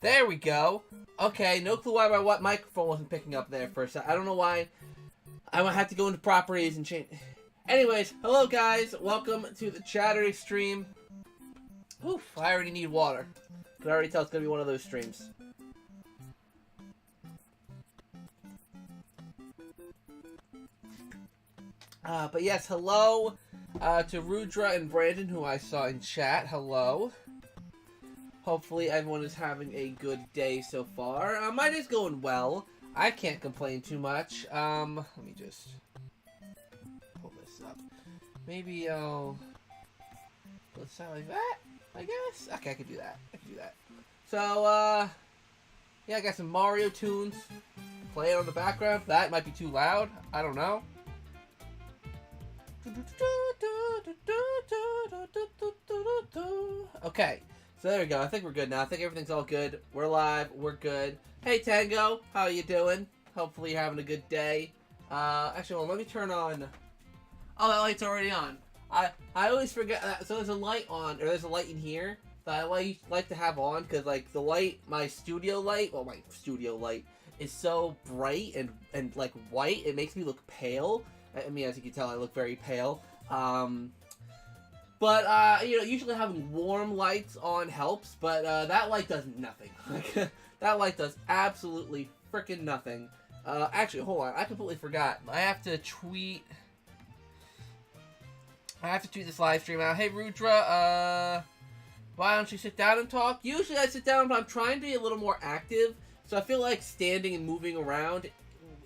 There we go. Okay, no clue why my microphone wasn't picking up there for a second. I don't know why. I might have to go into properties and change. Anyways, hello guys. Welcome to the Chaturday stream. Oof, I already need water. Can already tell it's going to be one of those streams. But yes, hello to Rudra and Brandon, who I saw in chat. Hello. Hopefully everyone is having a good day so far. Mine is going well. I can't complain too much. Let me just pull this up. Maybe I'll put it like that, I guess. Okay, I could do that. So, yeah, I got some Mario tunes playing on the background. That might be too loud. I don't know. Okay. So there we go. I think we're good now. I think everything's all good. We're live. We're good. Hey, Tango. How you doing? Hopefully you're having a good day. Actually, well, let me turn on... Oh, that light's already on. I always forget that. So there's a light on, or there's a light in here that I like to have on, because, like, the light, my studio light, is so bright and like, white. It makes me look pale. I mean, as you can tell, I look very pale. But, you know, usually having warm lights on helps, but, that light does nothing. That light does absolutely freaking nothing. Actually, hold on, I completely forgot. I have to tweet this live stream out. Hey, Rudra, why don't you sit down and talk? Usually I sit down, but I'm trying to be a little more active, so I feel like standing and moving around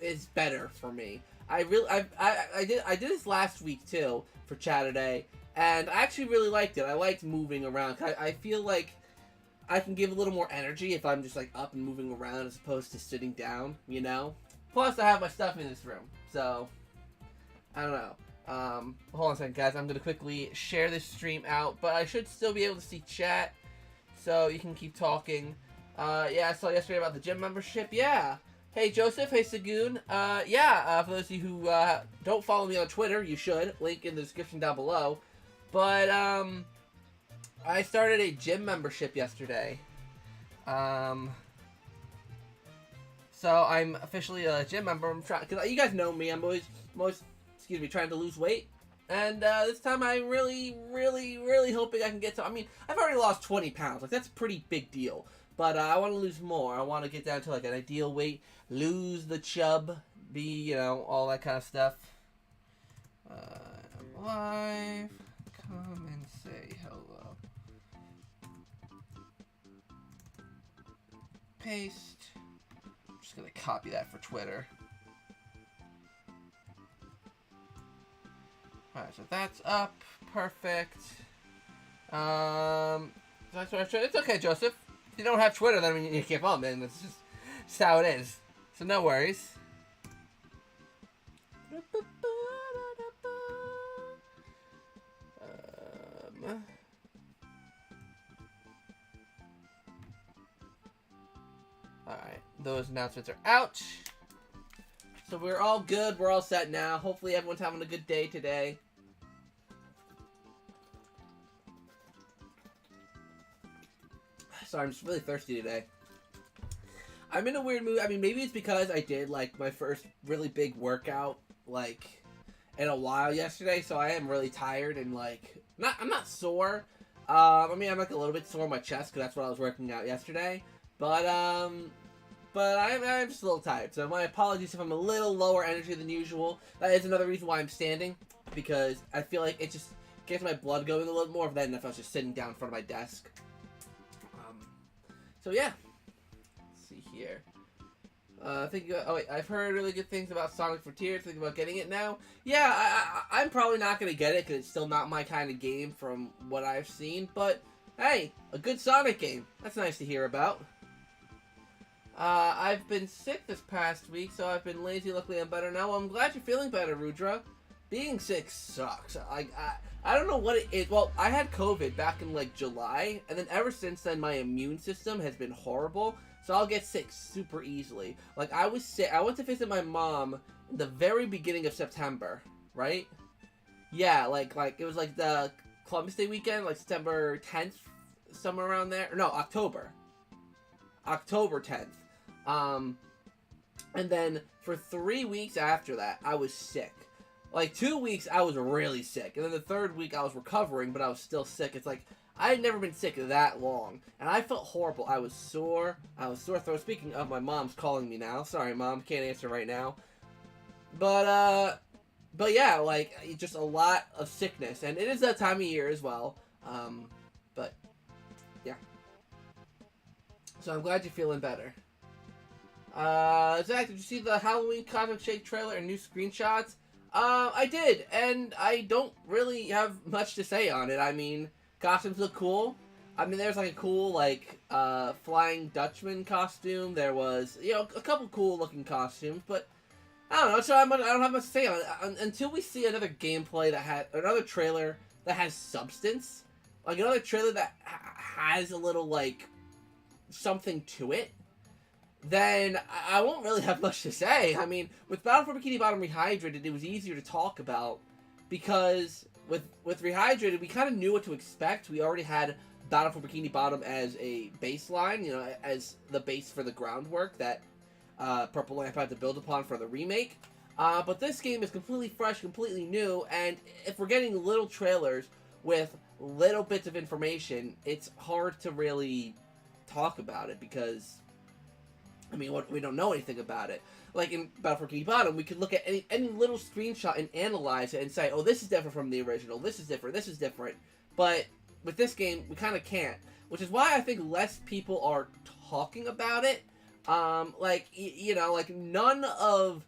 is better for me. I did this last week, too, for Chaturday. And I actually really liked it. I liked moving around. I feel like I can give a little more energy if I'm just like up and moving around as opposed to sitting down, you know? Plus, I have my stuff in this room. So, I don't know. Hold on a second, guys. I'm going to quickly share this stream out. But I should still be able to see chat. So, you can keep talking. Yeah, I saw yesterday about the gym membership. Yeah. Hey, Joseph. Hey, Sagoon. Yeah, for those of you who don't follow me on Twitter, you should. Link in the description down below. But, I started a gym membership yesterday. So I'm officially a gym member. I'm trying, cause you guys know me. I'm always, excuse me, trying to lose weight. And, this time I'm really hoping I can get to, I mean, I've already lost 20 pounds. Like, that's a pretty big deal. But, I want to lose more. I want to get down to, like, an ideal weight. Lose the chub. Be, you know, all that kind of stuff. I'm live. Come and say hello. Paste. I'm just gonna copy that for Twitter. Alright, so that's up. Perfect. It's okay, Joseph. If you don't have Twitter, then you can't follow me, and that's just how it is. So no worries. Alright, those announcements are out. So we're all good, we're all set now. Hopefully everyone's having a good day today. Sorry, I'm just really thirsty today. I'm in a weird mood. I mean, maybe it's because I did, like, my first really big workout, like, in a while yesterday, so I am really tired and, like, I'm not sore. I mean, I'm, like, a little bit sore in my chest, because that's what I was working out yesterday. But I'm just a little tired, so my apologies if I'm a little lower energy than usual. That is another reason why I'm standing, because I feel like it just gets my blood going a little more than if I was just sitting down in front of my desk. So yeah, let's see here. I've heard really good things about Sonic Frontiers. Thinking about getting it now. Yeah, I'm probably not gonna get it because it's still not my kind of game from what I've seen. But hey, a good Sonic game. That's nice to hear about. I've been sick this past week, so I've been lazy. Luckily, I'm better now. Well, I'm glad you're feeling better, Rudra. Being sick sucks. I don't know what it is. Well, I had COVID back in, like, July, and then ever since then, my immune system has been horrible, so I'll get sick super easily. Like, I was sick. I went to visit my mom in the very beginning of September, right? Yeah, like, it was, like, the Columbus Day weekend, like, September 10th, somewhere around there. No, October. October 10th. And then for 3 weeks after that, I was sick. Like 2 weeks, I was really sick. And then the third week, I was recovering, but I was still sick. It's like, I had never been sick that long. And I felt horrible. I was sore. I was sore throat. Speaking of, my mom's calling me now. Sorry, Mom. Can't answer right now. But yeah, like, just a lot of sickness. And it is that time of year as well. But, yeah. So I'm glad you're feeling better. Zach, did you see the Halloween Cosmic Shake trailer and new screenshots? I did, and I don't really have much to say on it. I mean, costumes look cool. I mean, there's like a cool, like, Flying Dutchman costume. There was, you know, a couple cool looking costumes, but I don't know, so I don't have much to say on it. Until we see another gameplay that has, another trailer that has substance, like another trailer that has a little, like, something to it, then I won't really have much to say. I mean, with Battle for Bikini Bottom Rehydrated, it was easier to talk about because with Rehydrated, we kind of knew what to expect. We already had Battle for Bikini Bottom as a baseline, you know, as the base for the groundwork that Purple Lamp had to build upon for the remake. But this game is completely fresh, completely new, and if we're getting little trailers with little bits of information, it's hard to really talk about it because, I mean, we don't know anything about it. Like in Battle for Bikini Bottom, we could look at any little screenshot and analyze it and say, oh, this is different from the original, this is different, this is different. But with this game, we kind of can't, which is why I think less people are talking about it. Like, you know, like none of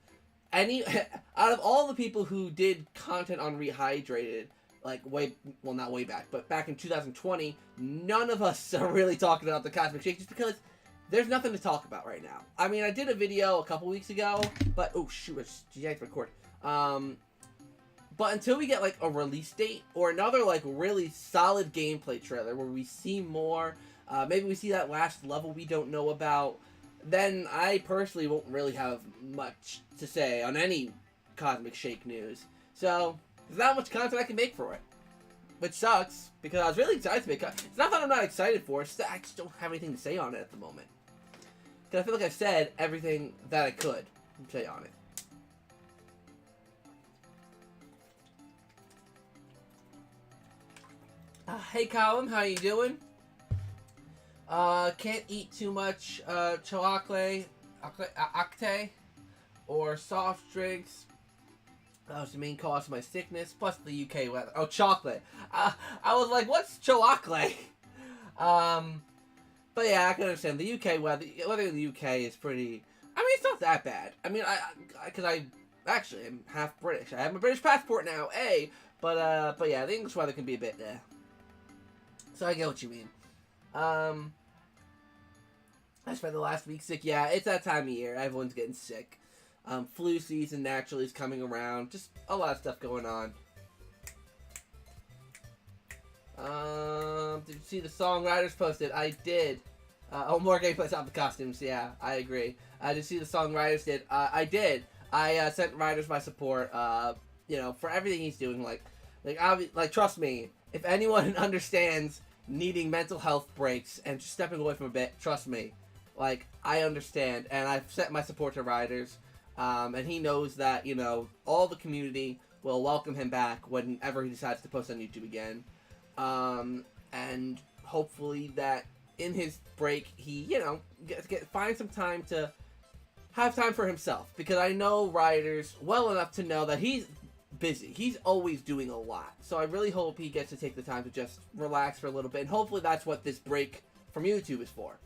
out of all the people who did content on Rehydrated, like not way back, but back in 2020, none of us are really talking about the Cosmic Shake just because there's nothing to talk about right now. I mean, I did a video a couple weeks ago, but oh shoot, it's record. But until we get like a release date or another like really solid gameplay trailer where we see more, maybe we see that last level we don't know about, then I personally won't really have much to say on any Cosmic Shake news. So there's not much content I can make for it, which sucks because I was really excited to make it. It's not that I'm not excited for it, it's that I just don't have anything to say on it at the moment. Because I feel like I've said everything that I could say on it. Hey Colin, how you doing? Can't eat too much chocolate, octane, or soft drinks. That was the main cause of my sickness, plus the UK weather. Oh, chocolate. I was like, what's chocolate? But yeah, I can understand. The UK weather in the UK is pretty, I mean, it's not that bad. I mean, because I actually am half British. I have my British passport now, but yeah, the English weather can be a bit, So I get what you mean. I spent the last week sick. Yeah, it's that time of year. Everyone's getting sick. Flu season naturally is coming around. Just a lot of stuff going on. Did you see the songwriters posted? I did. Oh, more gameplay on the costumes. Yeah, I agree. Did you see the songwriters did? I did. I sent Riders my support. You know, for everything he's doing. Like trust me. If anyone understands needing mental health breaks and just stepping away from a bit, trust me. Like, I understand, and I've sent my support to Riders, and he knows that, you know, all the community will welcome him back whenever he decides to post on YouTube again. And hopefully that in his break, he, you know, find some time to have time for himself, because I know Riders well enough to know that he's busy. He's always doing a lot. So I really hope he gets to take the time to just relax for a little bit, and hopefully that's what this break from YouTube is for.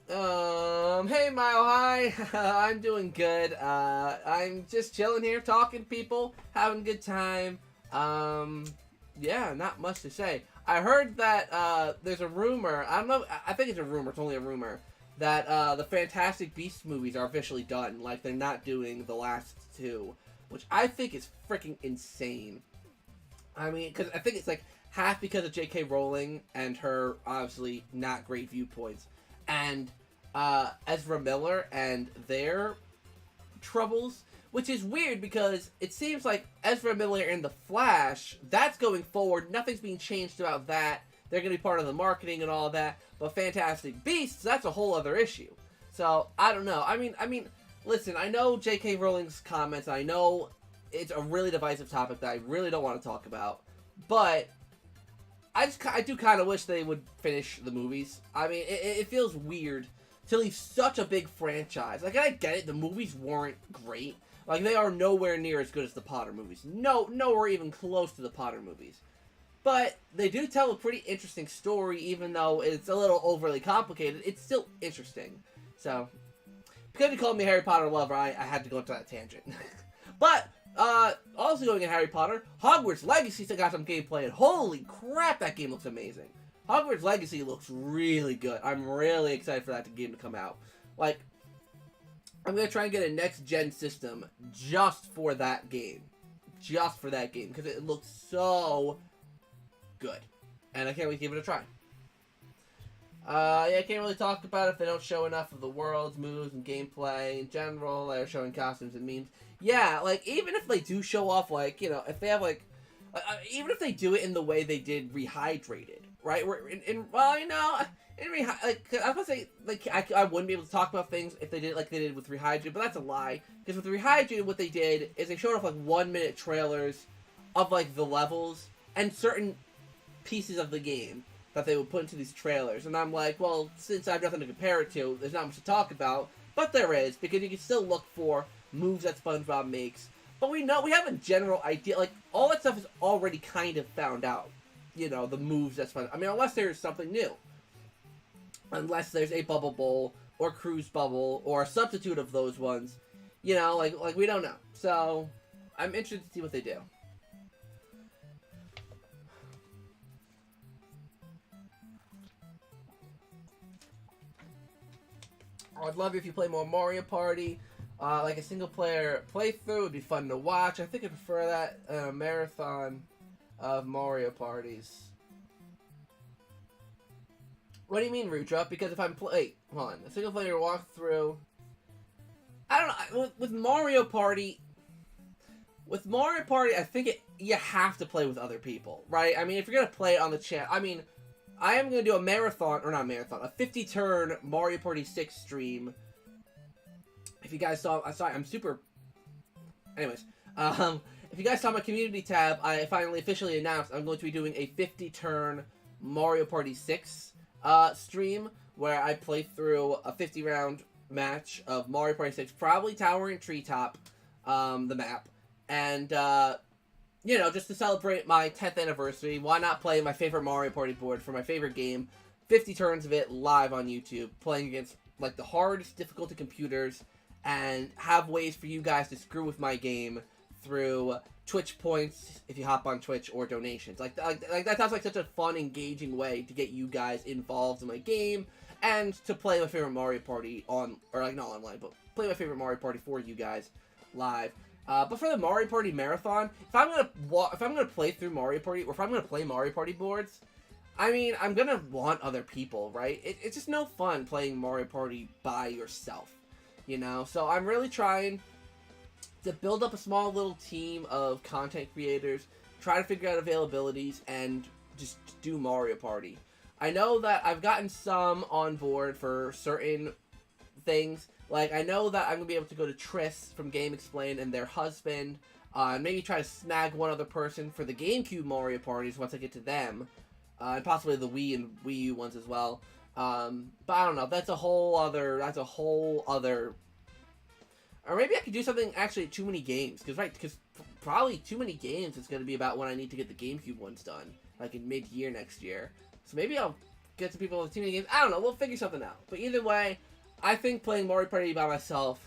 Hey Mile High, I'm doing good. I'm just chilling here, talking to people, having a good time. Yeah, not much to say. I heard that, there's a rumor, I don't know, I think it's a rumor, it's only a rumor, that, the Fantastic Beasts movies are officially done. Like, they're not doing the last two, which I think is freaking insane. I mean, because I think it's, like, half because of J.K. Rowling and her, obviously, not great viewpoints, and Ezra Miller and their troubles, which is weird because it seems like Ezra Miller and The Flash, that's going forward, nothing's being changed about that, they're going to be part of the marketing and all of that, But Fantastic Beasts, that's a whole other issue. So, I don't know. I mean, listen, I know J.K. Rowling's comments. I know it's a really divisive topic that I really don't want to talk about. But I do kind of wish they would finish the movies. I mean, it feels weird to leave such a big franchise. Like, I get it. The movies weren't great. Like, they are nowhere near as good as the Potter movies. Nowhere even close to the Potter movies. But they do tell a pretty interesting story, even though it's a little overly complicated. It's still interesting. So, because you called me a Harry Potter lover, I had to go into that tangent. But, also going in Harry Potter, Hogwarts Legacy still got some gameplay, and holy crap, that game looks amazing. Hogwarts Legacy looks really good. I'm really excited for that game to come out. Like, I'm going to try and get a next-gen system just for that game. Just for that game, because it looks so good. And I can't wait to give it a try. Yeah, I can't really talk about it if they don't show enough of the worlds, moves, and gameplay in general. They're showing costumes and memes. Yeah, like, even if they do show off, like, you know, if they have, like, even if they do it in the way they did Rehydrated, right? Well, you know, like, I was gonna say, like, I wouldn't be able to talk about things if they did it like they did with Rehydrated, but that's a lie. Because with Rehydrated, what they did is they showed off, like, 1-minute trailers of, like, the levels and certain pieces of the game that they would put into these trailers. And I'm like, well, since I have nothing to compare it to, there's not much to talk about. But there is, because you can still look for moves that SpongeBob makes. But we have a general idea. Like, all that stuff is already kind of found out. You know, the moves that SpongeBob... I mean, unless there's something new. Unless there's a Bubble Bowl, or Cruise Bubble, or a substitute of those ones. You know, like we don't know. So, I'm interested to see what they do. I'd love it if you play more Mario Party. Like a single-player playthrough would be fun to watch. I think I prefer that a marathon of Mario parties. What do you mean, Rudra? Because if I'm wait, hold on. A single-player walkthrough. I don't know. With Mario Party, I think you have to play with other people, right? I mean, if you're gonna play it on the channel, I mean, I am going to do a marathon, or not a marathon, a 50-turn Mario Party 6 stream. If you guys saw, I'm super... Anyways, if you guys saw my community tab, I finally officially announced I'm going to be doing a 50-turn Mario Party 6 stream, where I play through a 50-round match of Mario Party 6, probably Tower and Treetop, the map, and, you know, just to celebrate my 10th anniversary, why not play my favorite Mario Party board for my favorite game, 50 turns of it live on YouTube, playing against, like, the hardest difficulty computers, and have ways for you guys to screw with my game through Twitch points, if you hop on Twitch, or donations. Like that sounds like such a fun, engaging way to get you guys involved in my game, and to play my favorite Mario Party on, or, like, not online, but play my favorite Mario Party for you guys live. But for the Mario Party Marathon, if I'm gonna play through Mario Party, or if I'm gonna play Mario Party boards, I mean, I'm gonna want other people, right? It's just no fun playing Mario Party by yourself, you know? So I'm really trying to build up a small little team of content creators, try to figure out availabilities, and just do Mario Party. I know that I've gotten some on board for certain things. Like, I know that I'm going to be able to go to Triss from Game Explain and their husband, and maybe try to snag one other person for the GameCube Mario parties once I get to them, and possibly the Wii and Wii U ones as well. But I don't know, that's a whole other, or maybe I could do something actually at Too Many Games, because probably Too Many Games is going to be about when I need to get the GameCube ones done, like in mid-year next year. So maybe I'll get some people with Too Many Games, I don't know, we'll figure something out. But either way, I think playing Mario Party by myself,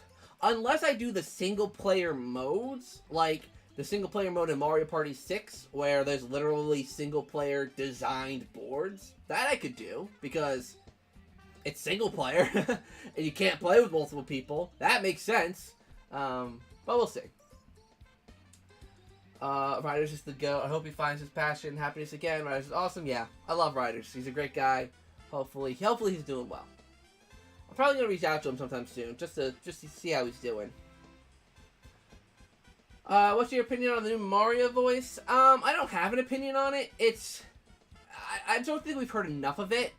unless I do the single-player modes, like the single-player mode in Mario Party 6, where there's literally single-player designed boards, that I could do, because it's single-player, and you can't play with multiple people. That makes sense, but we'll see. Ryder's just the GOAT. I hope he finds his passion and happiness again. Ryder's is awesome. Yeah, I love Ryder's. He's a great guy. Hopefully he's doing well. I'm probably gonna reach out to him sometime soon, just to see how he's doing. What's your opinion on the new Mario voice? I don't have an opinion on it. I don't think we've heard enough of it.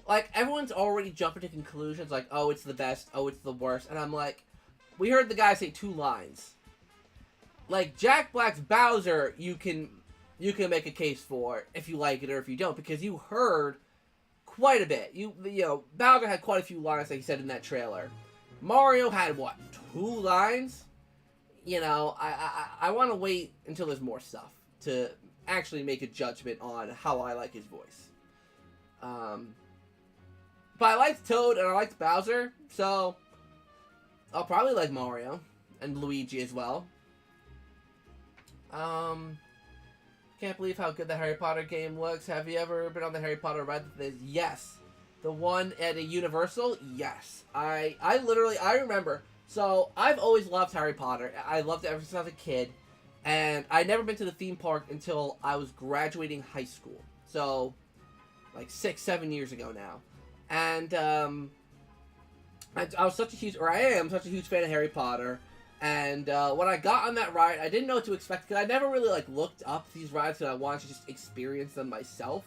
like, everyone's already jumping to conclusions, like, oh, it's the best, oh, it's the worst, and I'm like, we heard the guy say 2 lines. Like, Jack Black's Bowser, you can make a case for if you like it or if you don't, because you heard quite a bit. You know, Bowser had quite a few lines, like he said in that trailer. Mario had, what, 2 lines? You know, I want to wait until there's more stuff to actually make a judgment on how I like his voice. But I liked Toad and I liked Bowser, so I'll probably like Mario and Luigi as well. Can't believe how good the Harry Potter game looks. Have you ever been on the Harry Potter ride? Yes. The one at a Universal? Yes. I remember. So, I've always loved Harry Potter. I loved it ever since I was a kid. And I'd never been to the theme park until I was graduating high school. So, like 6-7 years ago now. And, I was such a huge, or I am such a huge fan of Harry Potter. And when I got on that ride, I didn't know what to expect, because I never really, like, looked up these rides, because I wanted to just experience them myself.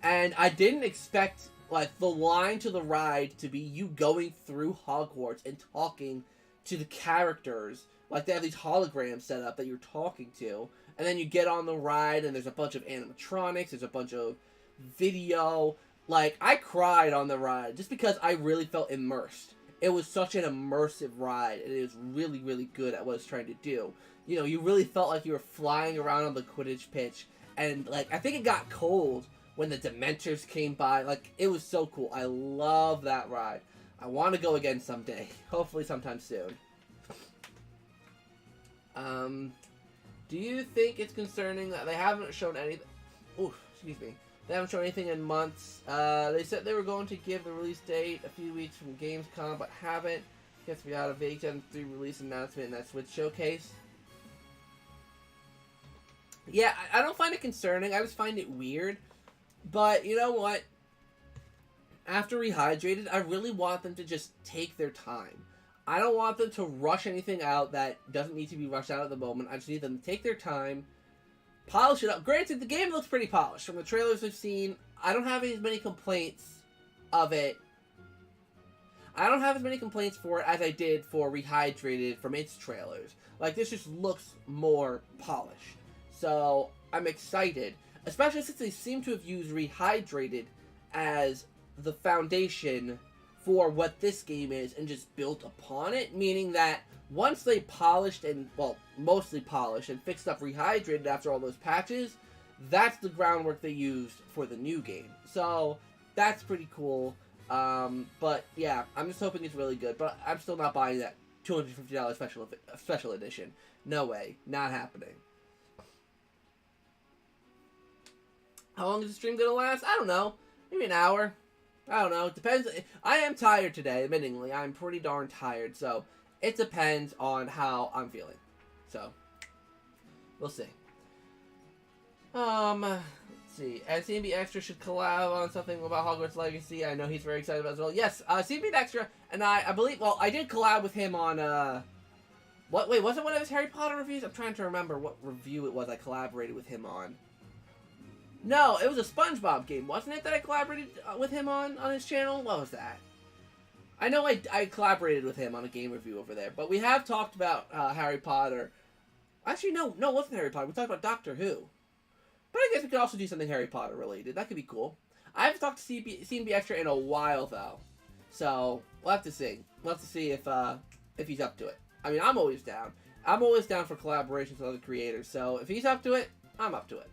And I didn't expect, like, the line to the ride to be you going through Hogwarts and talking to the characters. Like, they have these holograms set up that you're talking to. And then you get on the ride, and there's a bunch of animatronics, there's a bunch of video. Like, I cried on the ride, just because I really felt immersed. It was such an immersive ride, and it was really, really good at what it's trying to do. You know, you really felt like you were flying around on the Quidditch pitch, and, like, I think it got cold when the Dementors came by. Like, it was so cool. I love that ride. I want to go again someday. Hopefully sometime soon. Do you think it's concerning that they haven't shown anything? Ooh, excuse me. They haven't shown anything in months. They said they were going to give the release date a few weeks from Gamescom, but haven't. Guess we got a vague Gen 3 release announcement in that Switch showcase. Yeah, I don't find it concerning. I just find it weird. But you know what? After Rehydrated, I really want them to just take their time. I don't want them to rush anything out that doesn't need to be rushed out at the moment. I just need them to take their time. Polish it up. Granted, the game looks pretty polished. From the trailers I've seen, I don't have as many complaints of it. I don't have as many complaints for it as I did for Rehydrated from its trailers. Like, this just looks more polished. So, I'm excited. Especially since they seem to have used Rehydrated as the foundation for what this game is and just built upon it. Meaning that once they polished and, well, mostly polished and fixed up Rehydrated after all those patches, that's the groundwork they used for the new game. So, that's pretty cool. But, yeah, I'm just hoping it's really good. But I'm still not buying that $250 special edition. No way. Not happening. How long is the stream going to last? I don't know. Maybe an hour. I don't know. It depends. I am tired today, admittingly. I'm pretty darn tired, so it depends on how I'm feeling. So, we'll see. Let's see. And CB Extra should collab on something about Hogwarts Legacy. I know he's very excited about it as well. Yes, CB Extra and I believe, well, I did collab with him on, wait, was it one of his Harry Potter reviews? I'm trying to remember what review it was I collaborated with him on. No, it was a SpongeBob game, wasn't it, that I collaborated with him on his channel? What was that? I know I collaborated with him on a game review over there, but we have talked about Harry Potter. Actually, no, it wasn't Harry Potter. We talked about Doctor Who. But I guess we could also do something Harry Potter related. That could be cool. I haven't talked to CB Extra in a while, though. So, we'll have to see. We'll have to see if he's up to it. I mean, I'm always down. I'm always down for collaborations with other creators. So, if he's up to it, I'm up to it.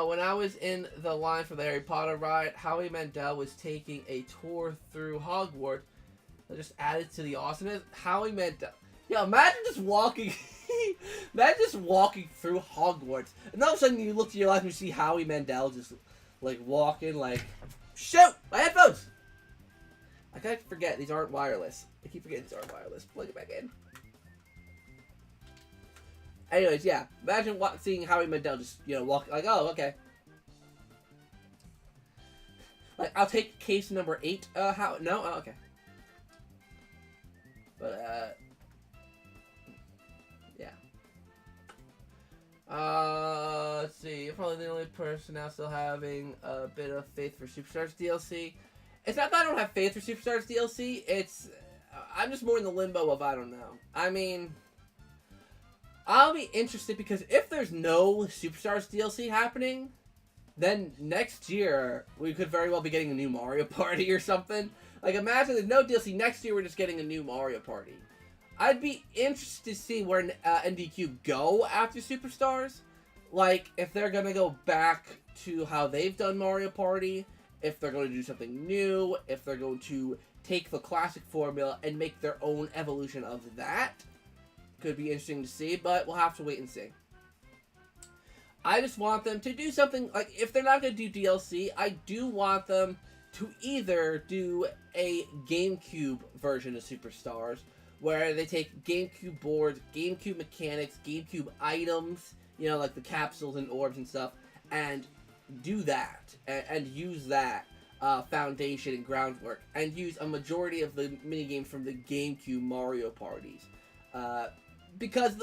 When I was in the line for the Harry Potter ride, Howie Mandel was taking a tour through Hogwarts. That just added to the awesomeness. Howie Mandel. Yeah, imagine just walking. Imagine just walking through Hogwarts, and all of a sudden you look to your left and you see Howie Mandel just like walking, like, shoot, my headphones. I gotta forget these aren't wireless. I keep forgetting these aren't wireless. Plug it back in. Anyways, yeah, imagine seeing Howie Mandel just, you know, walk, like, oh, okay. Like, I'll take case number 8, no? Oh, okay. But, yeah. Let's see. You're probably the only person now still having a bit of faith for Superstars DLC. It's not that I don't have faith for Superstars DLC. It's I'm just more in the limbo of I don't know. I mean, I'll be interested because if there's no Superstars DLC happening, then next year we could very well be getting a new Mario Party or something. Like, imagine there's no DLC next year. We're just getting a new Mario Party. I'd be interested to see where NDQ go after Superstars. Like, if they're going to go back to how they've done Mario Party, if they're going to do something new, if they're going to take the classic formula and make their own evolution of that. Could be interesting to see, but we'll have to wait and see. I just want them to do something, like, if they're not going to do DLC, I do want them to either do a GameCube version of Superstars, where they take GameCube boards, GameCube mechanics, GameCube items, you know, like the capsules and orbs and stuff, and do that, and use that foundation and groundwork, and use a majority of the minigames from the GameCube Mario parties. Because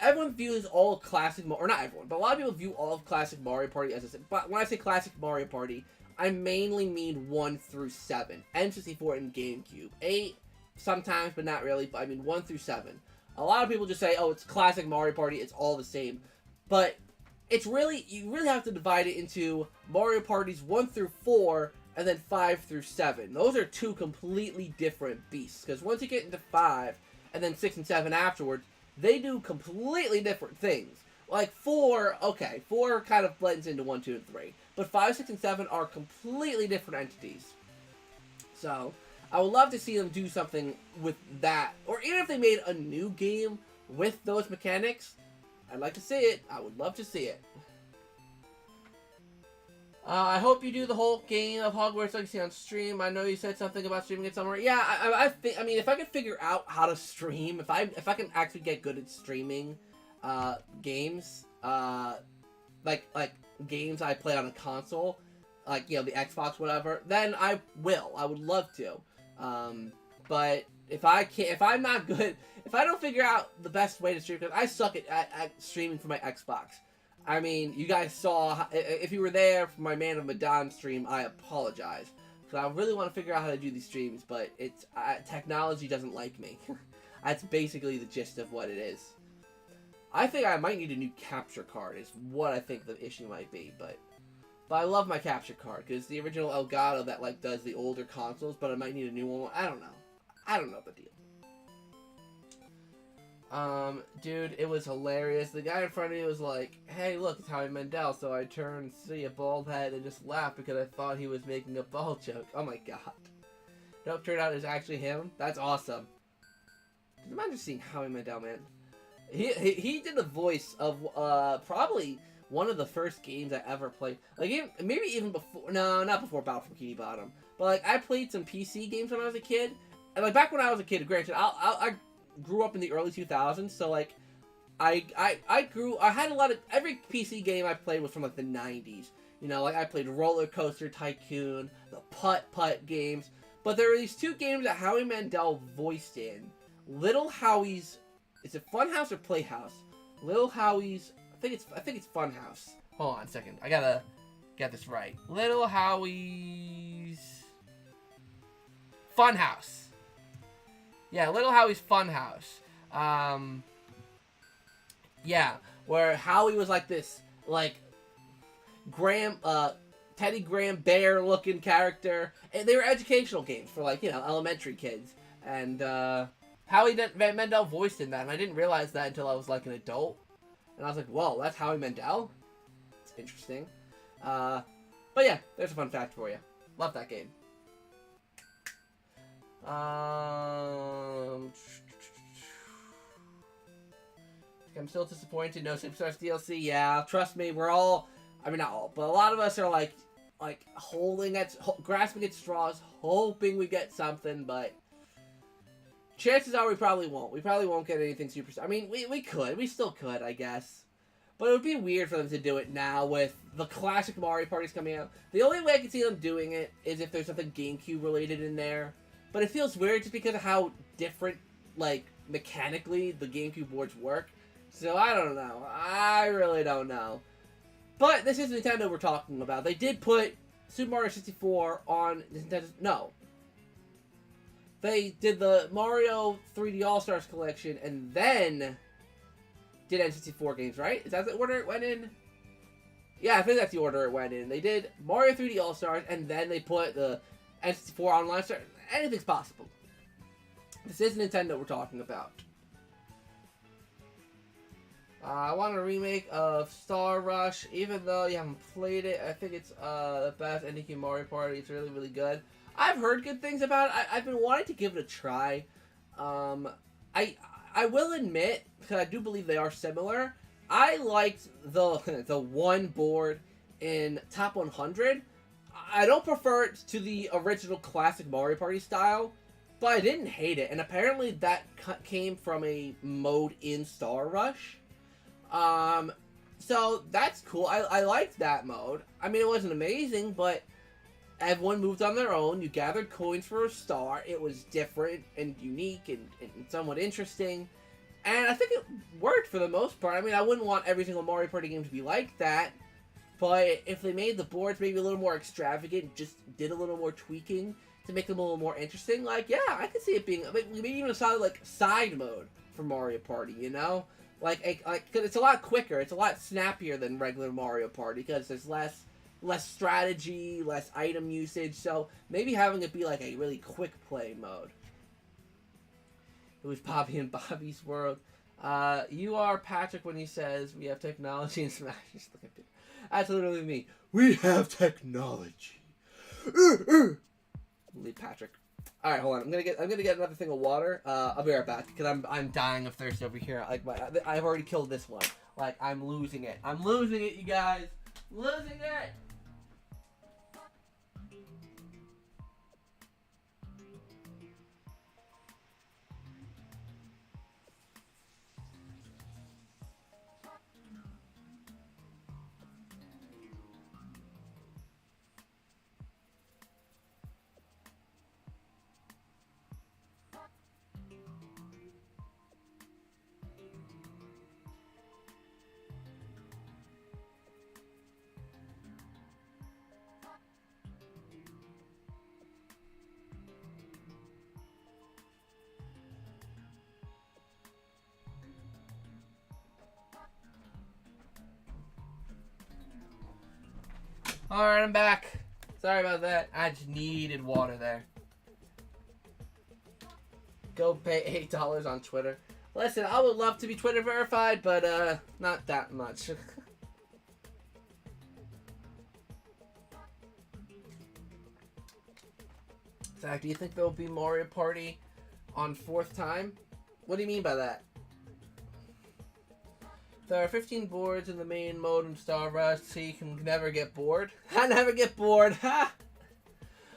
everyone views all classic, or not everyone, but a lot of people view all of classic Mario Party as a, but when I say classic Mario Party, I mainly mean 1 through 7, N64 and GameCube. 8 sometimes, but not really, but I mean 1 through 7. A lot of people just say, oh, it's classic Mario Party, it's all the same. But it's really, you really have to divide it into Mario Parties 1 through 4, and then 5 through 7. Those are two completely different beasts, because once you get into 5, and then 6 and 7 afterwards, they do completely different things. Like 4, okay, 4 kind of blends into 1, 2, and 3. But 5, 6, and 7 are completely different entities. So, I would love to see them do something with that. Or even if they made a new game with those mechanics, I'd like to see it. I would love to see it. I hope you do the whole game of Hogwarts like you see on stream. I know you said something about streaming it somewhere. Yeah, I mean, if I can figure out how to stream, if I can actually get good at streaming games, like games I play on a console, like, you know, the Xbox, whatever, then I will. I would love to. But if I can't, if I'm not good, if I don't figure out the best way to stream, because I suck at streaming for my Xbox. I mean, you guys saw, if you were there for my Man of Medan stream, I apologize. Because I really want to figure out how to do these streams, but it's technology doesn't like me. That's basically the gist of what it is. I think I might need a new capture card, is what I think the issue might be, but I love my capture card, because the original Elgato that, like, does the older consoles, but I might need a new one. I don't know. I don't know the deal. Dude, it was hilarious. The guy in front of me was like, hey, look, it's Howie Mandel. So I turned, see a bald head, and just laughed because I thought he was making a bald joke. Oh my god. Nope, turned out it was actually him. That's awesome. Imagine seeing Howie Mandel, man. He did the voice of, probably one of the first games I ever played. Like, maybe even before, no, not before Battle for Bikini Bottom. But, like, I played some PC games when I was a kid. And, like, back when I was a kid, granted, I grew up in the early 2000s, so, like, I had a lot of, every PC game I played was from, like, the 90s. You know, like, I played Roller Coaster Tycoon, the Putt-Putt games, but there were these two games that Howie Mandel voiced in. Little Howie's, is it Funhouse or Playhouse? Little Howie's, I think it's Funhouse. Hold on a second, I gotta get this right. Little Howie's Funhouse. Yeah, Little Howie's Funhouse. Yeah, where Howie was like this, like, Teddy Graham Bear-looking character. And they were educational games for, like, you know, elementary kids. And, Howie Mandel voiced in that, and I didn't realize that until I was, like, an adult. And I was like, whoa, that's Howie Mandel? It's interesting. But yeah, there's a fun fact for you. Love that game. I'm still disappointed. No Superstars DLC. Yeah, trust me, we're all, I mean, not all, but a lot of us are like grasping at straws, hoping we get something, but chances are we probably won't. We probably won't get anything Superstar. I mean, we still could, I guess. But it would be weird for them to do it now with the classic Mario parties coming out. The only way I can see them doing it is if there's something GameCube related in there. But it feels weird just because of how different, like, mechanically the GameCube boards work. So I don't know. I really don't know. But this is Nintendo we're talking about. They did put Super Mario 64 on Nintendo. No. They did the Mario 3D All-Stars collection and then did N64 games, right? Is that the order it went in? Yeah, I think that's the order it went in. They did Mario 3D All-Stars and then they put the N64 Online Star. Anything's possible. This is Nintendo we're talking about. I want a remake of Star Rush, even though you haven't played it. I think it's the best NDQ Mario Party. It's really, really good. I've heard good things about it. I've been wanting to give it a try. I will admit, because I do believe they are similar, I liked the one board in Top 100. I don't prefer it to the original classic Mario Party style, but I didn't hate it. And apparently that came from a mode in Star Rush. So that's cool. I liked that mode. I mean, it wasn't amazing, but everyone moved on their own. You gathered coins for a star. It was different and unique and somewhat interesting. And I think it worked for the most part. I mean, I wouldn't want every single Mario Party game to be like that. But if they made the boards maybe a little more extravagant, just did a little more tweaking to make them a little more interesting, like, yeah, I could see it being maybe even a solid, like, side mode for Mario Party, you know? Like, cause it's a lot quicker, it's a lot snappier than regular Mario Party, because there's less strategy, less item usage, so maybe having it be like a really quick play mode. It was Bobby and Bobby's World. You are Patrick when he says we have technology in Smash. Just look at it. That's literally me. We have technology. Leave Patrick. All right, hold on. I'm gonna get another thing of water. I'll be right back because I'm dying of thirst over here. Like I've already killed this one. Like I'm losing it. I'm losing it, you guys. Losing it. Alright, I'm back. Sorry about that. I just needed water there. Go pay $8 on Twitter. Listen, I would love to be Twitter verified, but not that much. Zach, do you think there'll be Mario Party on 4th time? What do you mean by that? There are 15 boards in the main mode in Star Rush, so you can never get bored. I never get bored, ha!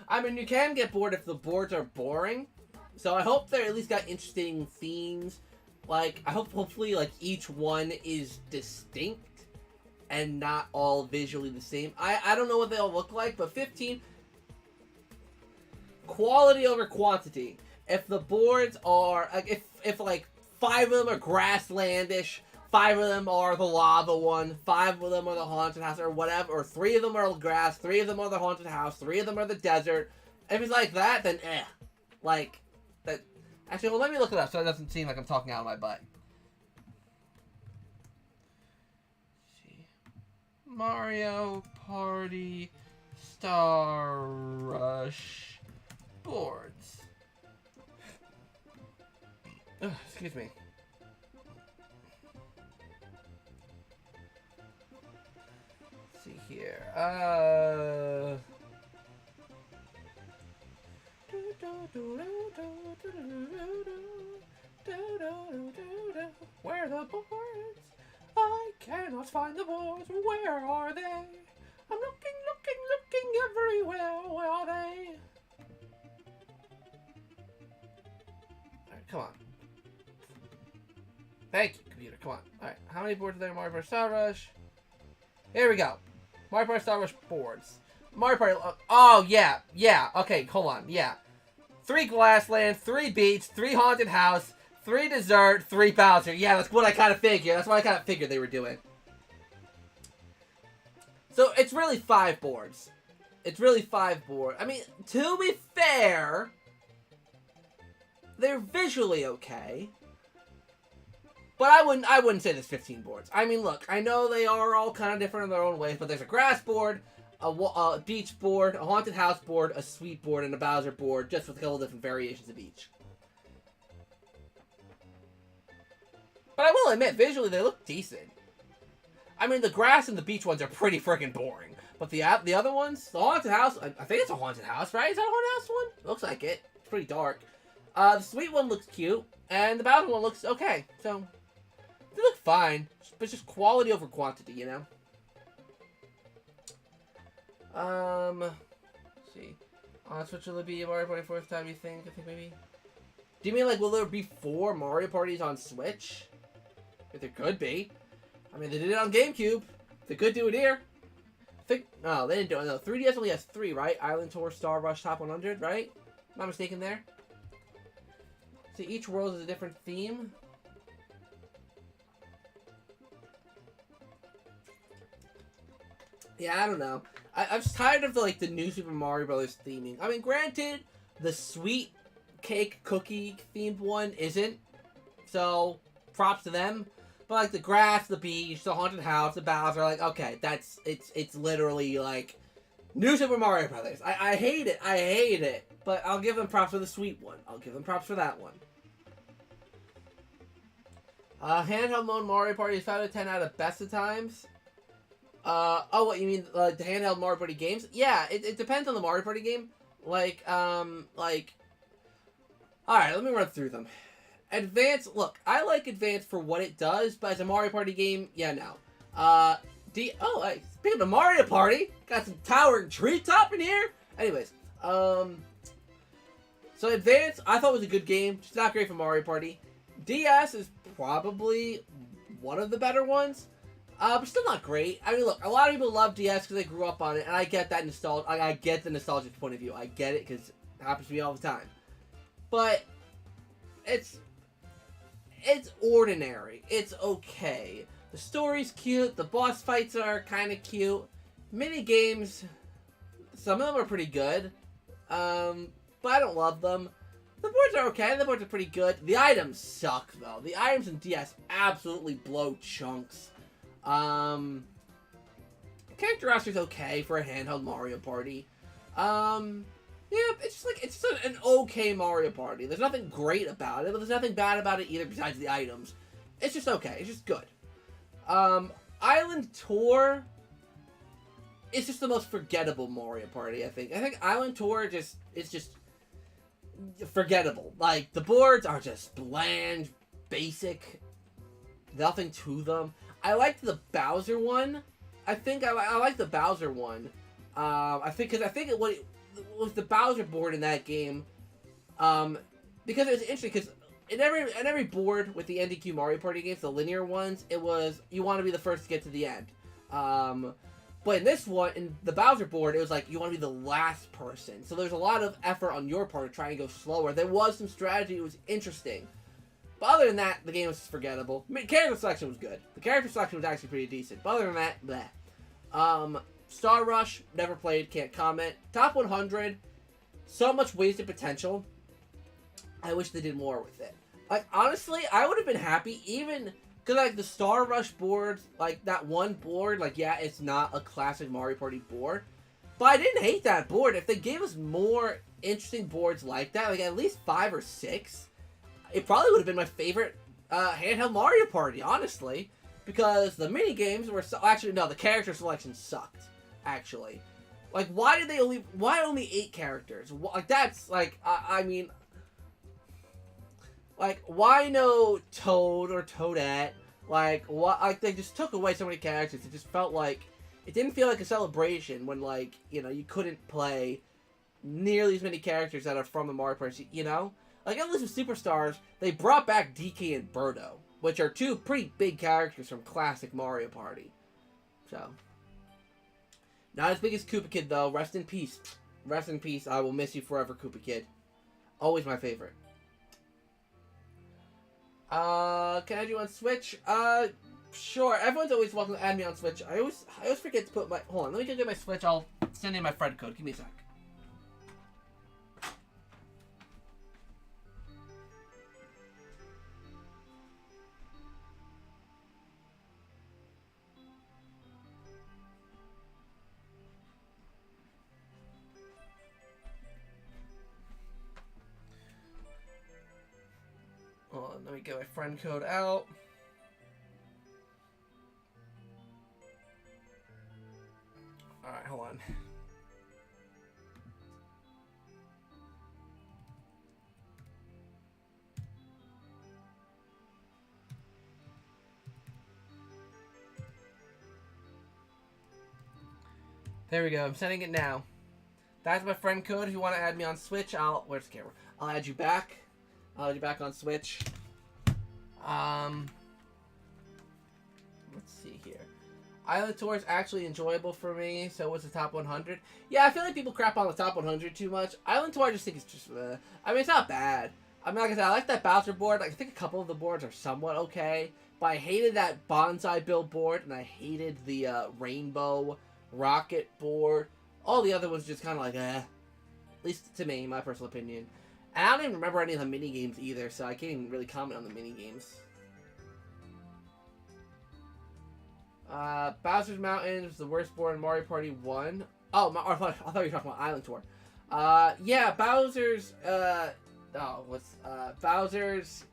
I mean, you can get bored if the boards are boring. So I hope they at least got interesting themes. Like, I hope hopefully, like, each one is distinct and not all visually the same. I don't know what they'll look like, but 15... Quality over quantity. If the boards are... Like, if like, 5 of them are grasslandish... 5 of them are the lava one, 5 of them are the haunted house, or whatever, or 3 of them are grass, 3 of them are the haunted house, 3 of them are the desert. If it's like that, then Like, that... Actually, well, let me look it up so it doesn't seem like I'm talking out of my butt. Let's see. Mario Party Star Rush boards. Ugh, excuse me. Here. Where are the boards? I cannot find the boards. Where are they? I'm looking everywhere. Where are they? Alright, come on. Thank you, computer. Come on. Alright, how many boards are there in Mario Bros. Star Rush? Here we go. Mario Party Star Rush boards. Mario Party... Oh, yeah. Yeah. Okay, hold on. Yeah. 3 Glassland, 3 Beach, 3 Haunted House, 3 Dessert, 3 Bowser. Yeah, that's what I kind of figured. That's what I kind of figured they were doing. So it's really 5 boards. It's really 5 boards. I mean, to be fair, they're visually okay. But I wouldn't say there's 15 boards. I mean, look, I know they are all kind of different in their own ways, but there's a grass board, a beach board, a haunted house board, a sweet board, and a Bowser board, just with a couple different variations of each. But I will admit, visually, they look decent. I mean, the grass and the beach ones are pretty freaking boring. But the other ones, the haunted house, I think it's a haunted house, right? Is that a haunted house one? It looks like it. It's pretty dark. The sweet one looks cute, and the Bowser one looks okay. So, they look fine. But it's just quality over quantity, you know? Let's see. On Switch, will it be a Mario Party 4th time, you think? I think maybe. Do you mean, like, will there be 4 Mario Parties on Switch? If there could be. I mean, they did it on GameCube. They could do it here. I think. No, they didn't do it. No, 3DS only has 3, right? Island Tour, Star Rush, Top 100, right? Not mistaken there. See, each world is a different theme. Yeah, I don't know. I'm just tired of the new Super Mario Brothers theming. I mean, granted, the sweet cake cookie themed one isn't. So, props to them. But like the grass, the beach, the haunted house, the Bowser, like, okay, it's literally like new Super Mario Brothers. I hate it. I hate it. But I'll give them props for the sweet one. I'll give them props for that one. Handheld mode Mario Party is 5 out of 10 out of best of times. Oh, what you mean, the handheld Mario Party games? Yeah, it depends on the Mario Party game. Like, alright, let me run through them. Advance, look, I like Advance for what it does, but as a Mario Party game, yeah, no. Speaking of Mario Party, got some tower and treetop in here. Anyways, so Advance, I thought was a good game, just not great for Mario Party. DS is probably one of the better ones. But still not great. I mean, look, a lot of people love DS because they grew up on it, and I get that nostalgia. I get the nostalgic point of view. I get it because it happens to me all the time. But it's ordinary. It's okay. The story's cute. The boss fights are kind of cute. Mini games, some of them are pretty good. But I don't love them. The boards are okay. The boards are pretty good. The items suck, though. The items in DS absolutely blow chunks. Character roster's okay for a handheld Mario Party. Yeah, it's just an okay Mario Party. There's nothing great about it, but there's nothing bad about it either besides the items. It's just okay. It's just good. Island Tour is just the most forgettable Mario Party, I think. I think Island Tour is just forgettable. Like, the boards are just bland, basic, nothing to them. I liked the Bowser one. I think I like the Bowser one. I think it was the Bowser board in that game. Because it was interesting because in every board with the NDQ Mario Party games, the linear ones, it was you want to be the first to get to the end. But in this one, in the Bowser board, it was like you want to be the last person. So there's a lot of effort on your part to try and go slower. There was some strategy. It was interesting. But other than that, the game was forgettable. I mean, character selection was good. The character selection was actually pretty decent. But other than that, bleh. Star Rush, never played, can't comment. Top 100, so much wasted potential. I wish they did more with it. Like, honestly, I would have been happy even... Because, like, the Star Rush board, like, that one board, like, yeah, it's not a classic Mario Party board. But I didn't hate that board. If they gave us more interesting boards like that, like, at least 5 or 6, it probably would have been my favorite handheld Mario Party, honestly. Because the mini games were... Actually, no, the character selection sucked, actually. Like, why only 8 characters? Like, that's, like, I mean... Like, why no Toad or Toadette? Like, what? Like, they just took away so many characters. It just felt like... It didn't feel like a celebration when, like, you know, you couldn't play nearly as many characters that are from the Mario Party, you know? Like, at least with Superstars, they brought back DK and Birdo, which are 2 pretty big characters from classic Mario Party. So. Not as big as Koopa Kid, though. Rest in peace. Rest in peace. I will miss you forever, Koopa Kid. Always my favorite. Can I do on Switch? Sure, everyone's always welcome to add me on Switch. I always forget to put my... Hold on, let me go get my Switch. I'll send in my friend code. Give me a sec. Hold on, let me get my friend code out. Alright, hold on. There we go. I'm sending it now. That's my friend code. If you want to add me on Switch, where's the camera? I'll add you back. I'll add you back on Switch. Let's see here. Island Tour is actually enjoyable for me. So was the top 100. Yeah, I feel like people crap on the top 100 too much. Island Tour, I just think it's just. I mean, it's not bad. I mean, like I said, I like that Bowser board. Like, I think a couple of the boards are somewhat okay. But I hated that bonsai build board, and I hated the rainbow rocket board. All the other ones just kind of like, eh. At least to me, my personal opinion. And I don't even remember any of the mini games either, so I can't even really comment on the mini games. Bowser's Mountain was the worst board in Mario Party 1. Oh, I thought you were talking about Island Tour. Yeah, Bowser's, Bowser's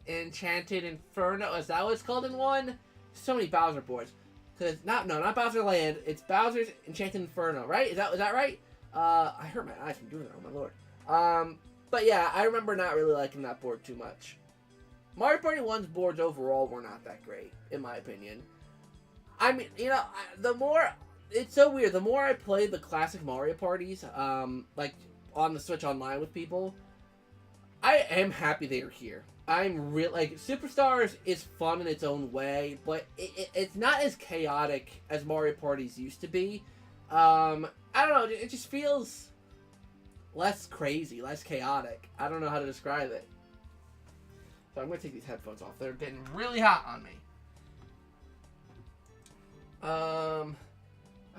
Enchanted Inferno. Is that what it's called in 1? So many Bowser boards. Cause not Bowser Land. It's Bowser's Enchanted Inferno, right? Is that right? I hurt my eyes from doing that. Oh my lord. But yeah, I remember not really liking that board too much. Mario Party 1's boards overall were not that great, in my opinion. I mean, you know, it's so weird. The more I play the classic Mario parties, like on the Switch Online with people, I am happy they are here. I'm real like Superstars is fun in its own way, but it's not as chaotic as Mario parties used to be. I don't know. It just feels less crazy, less chaotic. I don't know how to describe it. So I'm gonna take these headphones off. They're getting really hot on me. I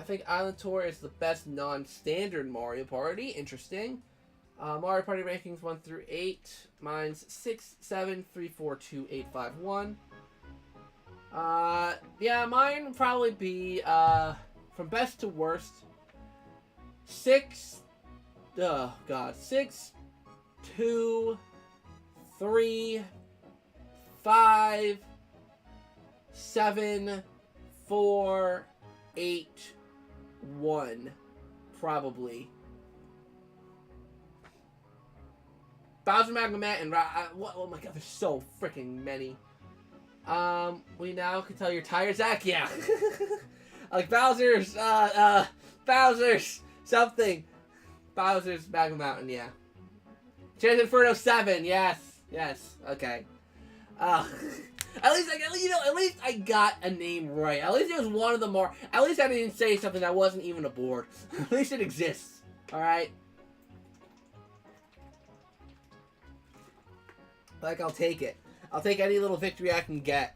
think Island Tour is the best non-standard Mario Party. Interesting. Mario Party rankings 1 through 8. Mine's 6, 7, 3, 4, 2, 8, 5, 1. Yeah, mine would probably be, from best to worst, 6, 6, 2, 3, 5, 7, 4, 8, 1, probably. Bowser Magnet and oh my god, there's so freaking many. We now can tell you're tired, Zach. Yeah, like Bowser's, Bowser's something. Bowser's Magma Mountain. Yeah. Chance Inferno 7. Yes. Okay. At least I got a name right. At least it was one of the more. At least I didn't say something that wasn't even a board. At least it exists. All right. Like, I'll take it. I'll take any little victory I can get.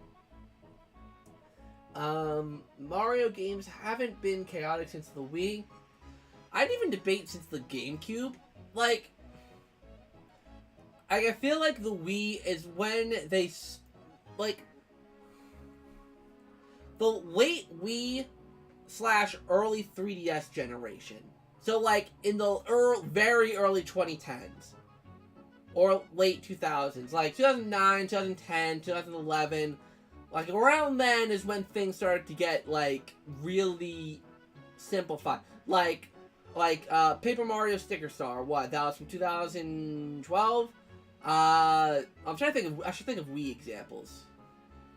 Mario games haven't been chaotic since the Wii. I'd even debate since the GameCube. Like, I feel like the Wii is when they, like, the late Wii / early 3DS generation. So, like, in the very early 2010s. Or late 2000s. Like, 2009, 2010, 2011. Like, around then is when things started to get, like, really simplified. Like, Paper Mario Sticker Star. What? That was from 2012? I'm trying to think of... I should think of Wii examples.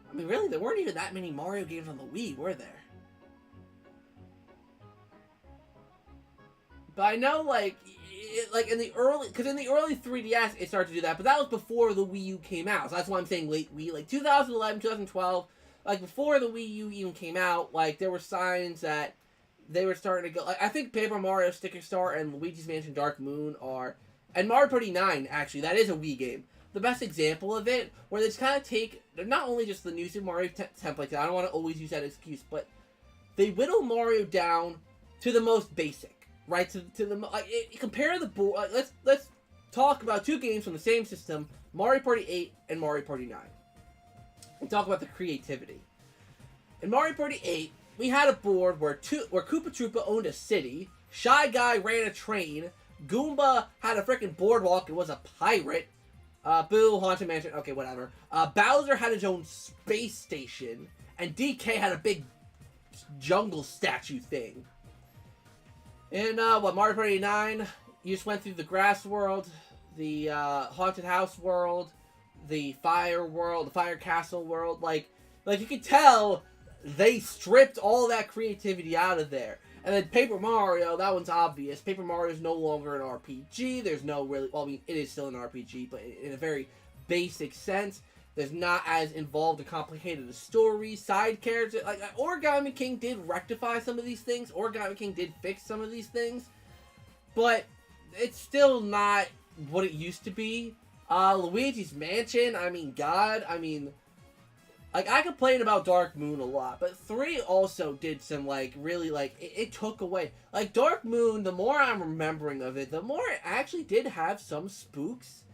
I mean, really, there weren't even that many Mario games on the Wii, were there? But I know, like in the early... Because in the early 3DS, it started to do that. But that was before the Wii U came out. So that's why I'm saying late Wii. Like, 2011, 2012. Like, before the Wii U even came out, like, there were signs that they were starting to go... Like, I think Paper Mario Sticker Star and Luigi's Mansion Dark Moon are... And Mario Party 9, actually. That is a Wii game. the best example of it, where they just kind of take not only just the new Super Mario template. I don't want to always use that excuse, but they whittle Mario down to the most basic, right? To the like compare the board. Let's talk about two games from the same system, Mario Party 8 and Mario Party 9, and talk about the creativity. In Mario Party 8, we had a board where Koopa Troopa owned a city, Shy Guy ran a train, Goomba had a freaking boardwalk and was a pirate. Boo, Haunted Mansion, okay, whatever. Bowser had his own space station, and DK had a big jungle statue thing. In, Mario Party 9, you just went through the grass world, the, haunted house world, the fire world, the fire castle world. Like you could tell they stripped all that creativity out of there. And then Paper Mario, that one's obvious. Paper Mario is no longer an RPG. There's no really... Well, I mean, it is still an RPG, but in a very basic sense. There's not as involved and complicated a story, side characters. Like, Origami King did rectify some of these things. Origami King did fix some of these things. But it's still not what it used to be. Luigi's Mansion, I mean, God, I mean... Like, I complain about Dark Moon a lot, but 3 also did some, like, really, like, it took away. Like, Dark Moon, the more I'm remembering of it, the more it actually did have some spooks.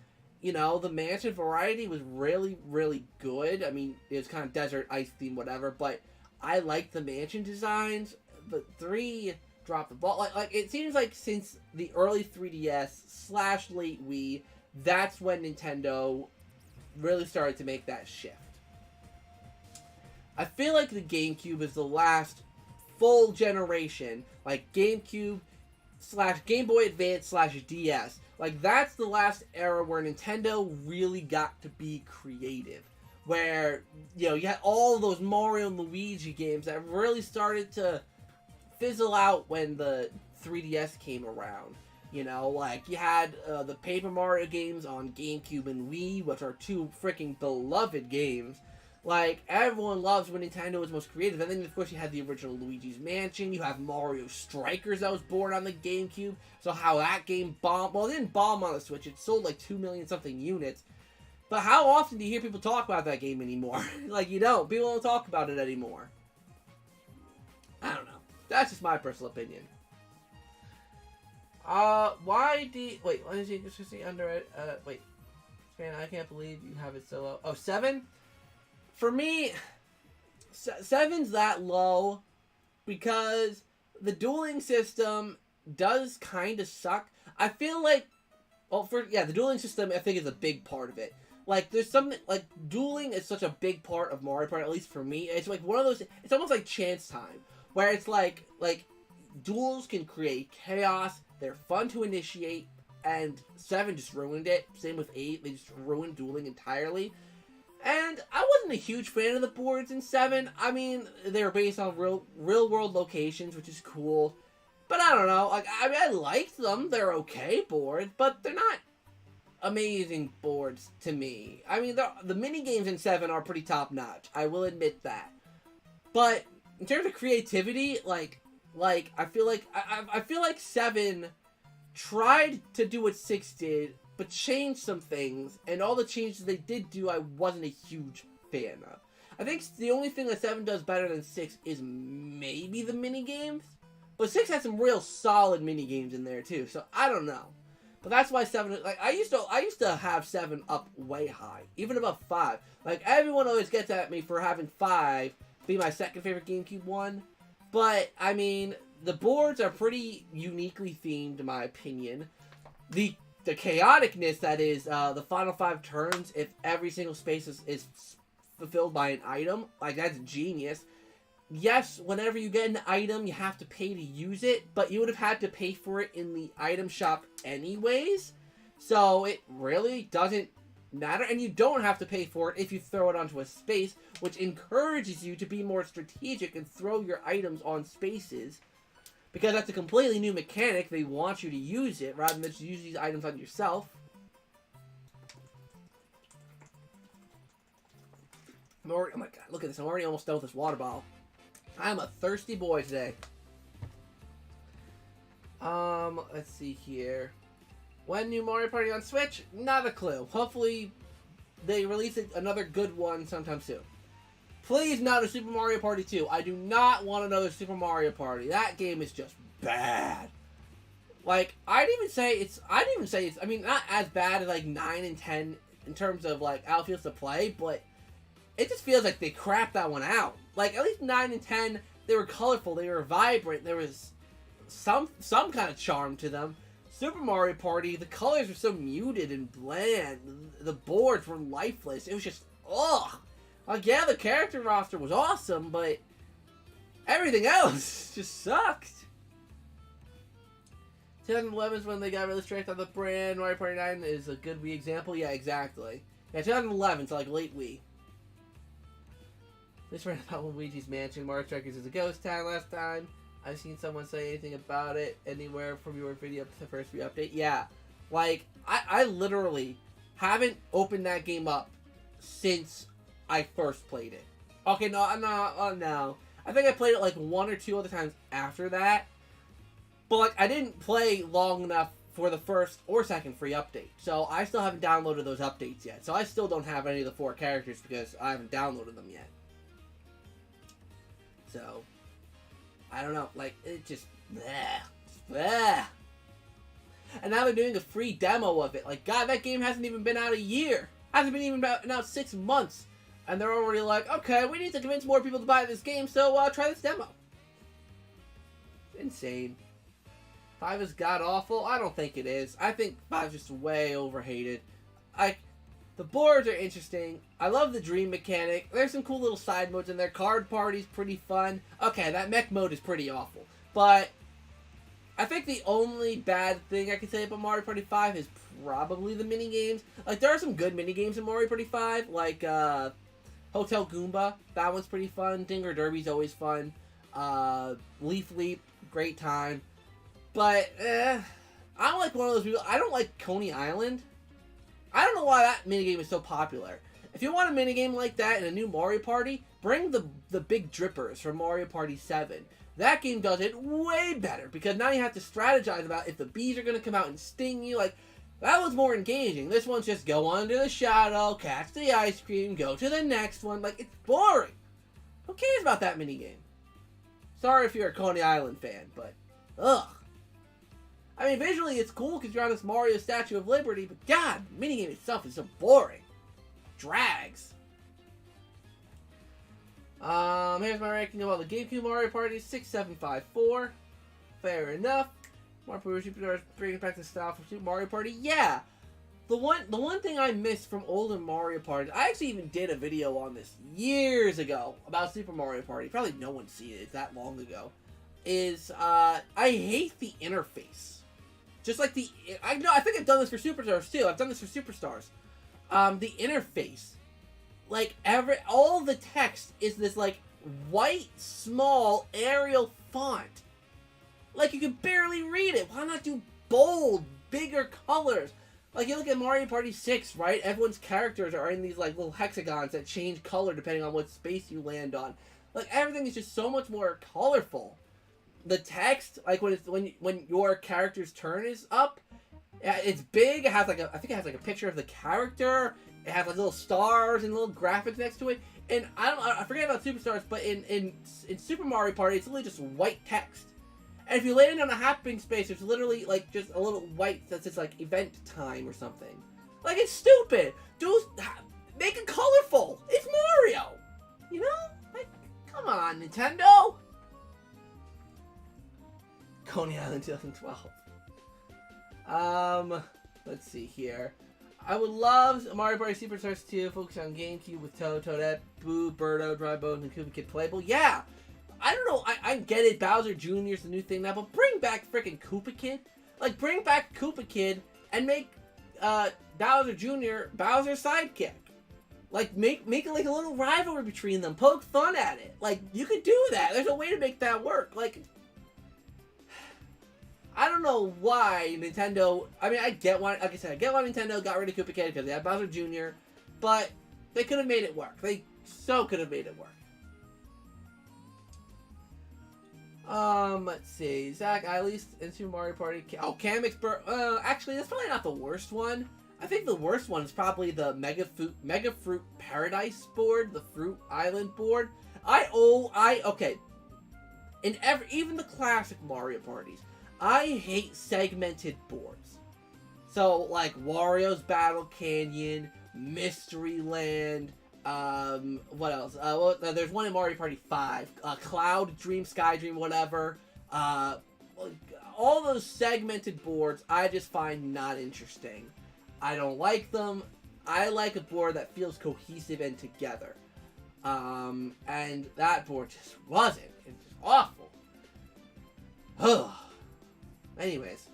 You know, the mansion variety was really, really good. I mean, it was kind of desert, ice theme, whatever, but I liked the mansion designs. But 3 dropped the ball. Like it seems like since the early 3DS / late Wii, that's when Nintendo really started to make that shift. I feel like the GameCube is the last full generation, like GameCube / Game Boy Advance / DS. Like, that's the last era where Nintendo really got to be creative. Where, you know, you had all those Mario and Luigi games that really started to fizzle out when the 3DS came around. You know, like, you had the Paper Mario games on GameCube and Wii, which are two freaking beloved games. Like, everyone loves when Nintendo was most creative. And then, of course, you had the original Luigi's Mansion. You have Mario Strikers that was born on the GameCube. So how that game bombed. Well, it didn't bomb on the Switch. It sold like 2 million something units. But how often do you hear people talk about that game anymore? Like, you don't. People don't talk about it anymore. I don't know. That's just my personal opinion. Why is it just under it? Wait. Man, I can't believe you have it so low. Oh, 7? For me, 7's that low because the dueling system does kind of suck. I feel like, the dueling system I think is a big part of it. Like, there's something, like, dueling is such a big part of Mario Party, at least for me. It's like one of those, it's almost like Chance Time, where it's like, duels can create chaos, they're fun to initiate, and 7 just ruined it. Same with 8, they just ruined dueling entirely. And I wasn't a huge fan of the boards in 7. I mean, they were based on real world locations, which is cool. But I don't know. Like, I mean, I liked them. They're okay boards, but they're not amazing boards to me. I mean, the mini games in 7 are pretty top notch. I will admit that. But in terms of creativity, I feel like 7 tried to do what 6 did, but changed some things, and all the changes they did do, I wasn't a huge fan of. I think the only thing that 7 does better than 6 is maybe the minigames, but 6 has some real solid minigames in there too, so I don't know. But that's why 7, like, I used to have 7 up way high, even above 5. Like, everyone always gets at me for having 5 be my second favorite GameCube one, but, I mean, the boards are pretty uniquely themed, in my opinion. The chaoticness that is the final 5 turns, if every single space is fulfilled by an item, like, that's genius. Yes, whenever you get an item, you have to pay to use it, but you would have had to pay for it in the item shop anyways, so it really doesn't matter, and you don't have to pay for it if you throw it onto a space, which encourages you to be more strategic and throw your items on spaces. Because that's a completely new mechanic, they want you to use it, rather than just use these items on yourself. Oh my god, look at this, I'm already almost done with this water bottle. I'm a thirsty boy today. Let's see here. When new Mario Party on Switch? Not a clue. Hopefully they release another good one sometime soon. Please not a Super Mario Party 2. I do not want another Super Mario Party. That game is just bad. Like, I'd even say it's, I mean, not as bad as, like, 9 and 10 in terms of, like, how it feels to play, but it just feels like they crapped that one out. Like, at least 9 and 10, they were colorful, they were vibrant, there was some kind of charm to them. Super Mario Party, the colors were so muted and bland. The boards were lifeless. It was just, ugh. Like, yeah, the character roster was awesome, but everything else just sucked. 2011 is when they got really strict on the brand. Mario Party 9 is a good Wii example. Yeah, exactly. Yeah, 2011, so like late Wii. This ran about when Luigi's Mansion. Mario Strikers is a ghost town last time. I've seen someone say anything about it anywhere from your video to the first Wii update. Yeah, like, I literally haven't opened that game up since I first played it. Okay, no. I think I played it like 1 or 2 other times after that. But, like, I didn't play long enough for the first or second free update. So, I still haven't downloaded those updates yet. So, I still don't have any of the 4 characters because I haven't downloaded them yet. So, I don't know. Like, it just, bleh. And now they're doing a free demo of it. Like, God, that game hasn't even been out a year. Hasn't been even out 6 months. And they're already like, okay, we need to convince more people to buy this game, so try this demo. Insane. 5 is god-awful? I don't think it is. I think 5 is just way overhated. The boards are interesting. I love the dream mechanic. There's some cool little side modes in there. Card Party's pretty fun. Okay, that mech mode is pretty awful. But I think the only bad thing I can say about Mario Party 5 is probably the minigames. Like, there are some good minigames in Mario Party 5, like Hotel Goomba. That one's pretty fun. Dinger Derby's always fun. Leaf Leap, great time. But, I'm like one of those people. I don't like Coney Island. I don't know why that minigame is so popular. If you want a minigame like that in a new Mario Party, bring the big drippers from Mario Party 7. That game does it way better, because now you have to strategize about if the bees are going to come out and sting you. Like, that was more engaging. This one's just go under the shadow, catch the ice cream, go to the next one. Like, it's boring. Who cares about that minigame? Sorry if you're a Coney Island fan, but, ugh. I mean, visually it's cool because you're on this Mario Statue of Liberty, but God, the minigame itself is so boring. Drags. Here's my ranking of all the GameCube Mario Parties. 6, 7, 5, 4. Fair enough. Mario Party Superstars bringing back the style from Super Mario Party. Yeah. The one thing I missed from older Mario Party, I actually even did a video on this years ago about Super Mario Party. Probably no one's seen it. It's that long ago. Is I hate the interface. Just like I think I've done this for Superstars too. I've done this for Superstars. The interface, like all the text is this like white, small Arial font. Like you can barely read it. Why not do bold, bigger colors? Like you look at Mario Party 6, right? Everyone's characters are in these like little hexagons that change color depending on what space you land on. Like everything is just so much more colorful. The text, like when your character's turn is up, it's big. It has like I think it has like a picture of the character. It has like little stars and little graphics next to it. And I forget about Superstars, but in Super Mario Party, it's literally just white text. And if you land on a hopping space, it's literally like just a little white that's just like event time or something. Like it's stupid. Make it colorful. It's Mario. You know? Like, come on, Nintendo. Coney Island 2012. Let's see here. I would love Mario Party Superstars 2 focus on GameCube with Toadette, Boo, Birdo, Dry Bones, and Koopa Kid playable. Yeah! I don't know, I get it, Bowser Jr. is the new thing now, but bring back freaking Koopa Kid. Like, bring back Koopa Kid and make Bowser Jr. Bowser's sidekick. Like, make it like a little rivalry between them. Poke fun at it. Like, you could do that. There's a way to make that work. Like, I don't know why Nintendo... I mean, I get why... Like I said, I get why Nintendo got rid of Koopa Kid because they had Bowser Jr., but they could have made it work. They so could have made it work. Let's see. Zach, I at least into Mario Party. Oh, Kamek's actually, that's probably not the worst one. I think the worst one is probably the Mega Fruit Paradise board, the Fruit Island board. Okay. Even the classic Mario parties, I hate segmented boards. So, like, Wario's Battle Canyon, Mystery Land, what else? There's one in Mario Party 5, Cloud Dream, Sky Dream, whatever. All those segmented boards, I just find not interesting. I don't like them. I like a board that feels cohesive and together. And that board just wasn't. It's just awful. Anyways.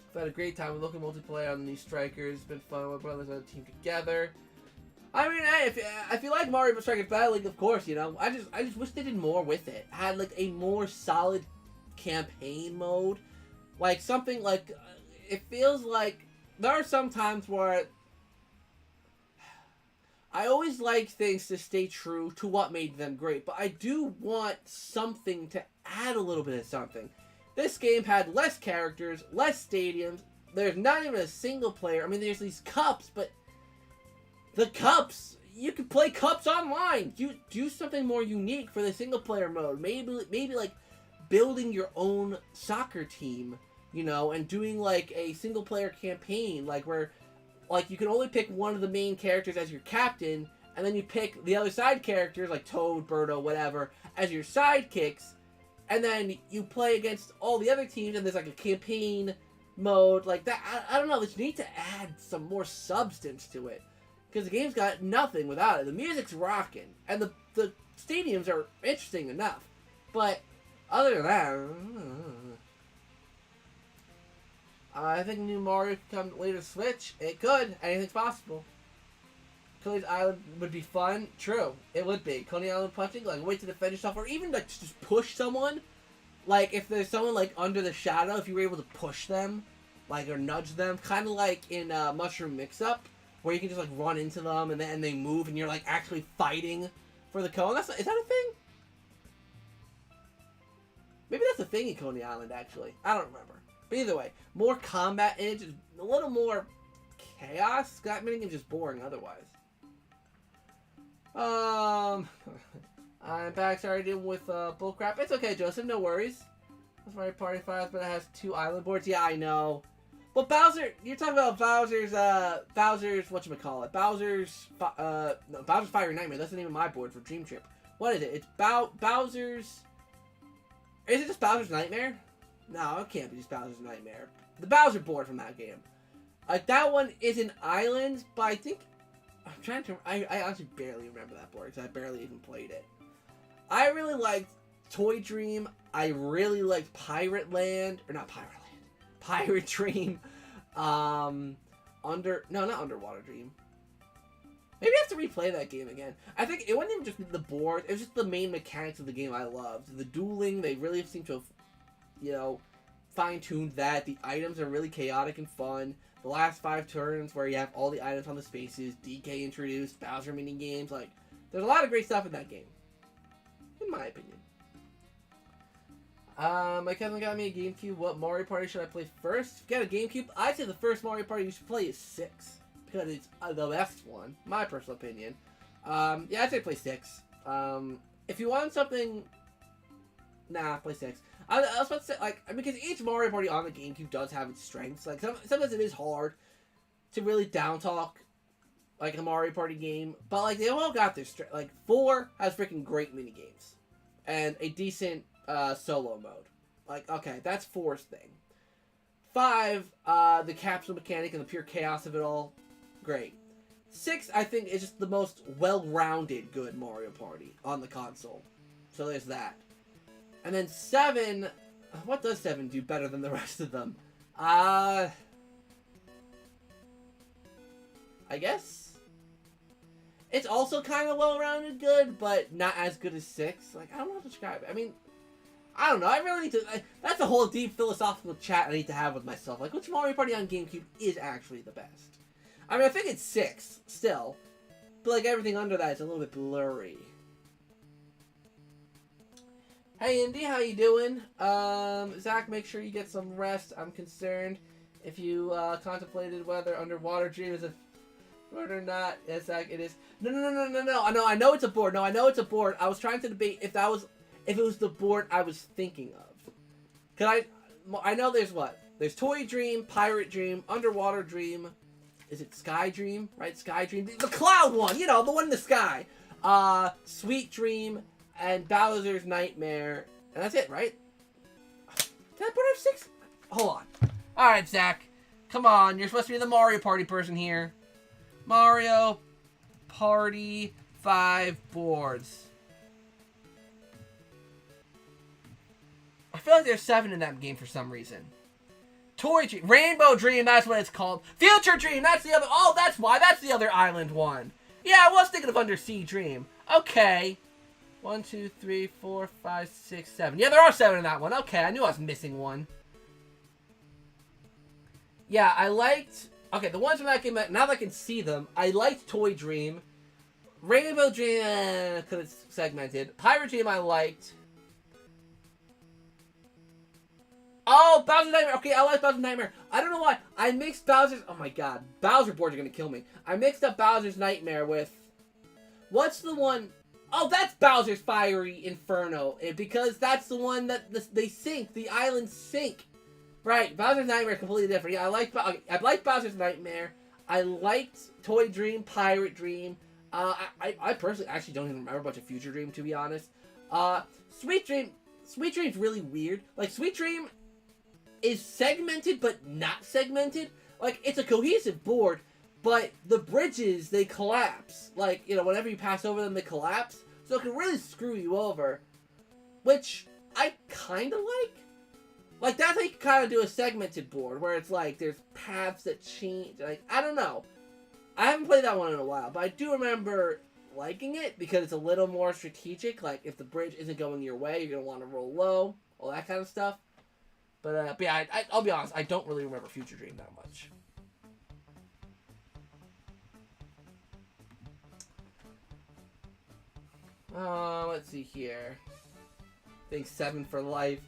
I've had a great time with local multiplayer on the new Strikers. It's been fun with brothers on a team together. I mean, hey, if you like Mario Strikers Battle League, of course, you know. I just wish they did more with it. Had like a more solid campaign mode, like something like it feels like there are some times where I always like things to stay true to what made them great, but I do want something to add a little bit of something. This game had less characters, less stadiums. There's not even a single player. I mean, there's these cups, but the cups, you can play cups online. You do something more unique for the single player mode. Maybe like building your own soccer team, you know, and doing like a single player campaign, like where like you can only pick one of the main characters as your captain, and then you pick the other side characters like Toad, Birdo, whatever, as your sidekicks, and then you play against all the other teams, and there's like a campaign mode like that. I don't know, they just need to add some more substance to it, because the game's got nothing without it. The music's rocking, and the stadiums are interesting enough, but other than that, I think new Mario could come later to Switch. It could. Anything's possible. Coney's Island would be fun. True. It would be. Coney Island punching, like, wait to defend yourself, or even, like, just push someone. Like, if there's someone, like, under the shadow, if you were able to push them, like, or nudge them, kind of like in Mushroom Mix-Up, where you can just, like, run into them, and then they move, and you're, like, actually fighting for the cone. Is that a thing? Maybe that's a thing in Coney Island, actually. I don't remember. But either way, more combat in it, just a little more chaos. That minigame's just boring otherwise. I'm back. Sorry, dealing with bullcrap. It's okay, Joseph. No worries. That's Mario Party 5, but it has 2 island boards. Yeah, I know. But Bowser, you're talking about Bowser's whatchamacallit? Bowser's Fire Nightmare. That's the name of my board for Dream Trip. What is it? It's Bowser's... Is it just Bowser's Nightmare? No, it can't be just Bowser's Nightmare. The Bowser board from that game. Like, that one is an island, but I think... I'm trying to... I honestly barely remember that board, because I barely even played it. I really liked Toy Dream. I really liked Pirate Land. Or not Pirate Land. Pirate Dream. No, not Underwater Dream. Maybe I have to replay that game again. I think it wasn't even just the board. It was just the main mechanics of the game I loved. The dueling, they really seem to have... you know, fine-tuned that. The items are really chaotic and fun. The last 5 turns where you have all the items on the spaces, DK introduced, Bowser mini-games, like, there's a lot of great stuff in that game. In my opinion. My cousin got me a GameCube. What Mario Party should I play first? If you got a GameCube, I'd say the first Mario Party you should play is 6. Because it's the best one. My personal opinion. Yeah, I'd say play 6. If you want something... Nah, play 6. I was about to say, like, because each Mario Party on the GameCube does have its strengths. Like, sometimes it is hard to really down-talk, like, a Mario Party game. But, like, they all got their strengths. Like, 4 has freaking great minigames. And a decent solo mode. Like, okay, that's 4's thing. 5, the capsule mechanic and the pure chaos of it all, great. 6, I think, is just the most well-rounded good Mario Party on the console. So there's that. And then 7, what does 7 do better than the rest of them? I guess it's also kind of well-rounded good, but not as good as 6. Like, I don't know how to describe it. I mean, I don't know. I really need to... that's a whole deep philosophical chat I need to have with myself. Like, which Mario Party on GameCube is actually the best? I mean, I think it's 6, still. But, like, everything under that is a little bit blurry. Hey Indy, how you doing? Zach, make sure you get some rest. I'm concerned if you contemplated whether Underwater Dream is a board or not. Yes, Zach, it is. No. I know it's a board. No, I know it's a board. I was trying to debate if it was the board I was thinking of. I know there's what? There's Toy Dream, Pirate Dream, Underwater Dream. Is it Sky Dream? Right, Sky Dream. The cloud one, the one in the sky. Sweet Dream and Bowser's Nightmare. And that's it, right? Did I put up 6? Hold on. Alright, Zach. Come on. You're supposed to be the Mario Party person here. Mario Party 5 boards. I feel like there's 7 in that game for some reason. Toy Dream. Rainbow Dream, that's what it's called. Future Dream, that's the other. Oh, that's why. That's the other island one. Yeah, I was thinking of Undersea Dream. Okay. 1, 2, 3, 4, 5, 6, 7. Yeah, there are 7 in that one. Okay, I knew I was missing one. Yeah, I liked... Okay, the ones from that game, now that I can see them, I liked Toy Dream. Rainbow Dream, because it's segmented. Pirate Dream, I liked. Oh, Bowser's Nightmare. Okay, I like Bowser's Nightmare. I don't know why. I mixed Bowser's... Oh, my God. Bowser boards are going to kill me. I mixed up Bowser's Nightmare with... What's the one... Oh, that's Bowser's Fiery Inferno. Because that's the one that they sink. The islands sink. Right. Bowser's Nightmare is completely different. Yeah, I like Bowser's Nightmare. I liked Toy Dream, Pirate Dream. I personally actually don't even remember a bunch of Future Dream, to be honest. Sweet Dream... Sweet Dream's really weird. Like, Sweet Dream... is segmented but not segmented. Like, it's a cohesive board, but the bridges, they collapse. Like, whenever you pass over them, they collapse. So it can really screw you over, which I kind of like. Like, that's how you kind of do a segmented board, where it's like, there's paths that change. Like, I don't know. I haven't played that one in a while, but I do remember liking it because it's a little more strategic. Like, if the bridge isn't going your way, you're going to want to roll low, all that kind of stuff. But yeah, I'll be honest, I don't really remember Future Dream that much. Let's see here. I think 7 for life.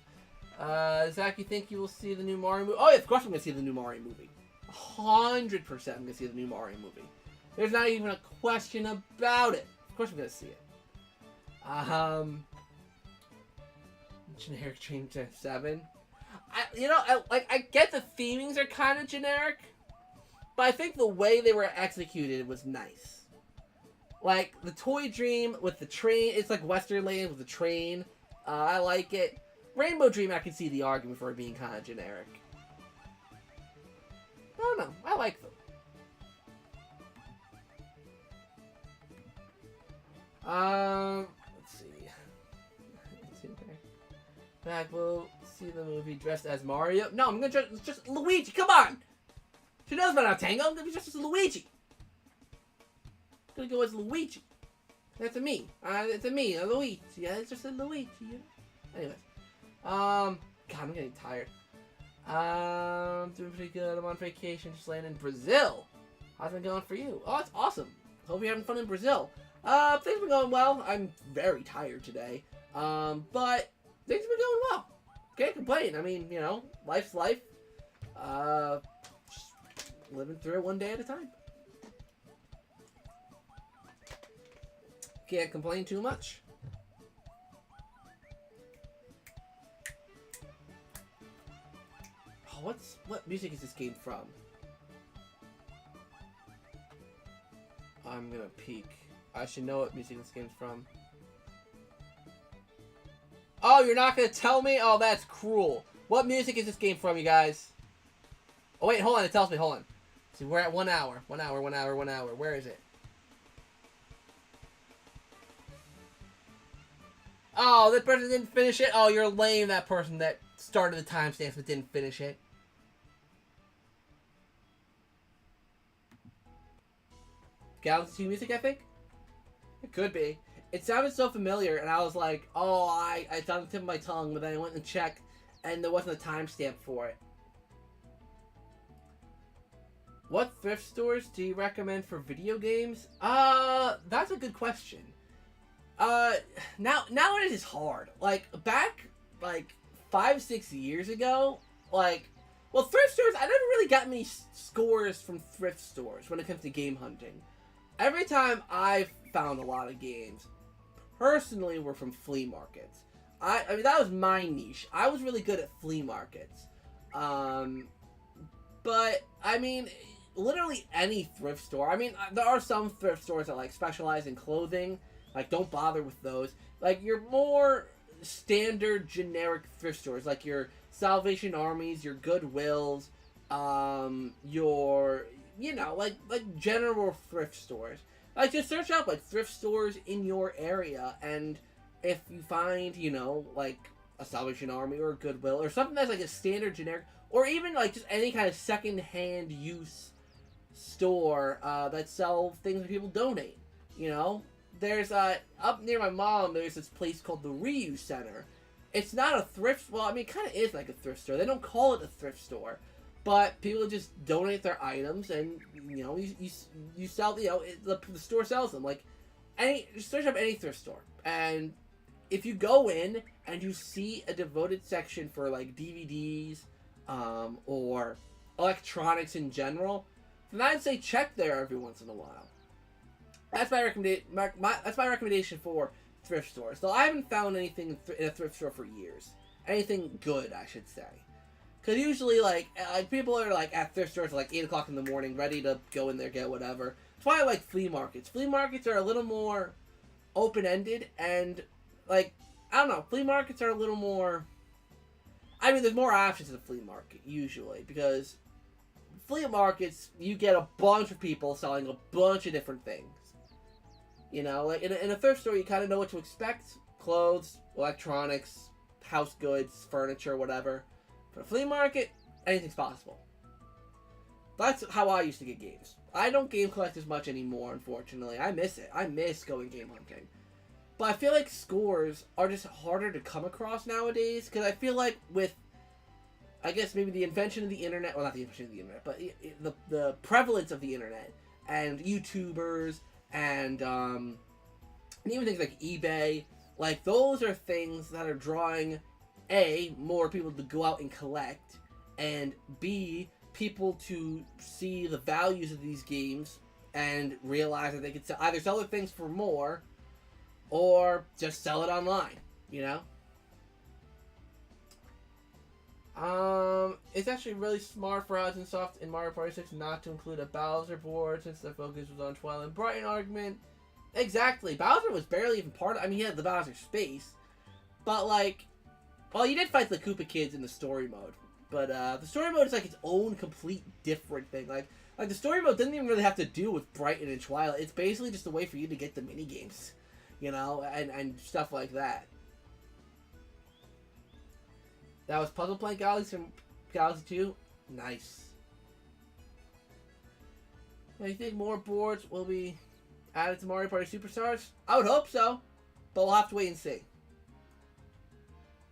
Zach, you think you will see the new Mario movie? Oh, yeah, of course I'm going to see the new Mario movie. 100% I'm going to see the new Mario movie. There's not even a question about it. Of course I'm going to see it. Generic Dream 7. I get the themings are kind of generic, but I think the way they were executed was nice. Like, the Toy Dream with the train, it's like Westerland with the train. I like it. Rainbow Dream, I can see the argument for it being kind of generic. I don't know. I like them. Let's see. Back, we'll see the movie dressed as Mario. No, I'm gonna dress just Luigi. Come on. She knows about Tango. I'm gonna be dressed as Luigi. I'm gonna go as Luigi. That's a me. It's a me, a Luigi. Yeah, it's just a Luigi. Anyways, God, I'm getting tired. Doing pretty good. I'm on vacation, just landing in Brazil. How's it going for you? Oh, it's awesome. Hope you're having fun in Brazil. Things have been going well. I'm very tired today. But things have been going well. Can't complain. I mean, life's life. Just living through it one day at a time. Can't complain too much. Oh, what music is this game from? I'm gonna peek. I should know what music this game's from. Oh, you're not gonna tell me? Oh, that's cruel. What music is this game from, you guys? Oh, wait, hold on. It tells me. Hold on. See, we're at 1 hour. 1 hour, 1 hour, 1 hour. Where is it? Oh, that person didn't finish it? Oh, you're lame, that person that started the timestamps but didn't finish it. Galaxy music, I think? It could be. It sounded so familiar, and I was like, oh, it's on the tip of my tongue, but then I went and checked, and there wasn't a timestamp for it. What thrift stores do you recommend for video games? That's a good question. Uh, nowadays it's hard. Like, back, like, 5-6 years ago, like, well, thrift stores, I never really got many scores from thrift stores when it comes to game hunting. Every time I've found a lot of games, personally, were from flea markets. I mean, that was my niche. I was really good at flea markets. But, I mean, literally any thrift store. I mean, there are some thrift stores that, like, specialize in clothing. Like, don't bother with those. Like, your more standard, generic thrift stores, like your Salvation Armies, your Goodwills, your, you know, like general thrift stores. Like, just search up, like, thrift stores in your area, and if you find, you know, like, a Salvation Army or a Goodwill, or something that's, like, a standard, generic, or even, like, just any kind of second-hand use store, that sell things that people donate, you know? There's, up near my mom, there's this place called the Reuse Center. It's not a thrift, well, I mean, it kind of is like a thrift store. They don't call it a thrift store, but people just donate their items, and, you know, you sell, you know, the store sells them. Like, just search up any thrift store, and if you go in and you see a devoted section for, like, DVDs, or electronics in general, then I'd say check there every once in a while. That's my recommendation for thrift stores. Though I haven't found anything in a thrift store for years. Anything good, I should say. Because usually, like people are, like, at thrift stores at, like, 8 o'clock in the morning, ready to go in there, get whatever. That's why I like flea markets. Flea markets are a little more open-ended, and, like, I don't know, flea markets are a little more... I mean, there's more options at a flea market, usually, because flea markets, you get a bunch of people selling a bunch of different things. You know, like, in a thrift store, you kind of know what to expect. Clothes, electronics, house goods, furniture, whatever. For a flea market, anything's possible. That's how I used to get games. I don't game collect as much anymore, unfortunately. I miss it. I miss going game hunting. But I feel like scores are just harder to come across nowadays, because I feel like with, I guess, maybe the invention of the internet, well, not the invention of the internet, but the prevalence of the internet, and YouTubers, and even things like eBay, like, those are things that are drawing, A, more people to go out and collect, and B, people to see the values of these games and realize that they could either sell their things for more or just sell it online, you know? It's actually really smart for Hudson Soft in Mario Party 6 not to include a Bowser board, since the focus was on Twilight Brighton argument. Exactly. Bowser was barely even part of... I mean, he had the Bowser space. But, like... Well, you did fight the Koopa Kids in the story mode. But, the story mode is, like, its own complete different thing. Like the story mode doesn't even really have to do with Brighton and Twilight. It's basically just a way for you to get the minigames. You know? And stuff like that. That was Puzzle Plank Galaxy from Galaxy 2. Nice. Now, you think more boards will be added to Mario Party Superstars? I would hope so, but we'll have to wait and see.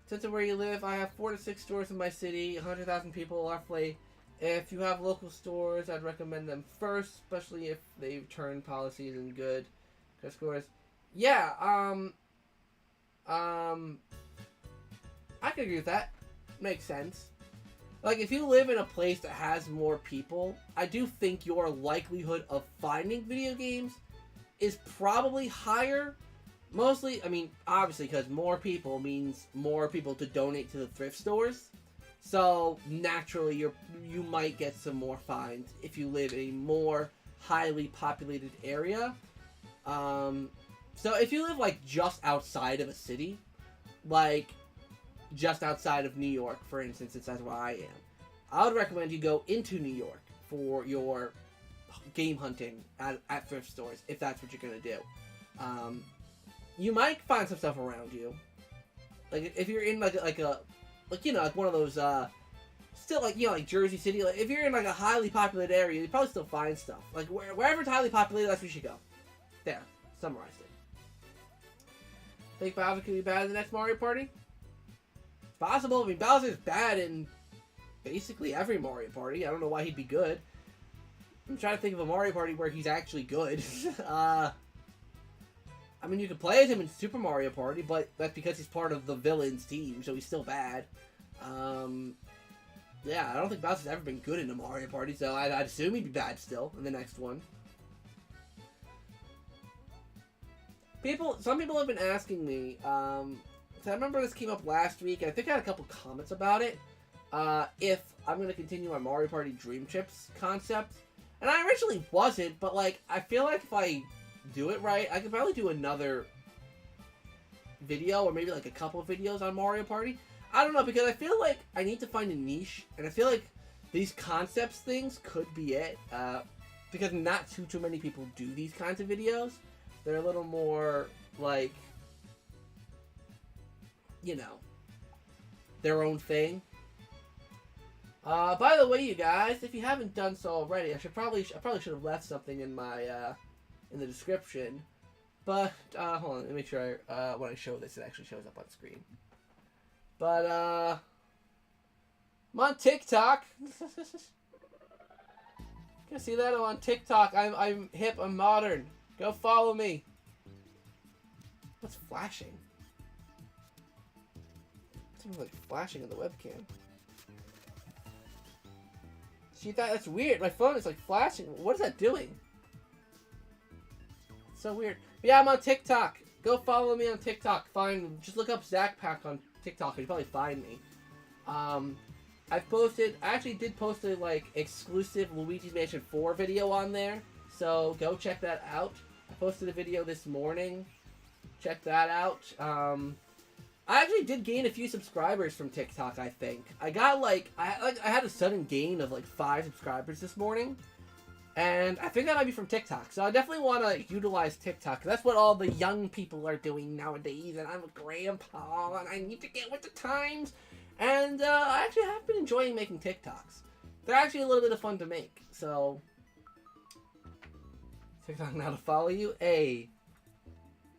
Since of where you live, I have 4 to 6 stores in my city, 100,000 people roughly. If you have local stores, I'd recommend them first, especially if they turn policies and good scores. Yeah, I can agree with that. Makes sense. Like, if you live in a place that has more people, I do think your likelihood of finding video games is probably higher. Mostly, I mean, obviously, because more people means more people to donate to the thrift stores. So, naturally, you might get some more finds if you live in a more highly populated area. So, if you live, like, just outside of a city, like... just outside of New York, for instance, since that's where I am, I would recommend you go into New York for your game hunting at thrift stores, if that's what you're going to do. You might find some stuff around you. Like, if you're in, like, you know, like one of those, still, like, you know, like Jersey City, like, if you're in, like, a highly populated area, you probably still find stuff. Like, wherever it's highly populated, that's where you should go. There. Summarized it. Think Bowser could be bad in the next Mario Party? Possible. I mean, Bowser's bad in basically every Mario Party. I don't know why he'd be good. I'm trying to think of a Mario Party where he's actually good. I I mean, you can play as him in Super Mario Party, but that's because he's part of the villains team, so he's still bad. Yeah, I don't think Bowser's ever been good in a Mario Party, so I'd assume he'd be bad still in the next one. Some people have been asking me, so I remember this came up last week, and I think I had a couple comments about it, if I'm going to continue my Mario Party Dream Chips concept. And I originally wasn't, but, like, I feel like if I do it right, I could probably do another video, or maybe, like, a couple of videos on Mario Party. I don't know, because I feel like I need to find a niche, and I feel like these concepts things could be it, because not too many people do these kinds of videos. They're a little more, like, you know, their own thing. By the way, you guys, if you haven't done so already, I probably should have left something in my, in the description. But, hold on, let me make sure when I show this, it actually shows up on screen. But, I'm on TikTok. You can see that I'm on TikTok. I'm hip, I'm modern. Go follow me. What's flashing? Something like flashing in the webcam. See that? That's weird. My phone is like flashing. What is that doing? It's so weird. But yeah, I'm on TikTok. Go follow me on TikTok. Just look up ZakPak on TikTok and you'll probably find me. I actually did post a like exclusive Luigi's Mansion 4 video on there. So go check that out. I posted a video this morning. Check that out. I actually did gain a few subscribers from TikTok, I think. I got I had a sudden gain of like 5 subscribers this morning. And I think that might be from TikTok. So I definitely want to utilize TikTok. That's what all the young people are doing nowadays. And I'm a grandpa and I need to get with the times. And I actually have been enjoying making TikToks. They're actually a little bit of fun to make. So TikTok now to follow you.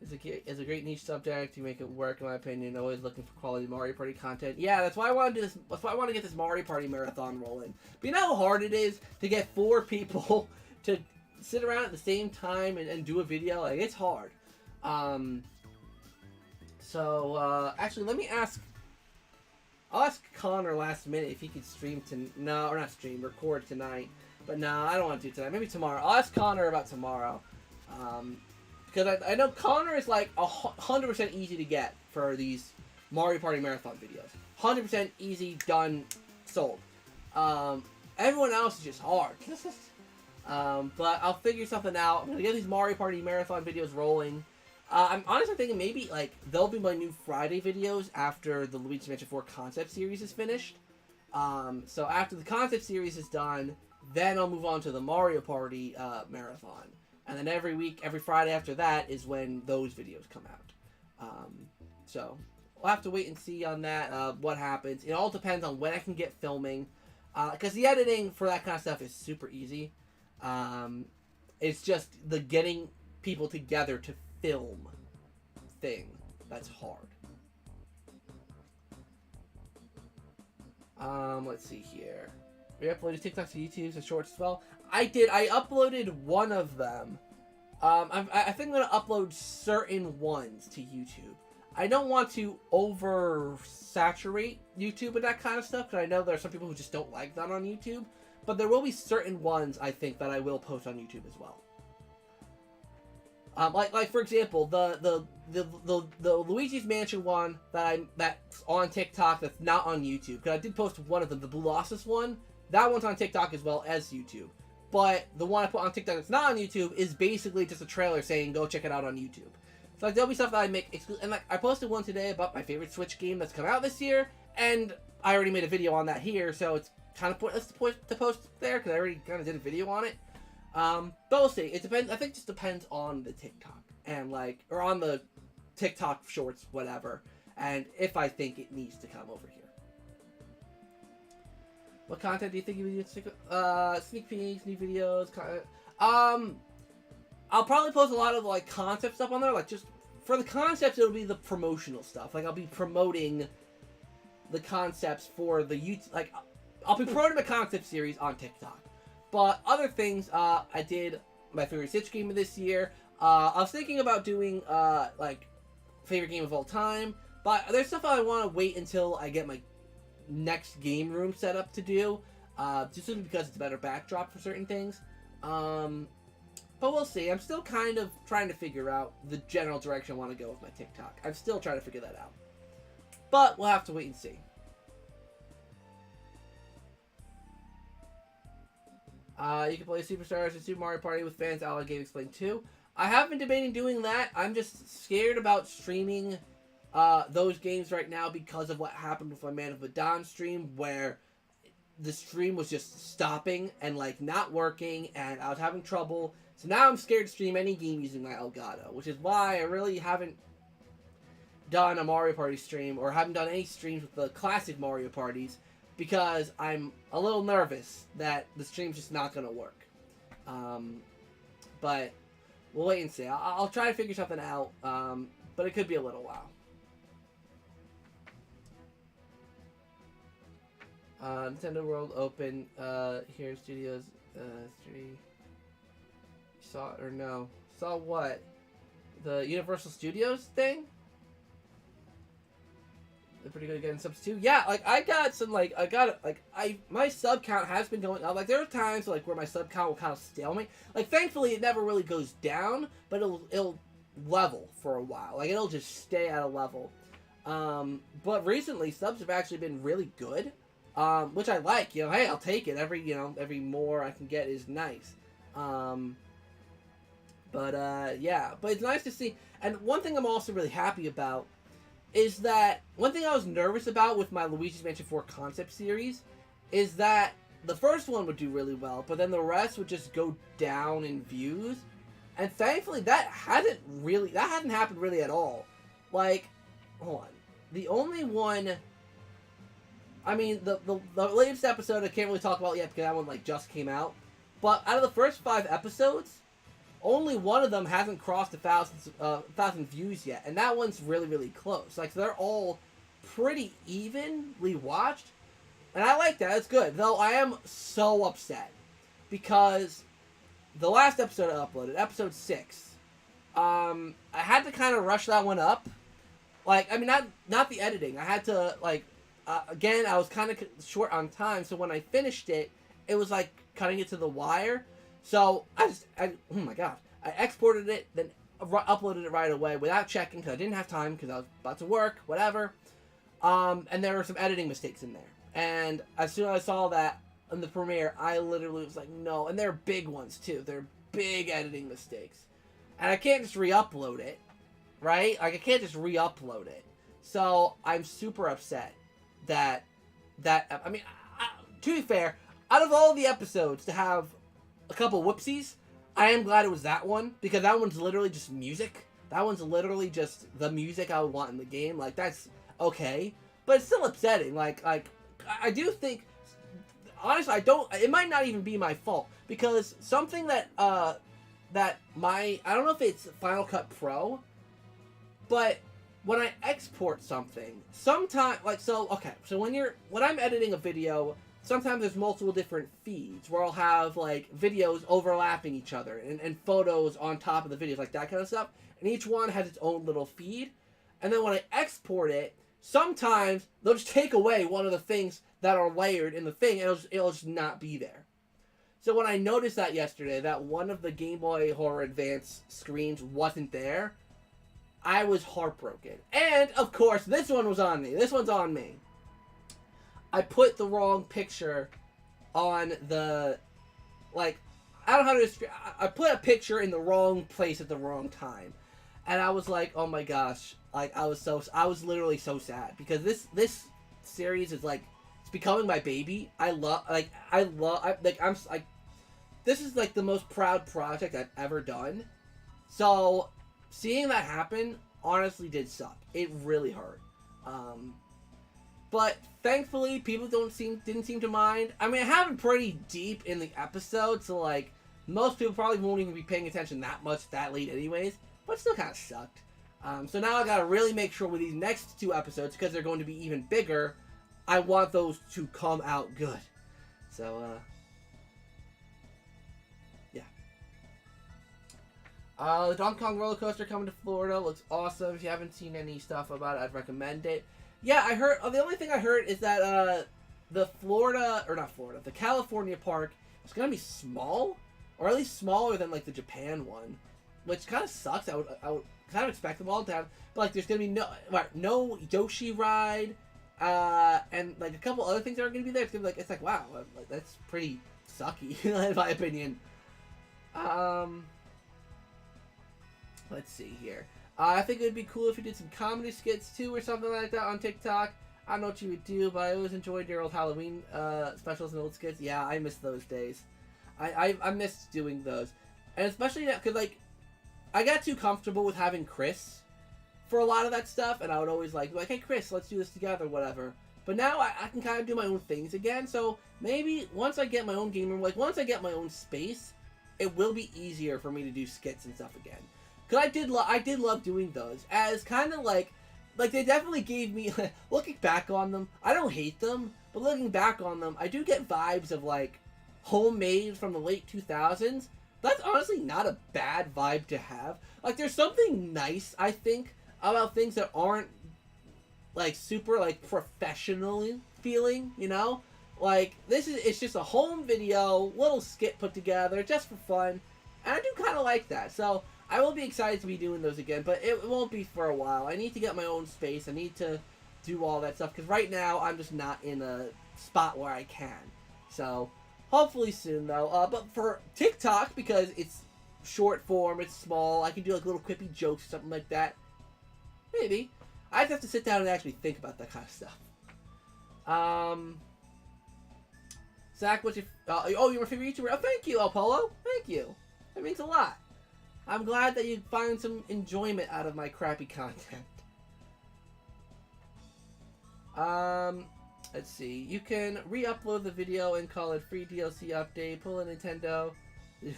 Is a great niche subject. You make it work, in my opinion. Always looking for quality Mario Party content. Yeah, that's why I want to do this. That's why I want to get this Mario Party marathon rolling. But you know how hard it is to get 4 people to sit around at the same time and do a video? Like, it's hard. Actually, let me ask. I'll ask Connor last minute if he could record tonight. But no, I don't want to do tonight. Maybe tomorrow. I'll ask Connor about tomorrow. Because I know Connor is like 100% easy to get for these Mario Party Marathon videos. 100% easy, done, sold. Everyone else is just hard. But I'll figure something out. I'm going to get these Mario Party Marathon videos rolling. I'm honestly thinking maybe like they'll be my new Friday videos after the Luigi's Mansion 4 concept series is finished. So after the concept series is done, then I'll move on to the Mario Party marathon. And then every Friday after that is when those videos come out. So we'll have to wait and see on that, what happens. It all depends on when I can get filming. Because the editing for that kind of stuff is super easy. It's just the getting people together to film thing that's hard. Let's see here. We uploaded TikToks to YouTube, so shorts as well. I did. I uploaded one of them. I think I'm going to upload certain ones to YouTube. I don't want to oversaturate YouTube with that kind of stuff, because I know there are some people who just don't like that on YouTube. But there will be certain ones, I think, that I will post on YouTube as well. Like for example, the Luigi's Mansion one that's on TikTok that's not on YouTube. Because I did post one of them, the Blue Losses one. That one's on TikTok as well as YouTube. But the one I put on TikTok that's not on YouTube is basically just a trailer saying go check it out on YouTube. So like there'll be stuff that I make and like I posted one today about my favorite Switch game that's come out this year, and I already made a video on that here, so it's kind of pointless to post there because I already kind of did a video on it. But we'll see. It depends. I think it just depends on the TikTok and or on the TikTok shorts, whatever, and if I think it needs to come over here. What content do you think you would use? Sneak peeks, new videos, I'll probably post a lot of like concept stuff on there. Like just for the concepts, it'll be the promotional stuff. Like I'll be promoting the concepts for the YouTube. Like I'll be promoting the concept series on TikTok. But other things, I did my favorite Switch game of this year. I was thinking about doing like favorite game of all time, but there's stuff I want to wait until I get my next game room set up to do, just simply because it's a better backdrop for certain things. But we'll see. I'm still kind of trying to figure out the general direction I want to go with my TikTok. I'm still trying to figure that out. But we'll have to wait and see. You can play Superstars and Super Mario Party with fans. I'll Game Explain too. I have been debating doing that. I'm just scared about streaming those games right now because of what happened with my Man of Medan stream, where the stream was just stopping and like not working, and I was having trouble. So now I'm scared to stream any game using my Elgato, which is why I really haven't done a Mario Party stream, or haven't done any streams with the classic Mario Parties, because I'm a little nervous that the stream's just not going to work. But we'll wait and see. I'll try to figure something out, but it could be a little while. Nintendo World Open here in Studios 3. Saw it or no? Saw what? The Universal Studios thing? They're pretty good at getting subs too. Yeah, like I got some my sub count has been going up. Like there are times like where my sub count will kind of stalemate. Like thankfully it never really goes down, but it'll level for a while. Like it'll just stay at a level. But recently subs have actually been really good. Which I like, you know, hey, I'll take it. Every more I can get is nice. Yeah, but it's nice to see. And one thing I'm also really happy about is that one thing I was nervous about with my Luigi's Mansion 4 concept series is that the first one would do really well, but then the rest would just go down in views. And thankfully that hasn't happened really at all. Like, hold on. The only one, I mean, the latest episode I can't really talk about yet because that one like just came out. But out of the first 5 episodes, only one of them hasn't crossed 1,000 views yet, and that one's really, really close. Like, they're all pretty evenly watched, and I like that. It's good. Though I am so upset because the last episode I uploaded, episode 6, I had to kind of rush that one up. Like, I mean, not the editing. I had to like, again, I was kind of short on time, so when I finished it, it was like cutting it to the wire. So, oh my god, I exported it, then uploaded it right away without checking, because I didn't have time, because I was about to work, whatever. And there were some editing mistakes in there. And as soon as I saw that in the premiere, I literally was like, no. And they're big ones, too. They're big editing mistakes. And I can't just re-upload it, right? Like, I can't just re-upload it. So, I'm super upset that I mean, to be fair, out of all the episodes to have a couple whoopsies, I am glad it was that one, because that one's literally just music. That one's literally just the music I would want in the game. Like, that's okay, but it's still upsetting. Like I do think, honestly, it might not even be my fault, because something that I don't know if it's Final Cut Pro, but when I export something, sometimes, like, so when I'm editing a video, sometimes there's multiple different feeds where I'll have, like, videos overlapping each other and photos on top of the videos, like that kind of stuff. And each one has its own little feed. And then when I export it, sometimes they'll just take away one of the things that are layered in the thing, and it'll just not be there. So when I noticed that yesterday, that one of the Game Boy Horror Advance screens wasn't there, I was heartbroken. And, of course, this one was on me. This one's on me. I put the wrong picture on the, like, I don't know how to describe, I put a picture in the wrong place at the wrong time. And I was like, oh my gosh, like, I was literally so sad, because this series is, like, it's becoming my baby. This is, like, the most proud project I've ever done. So, seeing that happen honestly did suck. It really hurt. But thankfully, people didn't seem to mind. I mean, I have it pretty deep in the episode, so like most people probably won't even be paying attention that much that late, anyways. But it still kind of sucked. So now I gotta really make sure with these next 2 episodes, because they're going to be even bigger, I want those to come out good. So yeah. The Donkey Kong roller coaster coming to Florida looks awesome. If you haven't seen any stuff about it, I'd recommend it. Yeah, I heard. The only thing I heard is that the the California park is gonna be small, or at least smaller than like the Japan one, which kind of sucks. I would kind of expect them all to have, but like there's gonna be no Yoshi ride, and like a couple other things that are gonna be there. It's like wow, like, that's pretty sucky in my opinion. Let's see here. I think it would be cool if you did some comedy skits too or something like that on TikTok. I don't know what you would do, but I always enjoyed your old Halloween specials and old skits. Yeah, I miss those days. I missed doing those. And especially now, because, like, I got too comfortable with having Chris for a lot of that stuff, and I would always like, hey, Chris, let's do this together, whatever. But now I can kind of do my own things again, so maybe once I get my own game room, like, once I get my own space, it will be easier for me to do skits and stuff again. Because I did love doing those, as kind of like they definitely gave me, looking back on them, I don't hate them, but looking back on them, I do get vibes of, like, homemade from the late 2000s. That's honestly not a bad vibe to have. Like, there's something nice, I think, about things that aren't, like, super, like, professionally feeling, you know? Like, it's just a home video, little skit put together, just for fun, and I do kind of like that, so I will be excited to be doing those again, but it won't be for a while. I need to get my own space. I need to do all that stuff, because right now I'm just not in a spot where I can. So, hopefully soon, though. But for TikTok, because it's short form, it's small, I can do like little quippy jokes or something like that. Maybe. I just have to sit down and actually think about that kind of stuff. Zach, what's your... you're my favorite YouTuber. Oh, thank you, Apollo. Thank you. That means a lot. I'm glad that you find some enjoyment out of my crappy content. Let's see. You can re-upload the video and call it free DLC update. Pull a Nintendo.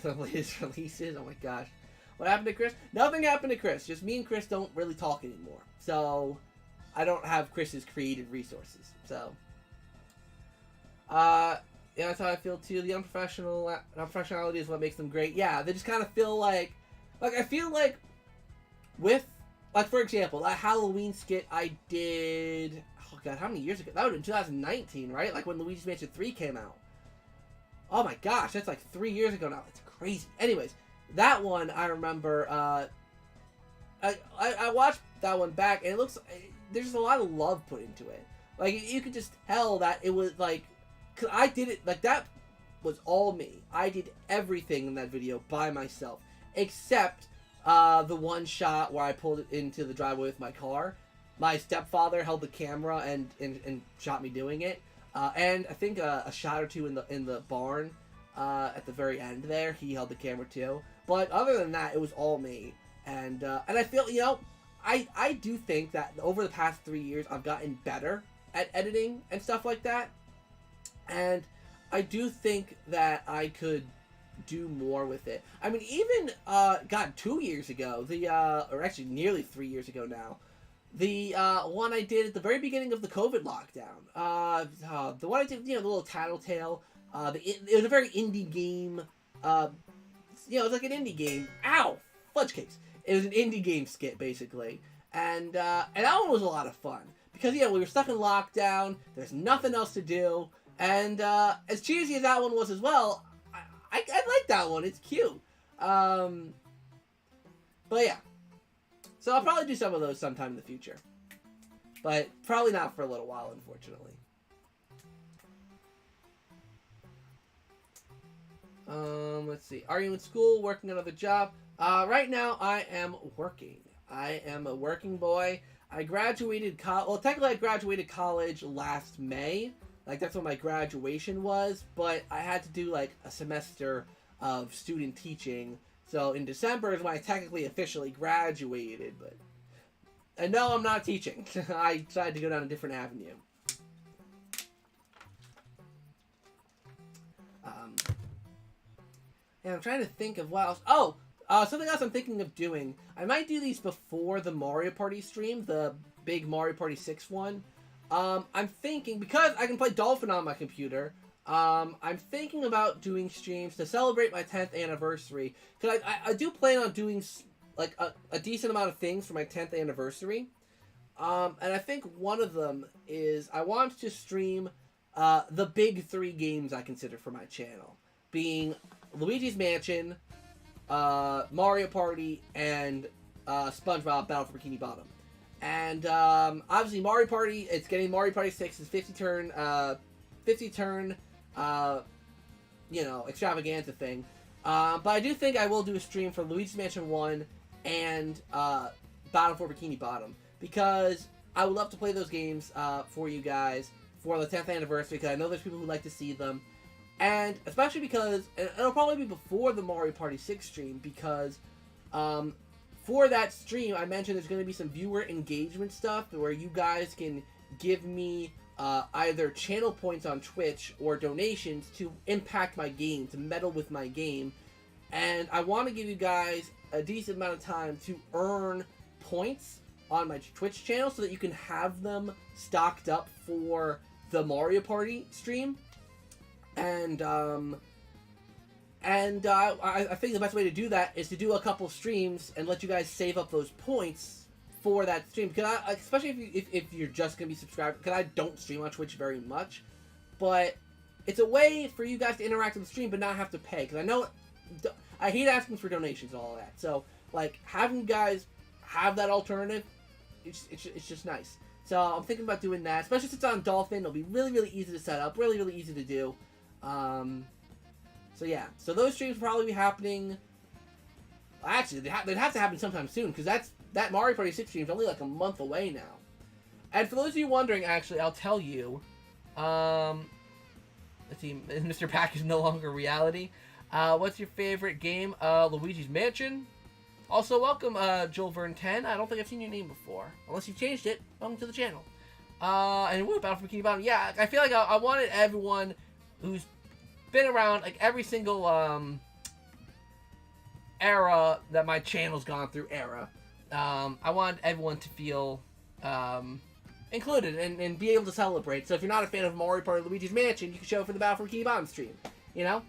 The latest releases. Oh my gosh. What happened to Chris? Nothing happened to Chris. Just me and Chris don't really talk anymore. So, I don't have Chris's creative resources. So, yeah, that's how I feel too. The unprofessionality is what makes them great. Yeah, they just kind of feel like I feel like with, like, for example, that Halloween skit I did, oh god, how many years ago? That was in 2019, right? Like when Luigi's Mansion 3 came out. Oh my gosh, that's like 3 years ago now. That's crazy. Anyways, that one I remember, I watched that one back, and it looks, there's just a lot of love put into it. Like, you could just tell that it was like, cause I did it, like, that was all me. I did everything in that video by myself. Except the one shot where I pulled it into the driveway with my car. My stepfather held the camera and shot me doing it. And I think a shot or two in the barn at the very end there, he held the camera too. But other than that, it was all me. And I feel, you know, I do think that over the past 3 years, I've gotten better at editing and stuff like that. And I do think that I could do more with it. I mean, even 2 years ago, or actually nearly 3 years ago now, the one I did at the very beginning of the COVID lockdown, the one I did, you know, the little Tattletale, it was a very indie game, you know, it was like an indie game. Ow, fudge cakes. It was an indie game skit basically, and that one was a lot of fun because, yeah, we were stuck in lockdown. There's nothing else to do, and as cheesy as that one was as well, I like that one. It's cute. But yeah. So I'll probably do some of those sometime in the future. But probably not for a little while, unfortunately. Let's see. Are you in school, working another job? Right now, I am working. I am a working boy. I graduated technically I graduated college last May. Like, that's when my graduation was, but I had to do, like, a semester of student teaching. So in December is when I technically officially graduated, but... And no, I'm not teaching. I decided to go down a different avenue. And I'm trying to think of what else... Oh! Something else I'm thinking of doing. I might do these before the Mario Party stream, the big Mario Party 6 one. I'm thinking, because I can play Dolphin on my computer, I'm thinking about doing streams to celebrate my 10th anniversary. Because I do plan on doing like a decent amount of things for my 10th anniversary. And I think one of them is I want to stream the big 3 games I consider for my channel. Being Luigi's Mansion, Mario Party, and SpongeBob Battle for Bikini Bottom. And obviously Mario Party, it's getting Mario Party 6's 50 turn, you know, extravaganza thing. But I do think I will do a stream for Luigi's Mansion 1 and Battle for Bikini Bottom. Because I would love to play those games for you guys for the 10th anniversary, because I know there's people who like to see them. And especially because, and it'll probably be before the Mario Party 6 stream, because for that stream, I mentioned there's going to be some viewer engagement stuff where you guys can give me either channel points on Twitch or donations to impact my game, to meddle with my game. And I want to give you guys a decent amount of time to earn points on my Twitch channel so that you can have them stocked up for the Mario Party stream. And I think the best way to do that is to do a couple streams and let you guys save up those points for that stream. Because especially if you're just going to be subscribed, because I don't stream on Twitch very much, but it's a way for you guys to interact with the stream but not have to pay. Because I know I hate asking for donations and all that. So like having you guys have that alternative, it's just nice. So I'm thinking about doing that, especially since it's on Dolphin. It'll be really, really easy to set up, really, really easy to do. So yeah, so those streams will probably be happening. Actually, they'd have to happen sometime soon, because that Mario Party 6 stream is only like a month away now. And for those of you wondering, actually, I'll tell you. Let's see, Mr. Pack is no longer reality. What's your favorite game? Luigi's Mansion. Also, welcome, Joel Vern 10. I don't think I've seen your name before. Unless you've changed it, welcome to the channel. And woo, Battle for Bikini Bottom. Yeah, I feel like I wanted everyone who's been around, like, every single, era that my channel's gone through, I want everyone to feel, included and be able to celebrate. So if you're not a fan of Mario Party Luigi's Mansion, you can show up for the Battle for Bikini Bottom stream, you know?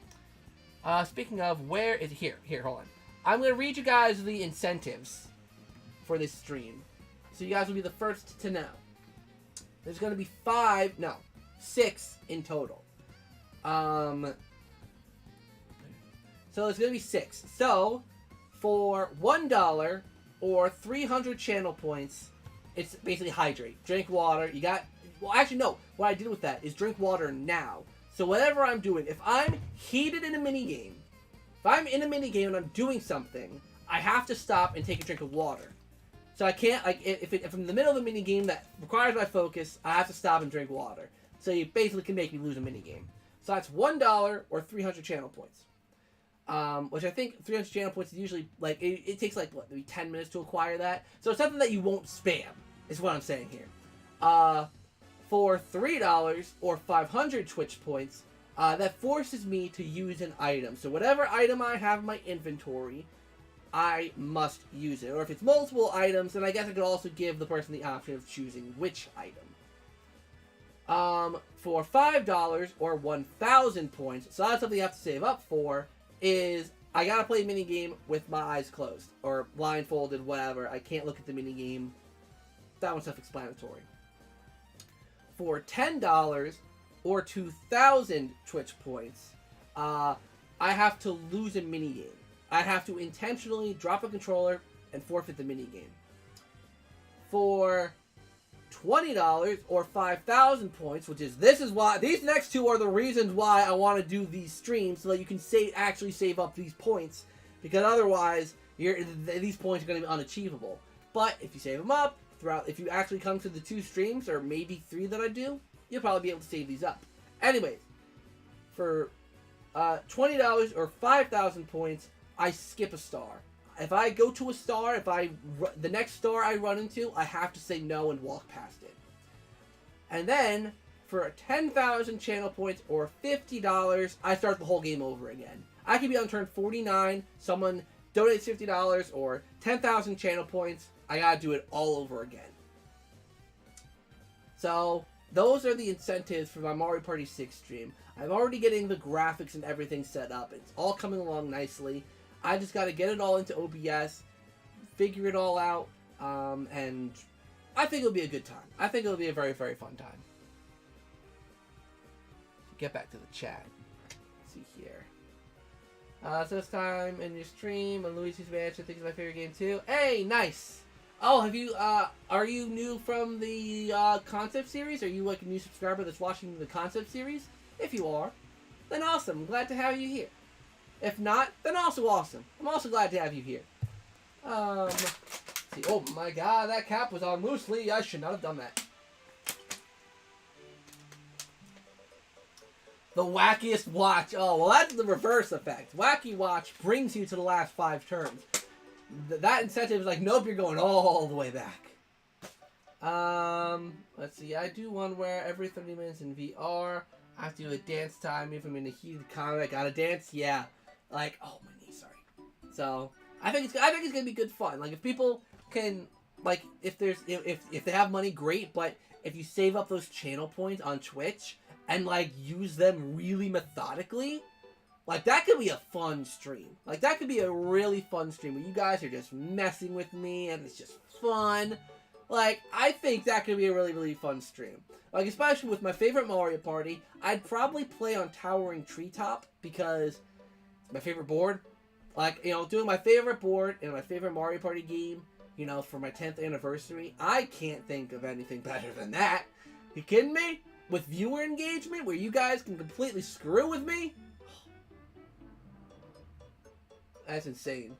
Speaking of, where is it? Here, hold on. I'm going to read you guys the incentives for this stream. So you guys will be the first to know. There's going to be 6 in total. So it's going to be 6. So, for $1 or 300 channel points, it's basically hydrate. Drink water. You got... Well, actually, no. What I did with that is drink water now. So whatever I'm doing, if I'm heated in a minigame, if I'm in a minigame and I'm doing something, I have to stop and take a drink of water. So I can't, like, if I'm in the middle of a minigame that requires my focus, I have to stop and drink water. So you basically can make me lose a minigame. So that's $1 or 300 channel points. Which I think 300 channel points is usually, like, it takes, like, what, maybe 10 minutes to acquire that? So it's something that you won't spam, is what I'm saying here. For $3 or 500 Twitch points, that forces me to use an item. So whatever item I have in my inventory, I must use it. Or if it's multiple items, then I guess I could also give the person the option of choosing which item. For $5 or 1,000 points, so that's something you have to save up for, is I gotta play a minigame with my eyes closed. Or blindfolded, whatever. I can't look at the minigame. That one's self-explanatory. For $10 or 2,000 Twitch points, I have to lose a minigame. I have to intentionally drop a controller and forfeit the minigame. For $20 or 5,000 points, which is, this is why, these next two are the reasons why I want to do these streams, so that you can actually save up these points, because otherwise, these points are going to be unachievable. But if you save them up, if you actually come to the 2 streams, or maybe 3 that I do, you'll probably be able to save these up. Anyways, for $20 or 5,000 points, I skip a star. If I go to a star, the next star I run into, I have to say no and walk past it. And then, for 10,000 channel points or $50, I start the whole game over again. I could be on turn 49, someone donates $50 or 10,000 channel points, I gotta do it all over again. So, those are the incentives for my Mario Party 6 stream. I'm already getting the graphics and everything set up. It's all coming along nicely. I just got to get it all into OBS, figure it all out, and I think it'll be a good time. I think it'll be a very, very fun time. Get back to the chat. Let's see here. So this time in your stream, and Luigi's Mansion, I think is my favorite game too. Hey, nice! Oh, have you, are you new from the, concept series? Are you, like, a new subscriber that's watching the concept series? If you are, then awesome. I'm glad to have you here. If not, then also awesome. I'm also glad to have you here. Let's see. Oh my god, that cap was on loosely. I should not have done that. The wackiest watch. Oh, well, that's the reverse effect. Wacky watch brings you to the last 5 turns. That incentive is like, nope, you're going all the way back. Let's see. I do one where every 30 minutes in VR, I have to do a dance time. If I'm in a heated combat, I gotta dance. Yeah. Like, oh, my knee, sorry. So, I think it's gonna be good fun. Like, if people can, like, if they have money, great. But if you save up those channel points on Twitch and, like, use them really methodically, like, that could be a fun stream. Like, that could be a really fun stream where you guys are just messing with me and it's just fun. Like, I think that could be a really, really fun stream. Like, especially with my favorite Mario Party, I'd probably play on Towering Treetop because it's my favorite board. Like, you know, doing my favorite board and my favorite Mario Party game, you know, for my 10th anniversary, I can't think of anything better than that. You kidding me? With viewer engagement, where you guys can completely screw with me? That's insane.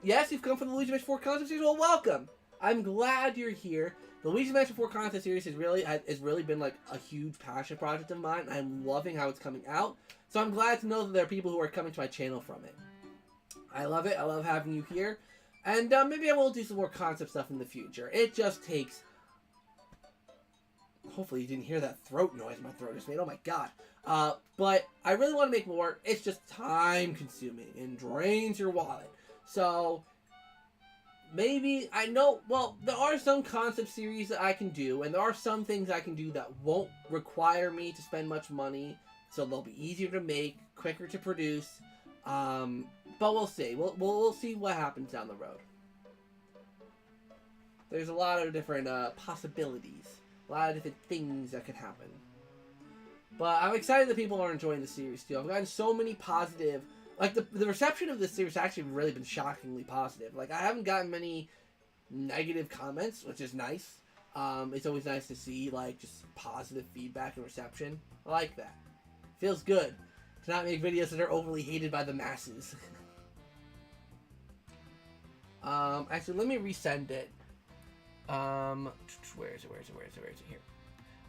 Yes, you've come from the Luigi Mansion 4 Concept Series. Well, welcome. I'm glad you're here. The Luigi Mansion 4 Concept Series has really been like a huge passion project of mine. I'm loving how it's coming out. So I'm glad to know that there are people who are coming to my channel from it. I love it. I love having you here. And maybe I will do some more concept stuff in the future. It just takes... Hopefully you didn't hear that throat noise my throat just made. Oh my god. But I really want to make more. It's just time consuming and drains your wallet. So maybe, I know, well, there are some concept series that I can do, and there are some things I can do that won't require me to spend much money, so they'll be easier to make, quicker to produce, but we'll see. We'll see what happens down the road. There's a lot of different possibilities, a lot of different things that could happen. But I'm excited that people are enjoying the series too. I've gotten so many positive... Like, the reception of this series has actually really been shockingly positive. Like, I haven't gotten many negative comments, which is nice. It's always nice to see, like, just positive feedback and reception. I like that. Feels good to not make videos that are overly hated by the masses. Actually, let me resend it. Where is it here?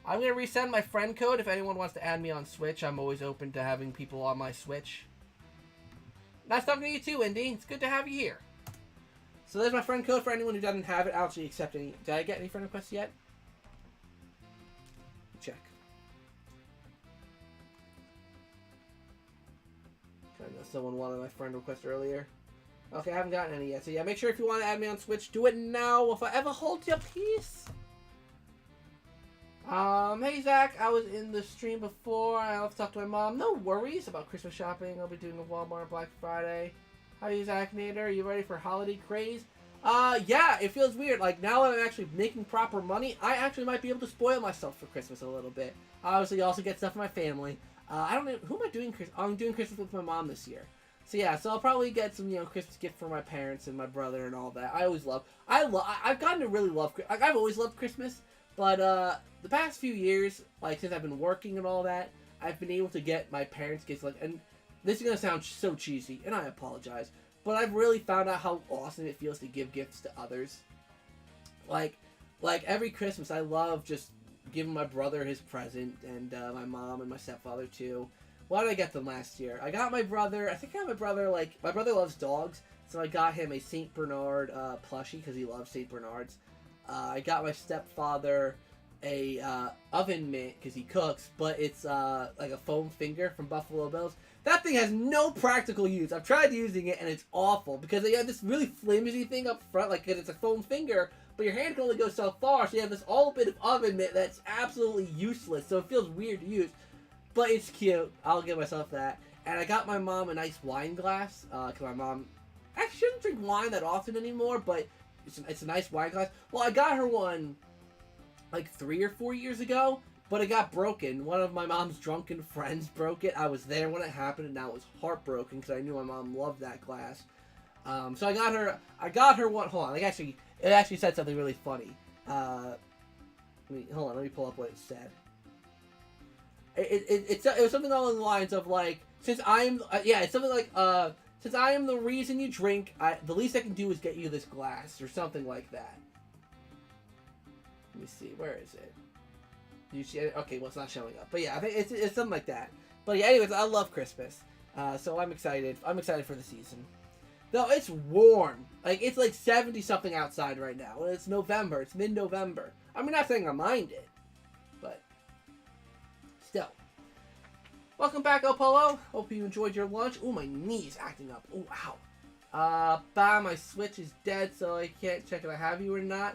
I'm going to resend my friend code if anyone wants to add me on Switch. I'm always open to having people on my Switch. Nice talking to you too, Indy. It's good to have you here. So there's my friend code for anyone who doesn't have it. I'll actually accept any. Did I get any friend requests yet? Check. I know someone wanted my friend request earlier. Okay, I haven't gotten any yet. So yeah, make sure if you want to add me on Switch, do it now. If I ever hold your peace. Hey Zach, I was in the stream before. I have to talk to my mom. No worries about Christmas shopping. I'll be doing a Walmart Black Friday. How are you, Zach Nader? Are you ready for holiday craze? Yeah, it feels weird. Like, now that I'm actually making proper money, I actually might be able to spoil myself for Christmas a little bit. Obviously, also get stuff for my family. I don't know, who am I doing Christmas? I'm doing Christmas with my mom this year. So yeah, so I'll probably get some, you know, Christmas gift for my parents and my brother and all that. I've gotten to really love, like, I've always loved Christmas. But, the past few years, like, since I've been working and all that, I've been able to get my parents gifts, like, and this is gonna sound so cheesy, and I apologize, but I've really found out how awesome it feels to give gifts to others. Like every Christmas, I love just giving my brother his present, and, my mom and my stepfather, too. What did I get them last year? I got my brother, like, my brother loves dogs, so I got him a St. Bernard, plushie, because he loves St. Bernards. I got my stepfather a oven mitt because he cooks, but it's like a foam finger from Buffalo Bills. That thing has no practical use. I've tried using it and it's awful because they have this really flimsy thing up front, like it's a foam finger, but your hand can only go so far, so you have this all bit of oven mitt that's absolutely useless, so it feels weird to use. But it's cute. I'll give myself that. And I got my mom a nice wine glass, because my mom actually shouldn't drink wine that often anymore, but it's a nice wine glass. Well, I got her one like 3 or 4 years ago, but it got broken. One of my mom's drunken friends broke it. I was there when it happened, and I was heartbroken because I knew my mom loved that glass. So I got her one. Hold on, it actually said something really funny. Let me pull up what it said. It was something along the lines of like, since I'm since I am the reason you drink, the least I can do is get you this glass, or something like that. Let me see, where is it? Do you see it? Okay, well, it's not showing up. But yeah, I think it's something like that. But yeah, anyways, I love Christmas. So I'm excited. I'm excited for the season. Though it's warm. Like, it's like 70-something outside right now. And it's November. It's mid-November. I'm not saying I mind it. But still. Welcome back, Opolo. Hope you enjoyed your lunch. Ooh, my knee's acting up. Ooh, ow. My Switch is dead, so I can't check if I have you or not.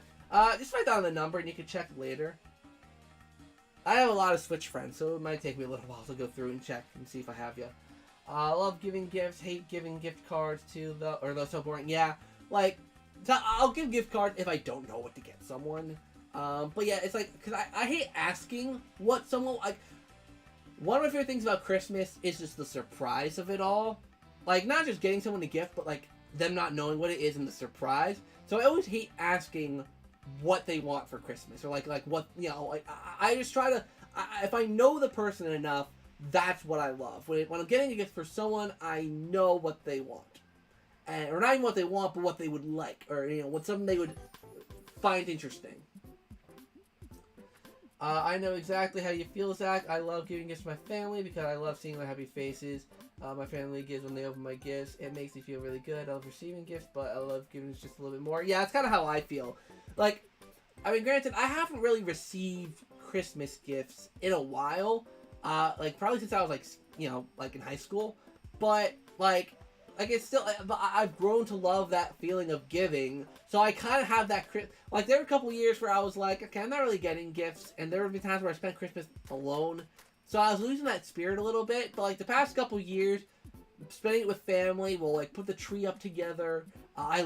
Just write down the number and you can check later. I have a lot of Switch friends, so it might take me a little while to go through and check and see if I have you. I love giving gifts, hate giving gift cards to they're so boring. Yeah, like, I'll give gift cards if I don't know what to get someone. But yeah, it's like, because I hate asking what someone, like, one of my favorite things about Christmas is just the surprise of it all. Like, not just getting someone a gift, but like, them not knowing what it is and the surprise. So I always hate asking what they want for Christmas, or like what, you know, like, I just try to, if I know the person enough, that's what I love. When I'm getting a gift for someone, I know what they want. Or not even what they want, but what they would like, or, you know, what something they would find interesting. I know exactly how you feel, Zach. I love giving gifts to my family because I love seeing their happy faces. My family gives when they open my gifts. It makes me feel really good. I love receiving gifts, but I love giving just a little bit more. Yeah, that's kind of how I feel. Like, I mean, granted, I haven't really received Christmas gifts in a while. Like, probably since I was, like, you know, like, in high school. But, like it's still, I've grown to love that feeling of giving. So I kind of have that, like, there were a couple years where I was like, okay, I'm not really getting gifts. And there would be times where I spent Christmas alone. So I was losing that spirit a little bit. But, like, the past couple years, spending it with family, we'll, like, put the tree up together. I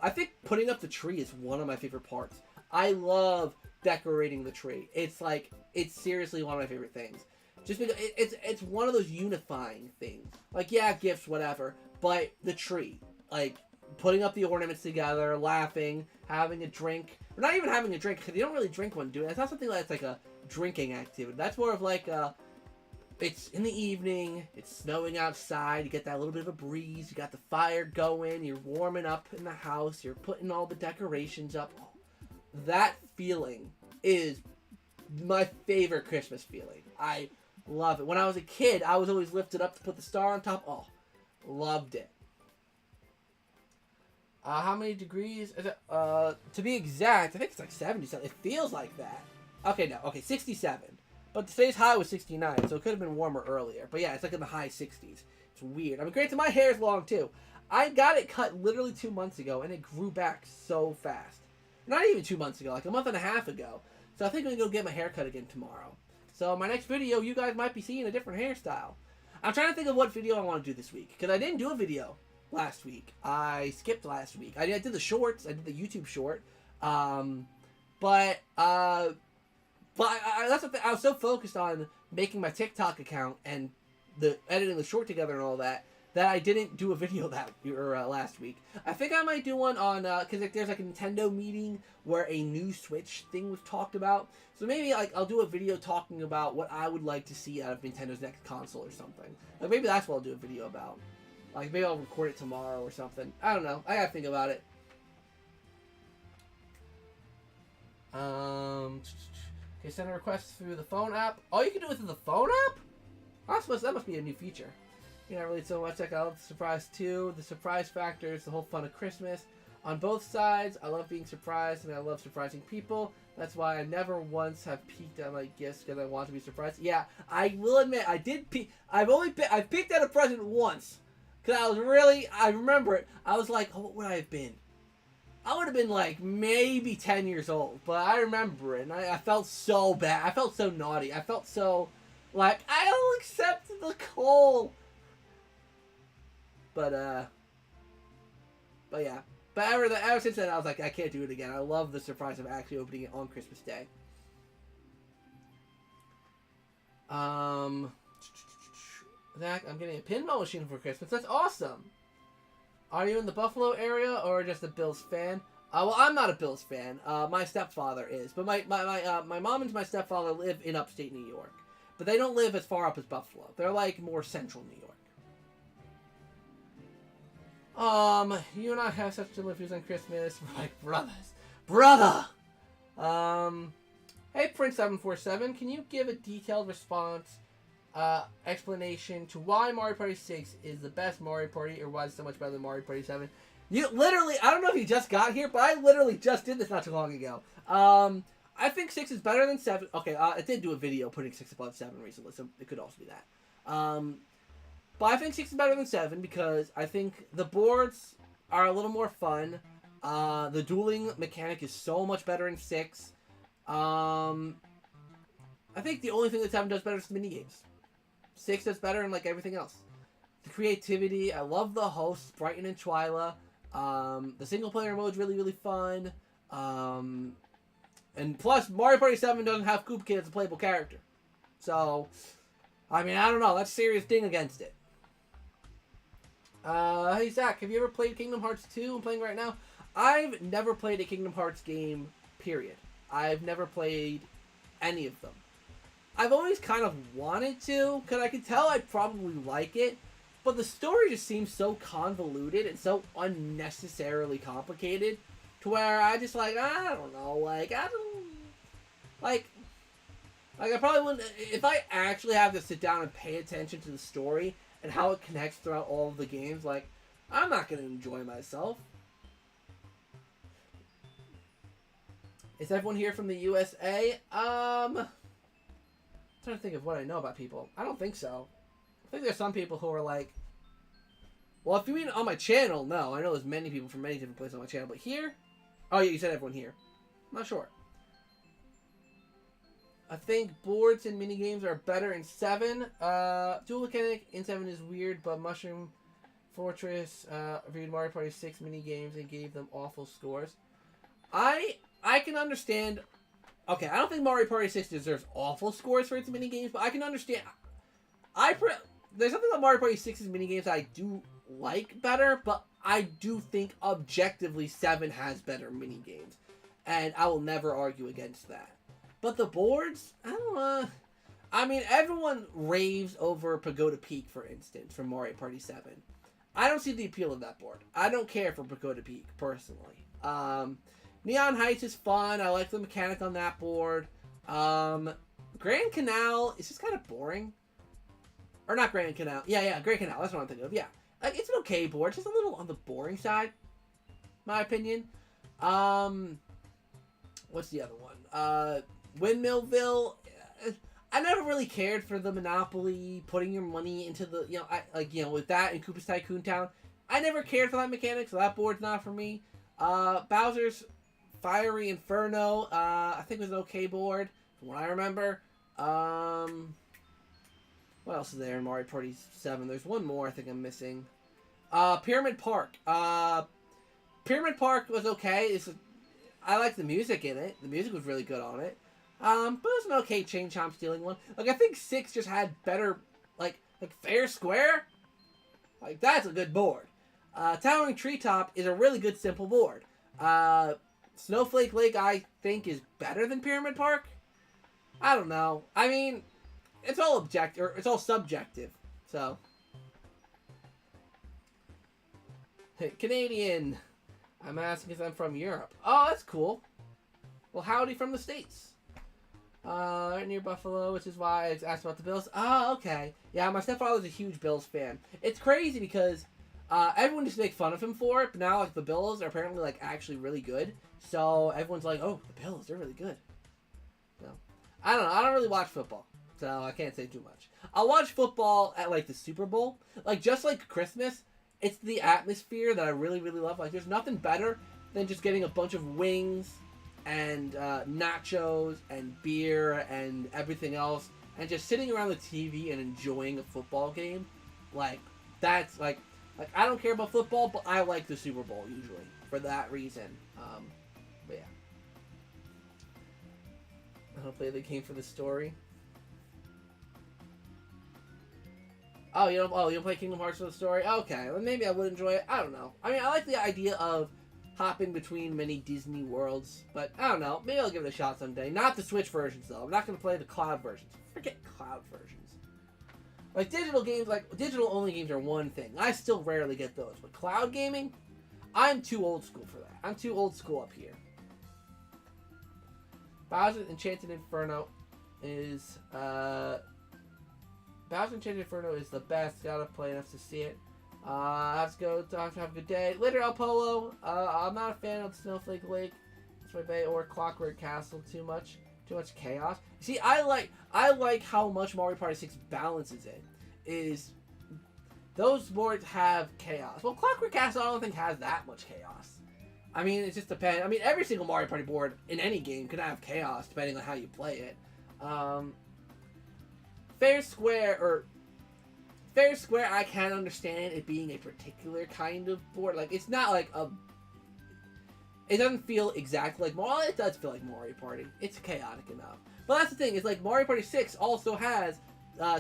think putting up the tree is one of my favorite parts. I love decorating the tree. It's, like, it's seriously one of my favorite things. Just because it's one of those unifying things. Like, yeah, gifts, whatever. But the tree, like, putting up the ornaments together, laughing, having a drink. Or not even having a drink, because you don't really drink when doing it. It's not something that's like a drinking activity. That's more of like it's in the evening, it's snowing outside, you get that little bit of a breeze, you got the fire going, you're warming up in the house, you're putting all the decorations up. That feeling is my favorite Christmas feeling. I love it. When I was a kid, I was always lifted up to put the star on top. Oh, loved it. How many degrees is it? To be exact, I think it's like 77. It feels like that. Okay, no. Okay, 67. But today's high was 69, so it could have been warmer earlier. But yeah, it's like in the high 60s. It's weird. I mean, granted, my hair is long too. I got it cut literally 2 months ago, and it grew back so fast. Not even 2 months ago, like a month and a half ago. So I think I'm going to go get my hair cut again tomorrow. So my next video, you guys might be seeing a different hairstyle. I'm trying to think of what video I want to do this week, because I didn't do a video last week. I skipped last week. I did the shorts. I did the YouTube short. But that's the thing. I was so focused on making my TikTok account and editing the short together and all that I didn't do a video last week. I think I might do one on because there's like a Nintendo meeting where a new Switch thing was talked about. So maybe like I'll do a video talking about what I would like to see out of Nintendo's next console or something. Like maybe that's what I'll do a video about. Like maybe I'll record it tomorrow or something. I don't know. I gotta think about it. Okay, send a request through the phone app. Oh, you can do it through the phone app? That must be a new feature. You're not really so much like I love the surprise too. The surprise factor is the whole fun of Christmas. On both sides, I love being surprised, and I love surprising people. That's why I never once have peeked at my gifts because I want to be surprised. Yeah, I will admit I did peek. I've peeked at a present once because I remember it. I was like, oh, what would I have been? I would have been like maybe 10 years old, but I remember it, and I felt so bad. I felt so naughty. I felt so like I don't accept the call. But yeah. But ever since then, I was like, I can't do it again. I love the surprise of actually opening it on Christmas Day. Zach, I'm getting a pinball machine for Christmas. That's awesome. Are you in the Buffalo area or just a Bills fan? Well, I'm not a Bills fan. My stepfather is. But my mom and my stepfather live in upstate New York. But they don't live as far up as Buffalo. They're like more central New York. You and I have such deliveries on Christmas. We're like brothers. Brother! Hey Prince747, can you give a detailed response, explanation to why Mario Party 6 is the best Mario Party, or why it's so much better than Mario Party 7? You literally, I don't know if you just got here, but I literally just did this not too long ago. I think 6 is better than 7. Okay, I did do a video putting 6 above 7 recently, so it could also be that. But I think 6 is better than 7 because I think the boards are a little more fun. The dueling mechanic is so much better in 6. I think the only thing that 7 does better is the minigames. 6 does better in like everything else. The creativity, I love the hosts, Brighton and Twyla. The single player mode is really, really fun. And plus, Mario Party 7 doesn't have Koopa Kid as a playable character. So, I mean, I don't know. That's a serious ding against it. Hey Zach, have you ever played Kingdom Hearts 2? I'm playing right now. I've never played a Kingdom Hearts game, period. I've never played any of them. I've always kind of wanted to, because I could tell I'd probably like it, but the story just seems so convoluted and so unnecessarily complicated, to where I just like, I don't know, like, I don't, like I probably wouldn't, if I actually have to sit down and pay attention to the story and how it connects throughout all of the games, like, I'm not going to enjoy myself. Is everyone here from the USA? I'm trying to think of what I know about people. I don't think so. I think there's some people who are like, well, if you mean on my channel, no. I know there's many people from many different places on my channel, but here? Oh, yeah, you said everyone here. I'm not sure. I think boards and minigames are better in 7. Dual mechanic in 7 is weird, but Mushroom Fortress reviewed Mario Party 6 minigames and gave them awful scores. I can understand. Okay, I don't think Mario Party 6 deserves awful scores for its minigames, but I can understand. There's something about Mario Party 6's minigames I do like better, but I do think objectively 7 has better minigames, and I will never argue against that. But the boards, I don't know. I mean, everyone raves over Pagoda Peak, for instance, from Mario Party 7. I don't see the appeal of that board. I don't care for Pagoda Peak, personally. Neon Heights is fun. I like the mechanic on that board. Grand Canal is just kind of boring. Or not Grand Canal. Yeah, Grand Canal. That's what I'm thinking of. Yeah. Like, it's an okay board. Just a little on the boring side, my opinion. What's the other one? Windmillville. I never really cared for the Monopoly, putting your money into the, with that and Koopa's Tycoon Town. I never cared for that mechanic, so that board's not for me. Bowser's Fiery Inferno, I think was an okay board, from what I remember. What else is there in Mario Party 7? There's one more I think I'm missing. Pyramid Park. Pyramid Park was okay. I like the music in it. The music was really good on it. But it was an okay Chain Chomp stealing one. Like, I think 6 just had better, like Fair Square. Like, that's a good board. Towering Treetop is a really good simple board. Snowflake Lake, I think, is better than Pyramid Park. I don't know. I mean, it's all objective, or it's all subjective. So, hey, Canadian. I'm asking because I'm from Europe. Oh, that's cool. Well, howdy from the States. Right near Buffalo, which is why I asked about the Bills. Oh, okay. Yeah, my stepfather's a huge Bills fan. It's crazy because Everyone used to make fun of him for it, but now like the Bills are apparently like actually really good. So everyone's like, oh, the Bills, they're really good. So I don't know. I don't really watch football, so I can't say too much. I'll watch football at like the Super Bowl, like just like Christmas. It's the atmosphere that I really really love. Like there's nothing better than just getting a bunch of wings and nachos and beer and everything else, and just sitting around the TV and enjoying a football game. Like that's like I don't care about football, but I like the Super Bowl usually for that reason. But yeah, I don't play the game for the story. Oh, you don't play Kingdom Hearts for the story? Okay, well maybe I would enjoy it. I don't know. I mean, I like the idea of hopping between many Disney worlds, but I don't know. Maybe I'll give it a shot someday. Not the Switch versions though. I'm not gonna play the cloud versions. Forget cloud versions. Like digital games, like digital only games are one thing. I still rarely get those, but cloud gaming, I'm too old school for that. I'm too old school up here. Bowser's Enchanted Inferno is Bowser's Enchanted Inferno is the best. Gotta play enough to see it. I have to go. I have to have a good day. Later, El Polo. I'm not a fan of Snowflake Lake, Sway Bay, or Clockwork Castle too much. Too much chaos. See, I like how much Mario Party 6 balances it. Is those boards have chaos. Well, Clockwork Castle I don't think has that much chaos. I mean, it just depends. I mean, every single Mario Party board in any game could have chaos depending on how you play it. Fair Square, I can understand it being a particular kind of board. Like, it's not like a... It doesn't feel exactly like Mario. It does feel like Mario Party. It's chaotic enough. But that's the thing, is like Mario Party 6 also has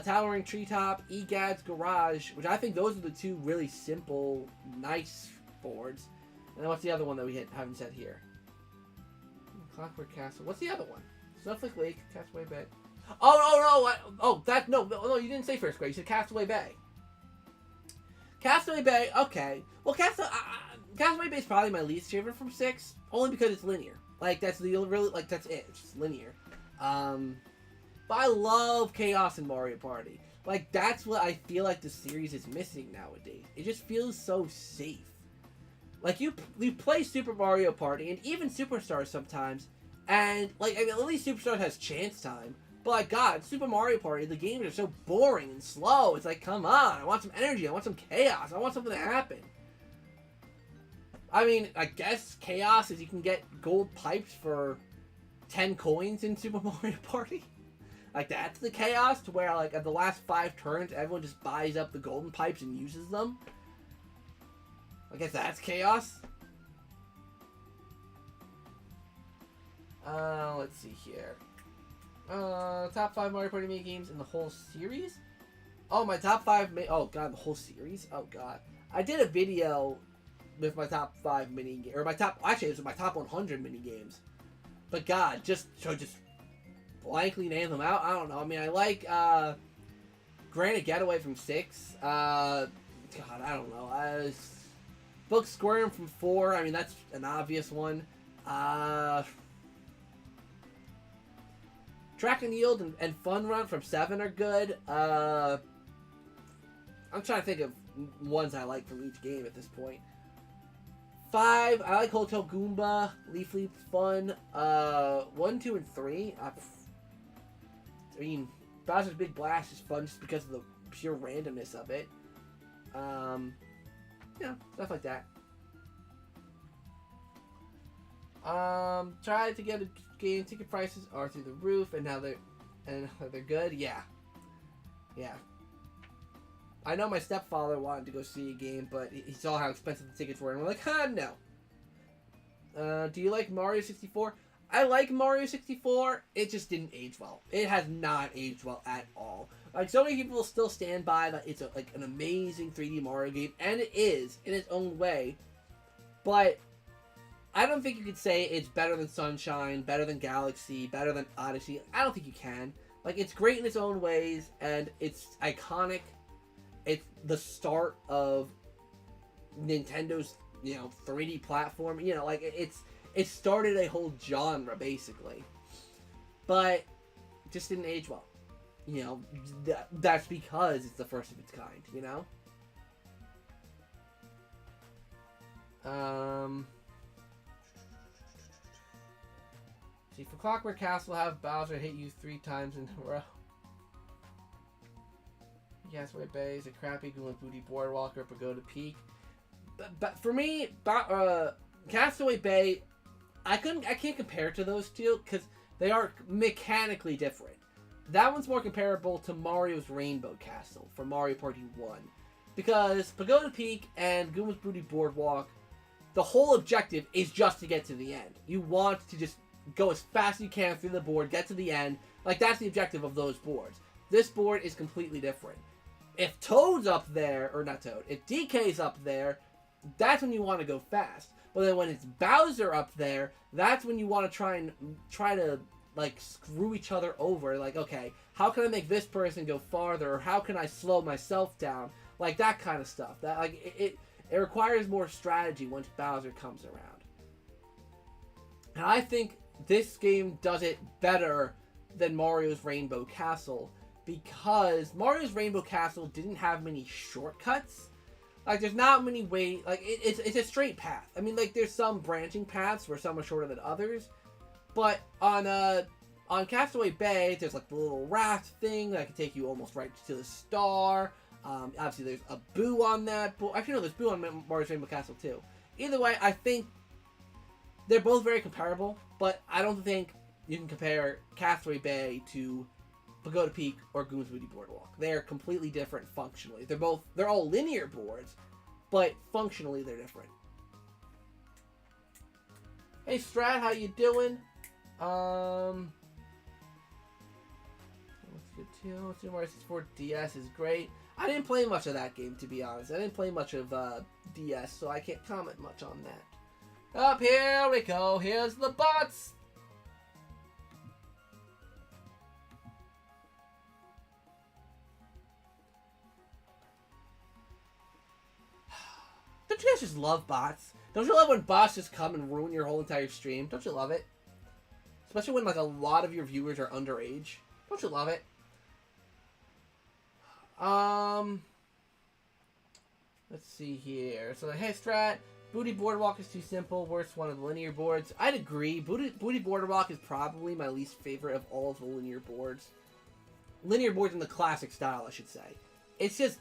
Towering Treetop, EGAD's Garage, which I think those are the two really simple, nice boards. And then what's the other one that we haven't said here? Clockwork Castle. What's the other one? Snowflake Lake, Castaway Bay. No, you didn't say Fair Square. You said Castaway Bay. Castaway Bay, okay. Well, Castaway Bay is probably my least favorite from 6, only because it's linear. Like, that's that's it. It's just linear. But I love chaos in Mario Party. Like, that's what I feel like the series is missing nowadays. It just feels so safe. Like, you play Super Mario Party, and even Superstars sometimes, and, like, I mean, at least Superstars has chance time. But, like, God, Super Mario Party, the games are so boring and slow. It's like, come on, I want some energy, I want some chaos, I want something to happen. I mean, I guess chaos is you can get gold pipes for 10 coins in Super Mario Party. Like, that's the chaos, to where, like, at the last 5 turns, everyone just buys up the golden pipes and uses them. I guess that's chaos. Let's see here. Top 5 Mario Party mini games in the whole series? Oh, my top 5 oh god, the whole series? Oh god. I did a video with my top 5 mini games, or actually it was my top 100 mini games. But god, just blankly name them out. I don't know. I mean, I like Granite Getaway from 6. God, I don't know. Book Squirm from 4. I mean, that's an obvious one. Track and Yield and Fun Run from 7 are good. I'm trying to think of ones I like from each game at this point. 5, I like Hotel Goomba. Leaf Leap's fun. 1, 2, and 3. I mean, Bowser's Big Blast is fun just because of the pure randomness of it. Yeah, stuff like that. Tried to get a game. Ticket prices are through the roof, and now they're good. Yeah. I know my stepfather wanted to go see a game, but he saw how expensive the tickets were, and we're like, no. Do you like Mario 64? I like Mario 64. It just didn't age well. It has not aged well at all. Like, so many people still stand by that it's like an amazing 3D Mario game, and it is in its own way. But I don't think you could say it's better than Sunshine, better than Galaxy, better than Odyssey. I don't think you can. Like, it's great in its own ways, and it's iconic. It's the start of Nintendo's, 3D platform. Like, it started a whole genre, basically. But it just didn't age well. That's because it's the first of its kind, See, for Clockwork Castle, have Bowser hit you 3 times in a row. Castaway Bay is a crappy Goomba Booty Boardwalk or Pagoda Peak. But for me, Castaway Bay, I can't compare to those two because they are mechanically different. That one's more comparable to Mario's Rainbow Castle from Mario Party 1. Because Pagoda Peak and Goomba's Booty Boardwalk, the whole objective is just to get to the end. You want to just go as fast as you can through the board, get to the end. Like, that's the objective of those boards. This board is completely different. If Toad's up there, or not Toad, if DK's up there, that's when you want to go fast. But then when it's Bowser up there, that's when you want to try to like screw each other over. Like, okay, how can I make this person go farther, or how can I slow myself down? Like that kind of stuff. That like it requires more strategy once Bowser comes around. And I think this game does it better than Mario's Rainbow Castle, because Mario's Rainbow Castle didn't have many shortcuts. Like, there's not many ways. Like, it's a straight path. I mean, like, there's some branching paths where some are shorter than others. But on Castaway Bay, there's, like, the little raft thing that can take you almost right to the star. Obviously, there's a boo on that. Actually, no, there's boo on Mario's Rainbow Castle, too. Either way, I think they're both very comparable. But I don't think you can compare Castaway Bay to Pagoda Peak or Goomba's Booty Boardwalk. They're completely different functionally. They're all linear boards, but functionally they're different. Hey Strat, how you doing? What's good too? Super Mario 64 DS is great. I didn't play much of that game, to be honest. I didn't play much of DS, so I can't comment much on that. Up here we go. Here's the bots. Don't you guys just love bots? Don't you love when bots just come and ruin your whole entire stream? Don't you love it? Especially when like a lot of your viewers are underage. Don't you love it? Let's see here. So, hey Strat, Booty Boardwalk is too simple. Worst one of the linear boards. I'd agree. Booty Boardwalk is probably my least favorite of all of the linear boards. Linear boards in the classic style, I should say. It's just,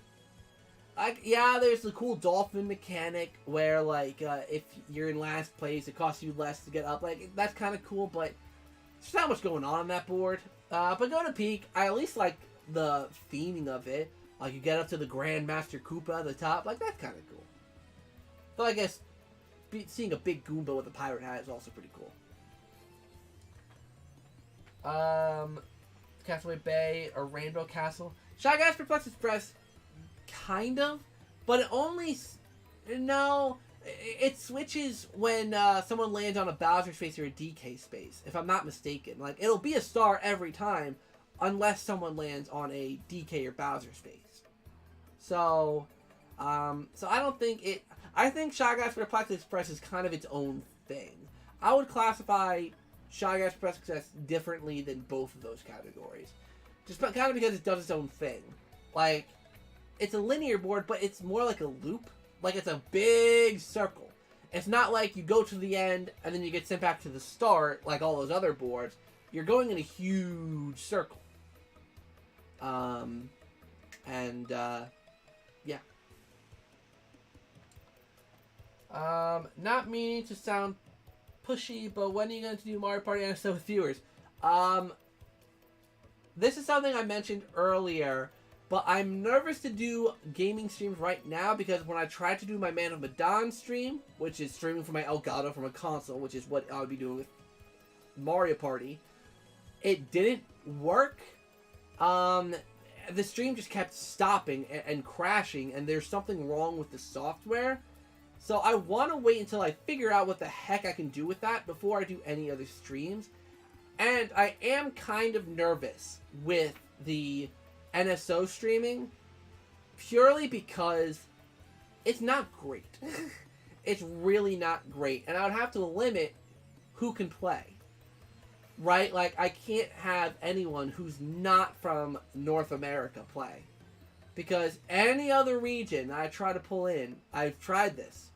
like, yeah, there's the cool dolphin mechanic where, like, if you're in last place, it costs you less to get up. Like, that's kind of cool, but there's not much going on that board. Pagoda Peak, I at least like the theming of it. Like, you get up to the Grandmaster Koopa at the top. Like, that's kind of cool. But I guess seeing a big Goomba with a pirate hat is also pretty cool. Castaway Bay or Rainbow Castle. Shy Guys Perplex Express, kind of, but it only, no, it switches when someone lands on a Bowser space or a DK space, if I'm not mistaken. Like, it'll be a star every time, unless someone lands on a DK or Bowser space. So I don't think it, I think Shy Guys Perplex Express is kind of its own thing. I would classify Shy Guys Perplex Express differently than both of those categories. Just kind of because it does its own thing. Like, it's a linear board, but it's more like a loop. Like, it's a big circle. It's not like you go to the end and then you get sent back to the start like all those other boards. You're going in a huge circle. Yeah. Not meaning to sound pushy, but when are you going to do Mario Party NSO with viewers? This is something I mentioned earlier, but I'm nervous to do gaming streams right now because when I tried to do my Man of Medan stream, which is streaming from my Elgato from a console, which is what I would be doing with Mario Party, it didn't work. The stream just kept stopping and crashing, and there's something wrong with the software. So I want to wait until I figure out what the heck I can do with that before I do any other streams. And I am kind of nervous with the NSO streaming, purely because it's not great. It's really not great. And I would have to limit who can play. Right? Like, I can't have anyone who's not from North America play. Because any other region I try to pull in, I've tried this,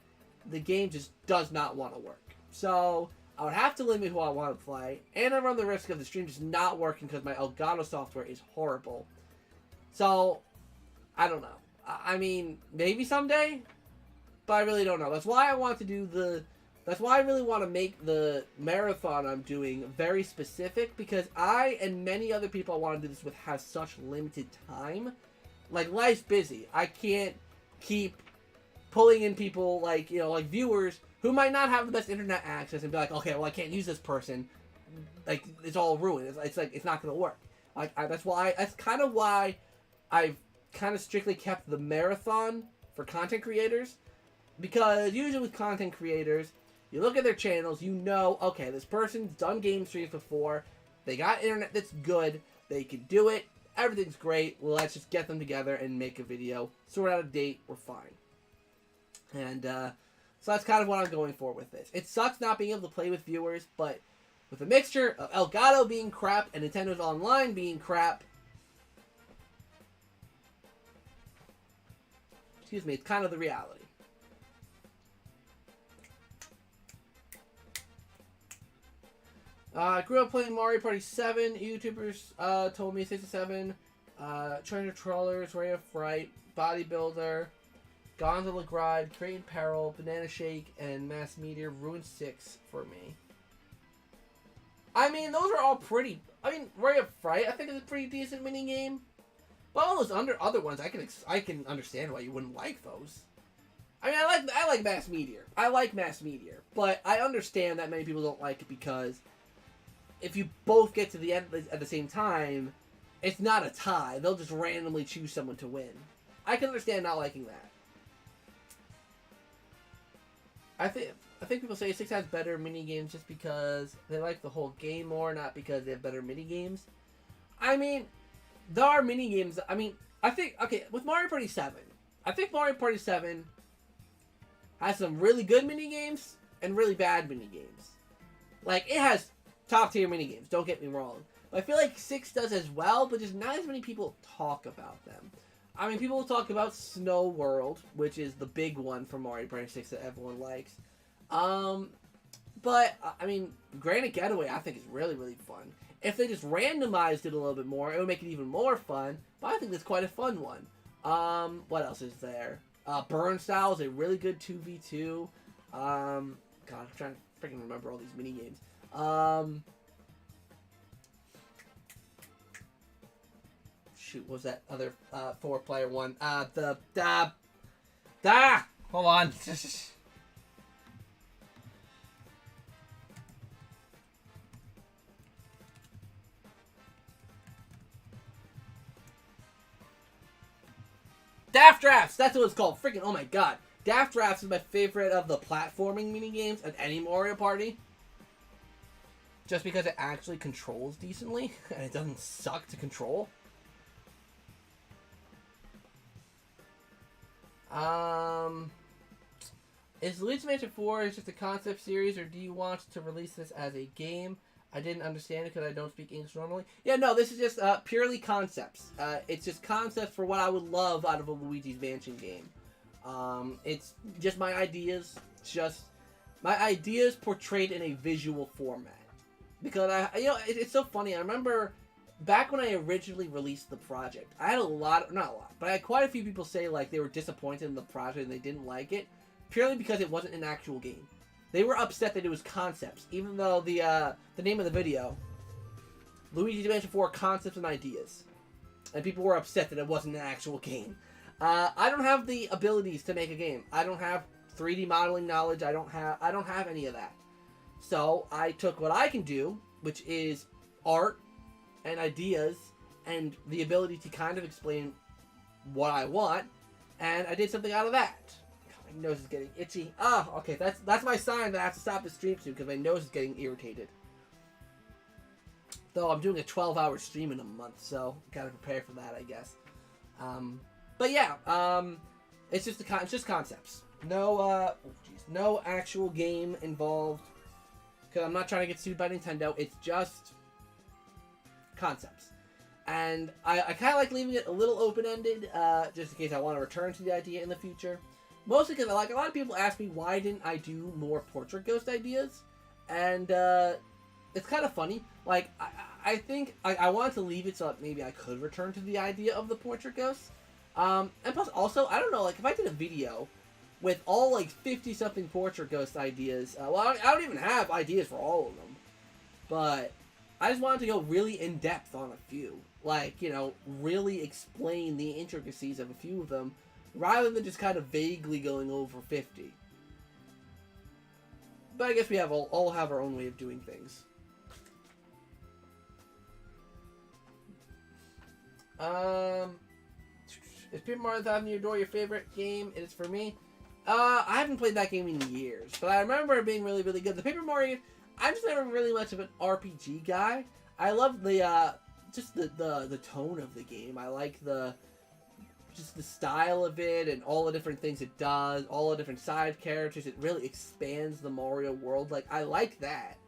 the game just does not want to work. So I would have to limit who I want to play, and I run the risk of the stream just not working because my Elgato software is horrible. So, I don't know. I mean, maybe someday, but I really don't know. That's why I want to do that's why I really want to make the marathon I'm doing very specific, because I and many other people I want to do this with have such limited time. Like, life's busy. I can't keep pulling in people like, you know, like viewers who might not have the best internet access and be like, okay, well, I can't use this person. Like, it's all ruined. It's like, it's not going to work. Like, that's kind of why I've kind of strictly kept the marathon for content creators. Because usually with content creators, you look at their channels, you know, okay, this person's done game streams before. They got internet that's good. They can do it. Everything's great. Well, let's just get them together and make a video. Sort out a date. We're fine. And, so that's kind of what I'm going for with this. It sucks not being able to play with viewers, but with a mixture of Elgato being crap and Nintendo's Online being crap, excuse me, it's kind of the reality. I grew up playing Mario Party 7. YouTubers told me 6 to 7. Treasure Trawlers, Ray of Fright, Bodybuilder, Gondola Glide, Crate and Peril, Banana Shake, and Mass Meteor ruined 6 for me. I mean, those are all pretty... I mean, Ray of Fright, I think, is a pretty decent minigame. But all those other ones, I can understand why you wouldn't like those. I mean, I like Mass Meteor. I like Mass Meteor. But I understand that many people don't like it because if you both get to the end at the same time, it's not a tie. They'll just randomly choose someone to win. I can understand not liking that. I think people say 6 has better minigames just because they like the whole game more, not because they have better minigames. I mean, there are minigames. I mean, I think, okay, with Mario Party 7, I think Mario Party 7 has some really good minigames and really bad minigames. Like, it has top tier minigames, don't get me wrong. But I feel like 6 does as well, but just not as many people talk about them. I mean, people will talk about Snow World, which is the big one for Mario Party 6 that everyone likes. But, I mean, Granite Getaway I think is really, really fun. If they just randomized it a little bit more, it would make it even more fun. But I think that's quite a fun one. What else is there? Burn Style is a really good 2v2. God, I'm trying to freaking remember all these minigames. Shoot, what was that other 4-player one? Hold on. Daft Drafts! That's what it's called. Freaking, oh my god. Daft Drafts is my favorite of the platforming minigames of any Mario Party. Just because it actually controls decently, and it doesn't suck to control. Is Luigi's Mansion 4 just a concept series, or do you want to release this as a game? I didn't understand it because I don't speak English normally. Yeah, no, this is just purely concepts. It's just concepts for what I would love out of a Luigi's Mansion game. It's just my ideas. Just my ideas portrayed in a visual format. Because it's so funny. I remember back when I originally released the project, I had not a lot, but I had quite a few people say like they were disappointed in the project and they didn't like it, purely because it wasn't an actual game. They were upset that it was concepts, even though the name of the video, Luigi's Mansion 4 Concepts and Ideas, and people were upset that it wasn't an actual game. I don't have the abilities to make a game. I don't have 3D modeling knowledge. I don't have any of that. So I took what I can do, which is art and ideas and the ability to kind of explain what I want, and I did something out of that. My nose is getting itchy. Ah, okay, that's my sign that I have to stop the stream soon because my nose is getting irritated. Though I'm doing a 12-hour stream in a month, so gotta prepare for that, I guess. But yeah, it's just concepts. No, no actual game involved. Because I'm not trying to get sued by Nintendo. It's just concepts. And I kind of like leaving it a little open-ended, just in case I want to return to the idea in the future. Mostly because, like, a lot of people ask me why didn't I do more portrait ghost ideas, and it's kind of funny. Like, I think I wanted to leave it so that maybe I could return to the idea of the portrait ghosts. And plus, also, I don't know, like, if I did a video with all, like, 50-something portrait ghost ideas, well, I don't even have ideas for all of them, but I just wanted to go really in-depth on a few. Like, you know, really explain the intricacies of a few of them, rather than just kind of vaguely going over 50. But I guess we all have our own way of doing things. Is Paper Mario 1000 Year Door your favorite game? It is for me. I haven't played that game in years, but I remember it being really, really good. The Paper Mario, I'm just never really much of an RPG guy. I love the just the tone of the game. I like just the style of it and all the different things it does, all the different side characters. It really expands the Mario world. Like, I like that.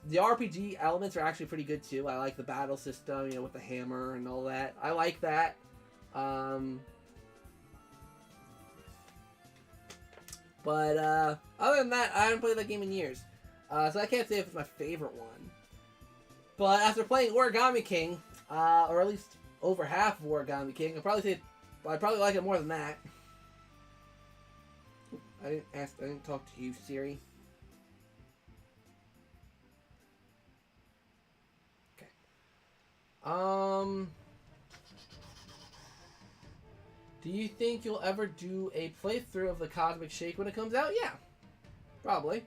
The RPG elements are actually pretty good too. I like the battle system, you know, with the hammer and all that. I like that. But other than that, I haven't played that game in years. So I can't say if it's my favorite one. But after playing Origami King, or at least over half of Origami King, I'd probably like it more than that. I didn't talk to you, Siri. Okay. Do you think you'll ever do a playthrough of the Cosmic Shake when it comes out? Yeah, probably.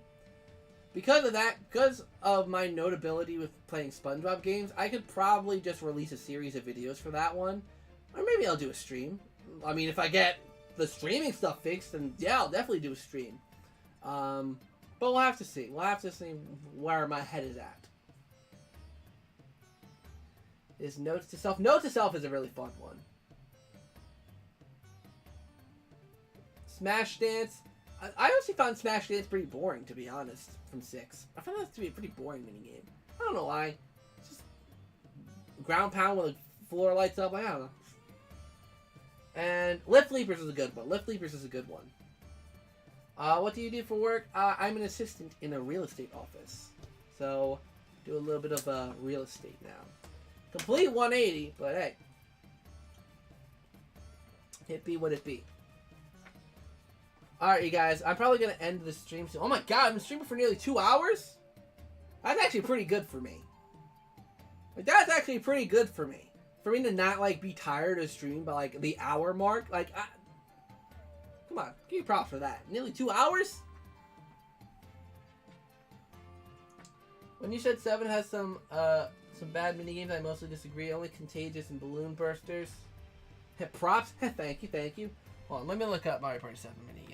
Because of my notability with playing SpongeBob games, I could probably just release a series of videos for that one. Or maybe I'll do a stream. I mean, if I get the streaming stuff fixed, then yeah, I'll definitely do a stream. But we'll have to see. We'll have to see where my head is at. Is Notes to Self? Notes to Self is a really fun one. Smash Dance. I honestly found Smash Dance pretty boring, to be honest, from 6. I found that to be a pretty boring minigame. I don't know why. It's just ground pound when the floor lights up. Like, I don't know. And Lift Leapers is a good one. What do you do for work? I'm an assistant in a real estate office. So, do a little bit of real estate now. Complete 180, but hey. It be what it be. Alright, you guys, I'm probably going to end the stream soon. Oh my god, I've been streaming for nearly 2 hours? That's actually pretty good for me. Like, that's actually pretty good for me. For me to not, like, be tired of stream by, like, the hour mark. Like, come on, give me props for that. Nearly 2 hours? When you said 7 has some bad minigames, I mostly disagree. Only Contagious and Balloon Bursters. Props? Thank you. Hold on, let me look up Mario Party 7 minigames.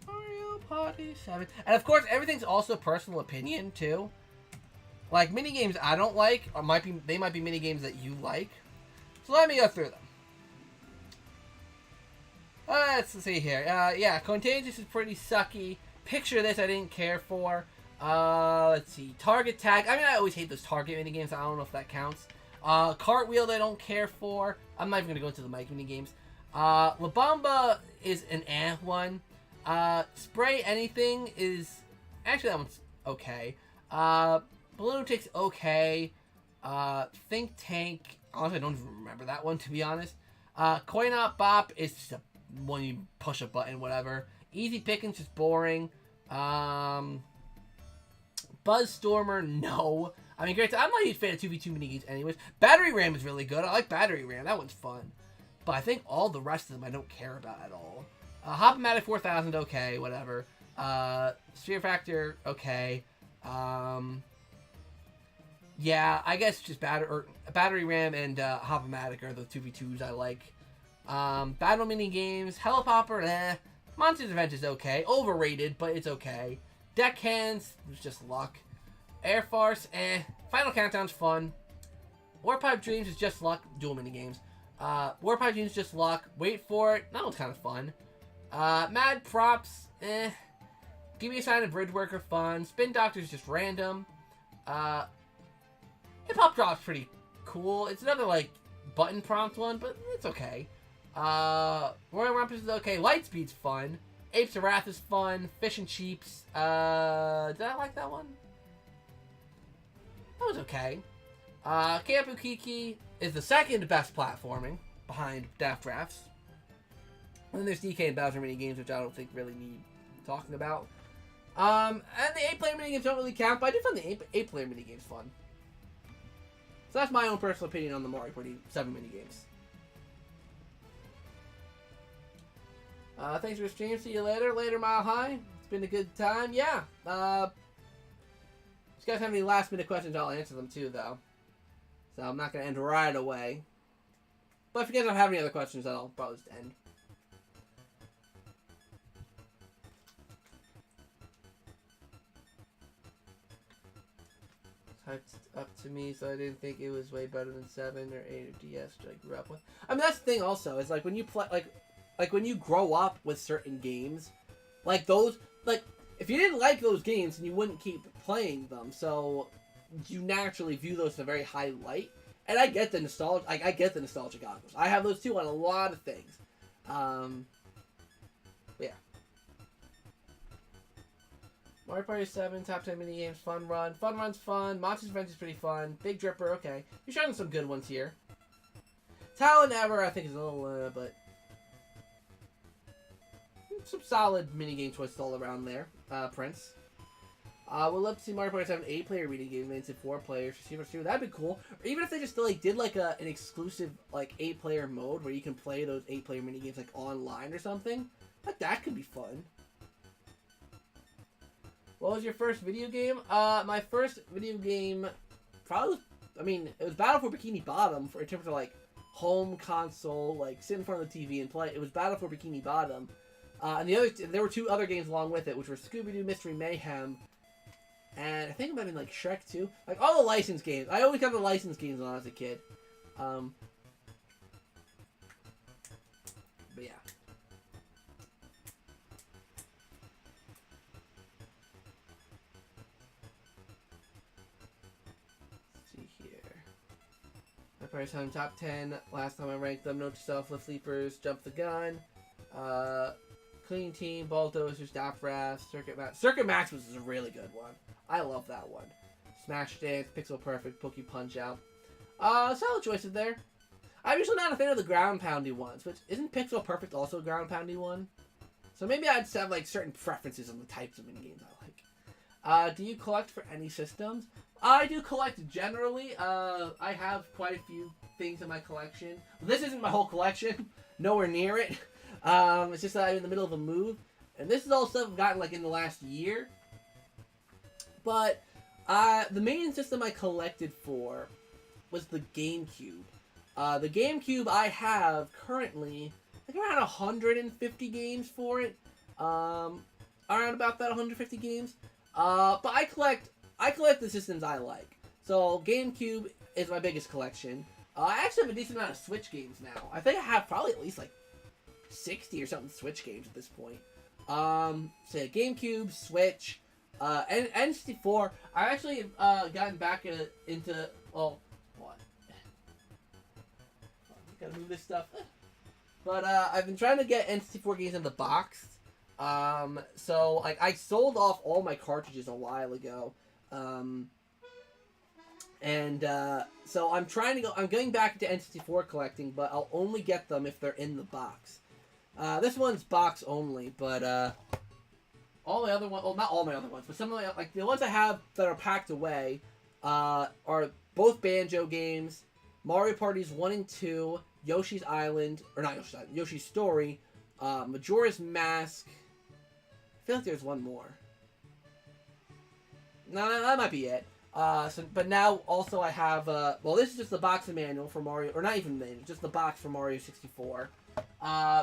Mario Party 7. And of course, everything's also personal opinion, too. Like, minigames I don't like, or they might be minigames that you like. So let me go through them. Let's see here. Yeah, Contagious is pretty sucky. Picture This I didn't care for. Let's see. Target Tag. I mean, I always hate those target minigames. I don't know if that counts. Cartwheel I don't care for. I'm not even going to go into the mic minigames. La Bamba is an one. Spray Anything is... Actually, that one's okay. Balloon Tick's okay. Think Tank... Honestly, I don't even remember that one, to be honest. Coin Op Bop is just a one you push a button, whatever. Easy Pickings is boring. Buzzstormer, no. I mean, great. I'm not a huge fan of 2v2 minigames anyways. Battery Ram is really good. I like Battery Ram. That one's fun. But I think all the rest of them I don't care about at all. Hop-O-Matic 4000, okay, whatever. Sphere Factor, okay. Yeah, I guess just Battery Ram and Hop-O-Matic are the 2v2s I like. Battle minigames, Helipopper, eh. Monsters Adventure is okay. Overrated, but it's okay. Deckhands, it's just luck. Air Farce, eh. Final Countdown's fun. Warpipe Dreams is just luck. Dual minigames. Warpipe Dreams is just luck. Wait for it. That one's kind of fun. Mad Props, eh. Give Me a Sign of Bridge Worker, fun. Spin Doctor is just random. Hip Hop Drop's pretty cool. It's another, like, button prompt one, but it's okay. Royal Rumpus is okay. Lightspeed's fun. Apes of Wrath is fun. Fish and Chips. Did I like that one? That was okay. Campu Kiki is the second best platforming behind Daft Drafts. And then there's DK and Bowser mini games, which I don't think really need talking about. And the 8-player minigames don't really count, but I do find the 8-player minigames fun. So that's my own personal opinion on the Mario Party 7 minigames. Thanks for the stream. See you later. Later, Mile High. It's been a good time. Yeah. If you guys have any last minute questions, I'll answer them too, though. So I'm not going to end right away. But if you guys don't have any other questions, then I'll probably just end. Hyped up to me, so I didn't think it was way better than 7 or 8 or DS, which I grew up with. I mean, that's the thing also, is like when you play, like when you grow up with certain games, like those, like, if you didn't like those games, then you wouldn't keep playing them, so you naturally view those in a very high light. And I get the nostalgia, I get the nostalgia goggles. I have those too on a lot of things. Yeah. Mario Party 7, top 10 minigames, fun run. Fun run's fun. Monsters Revenge is pretty fun. Big Dripper, okay. You're showing some good ones here. Talon Ever, I think, is a little, but some solid minigame choices all around there. Prince. We'll love to see Mario Party 7 8-player minigame made into 4 players. That'd be cool. Or even if they just like did like an exclusive like 8-player mode where you can play those 8-player minigames like online or something. Like that could be fun. What was your first video game? My first video game probably, I mean, it was Battle for Bikini Bottom in terms of like home console, like sit in front of the TV and play. It was Battle for Bikini Bottom. And there were 2 other games along with it, which were Scooby-Doo Mystery Mayhem, and I think it might have been like Shrek 2. Like all the licensed games. I always got the licensed games when I was a kid. But yeah. Let's see here. I probably saw in top 10. Last time I ranked them. Note to self, Lift Sleepers, Jump the Gun. Clean Team, Bulldozers, Daft Rafts, Circuit Max was a really good one. I love that one. Smash Dance, Pixel Perfect, Poke Punch Out. Solid choices there. I'm usually not a fan of the ground poundy ones, which isn't Pixel Perfect also a ground poundy one? So maybe I'd just have like certain preferences on the types of minigames I like. Do you collect for any systems? I do collect generally. I have quite a few things in my collection. This isn't my whole collection. Nowhere near it. It's just that I'm in the middle of a move. And this is all stuff I've gotten like in the last year. But the main system I collected for was the GameCube. The GameCube I have currently like around 150 games for it. Around about that 150 games. But I collect the systems I like. So GameCube is my biggest collection. I actually have a decent amount of Switch games now. I think I have probably at least like 60 or something Switch games at this point. So GameCube, Switch, and N64. I actually gotten back into what? Gotta move this stuff. But I've been trying to get N64 games in the box. So like I sold off all my cartridges a while ago. So I'm going back to N64 collecting, but I'll only get them if they're in the box. This one's box only, but all my other ones, well, not all my other ones, but some of my, like the ones I have that are packed away, are both Banjo games, Mario Parties 1 and 2, Yoshi's Island, or not Yoshi's Island, Yoshi's Story, Majora's Mask. I feel like there's one more. No, that might be it. But now also I have, well, this is just the box and manual for Mario, or not even the manual, just the box for Mario 64.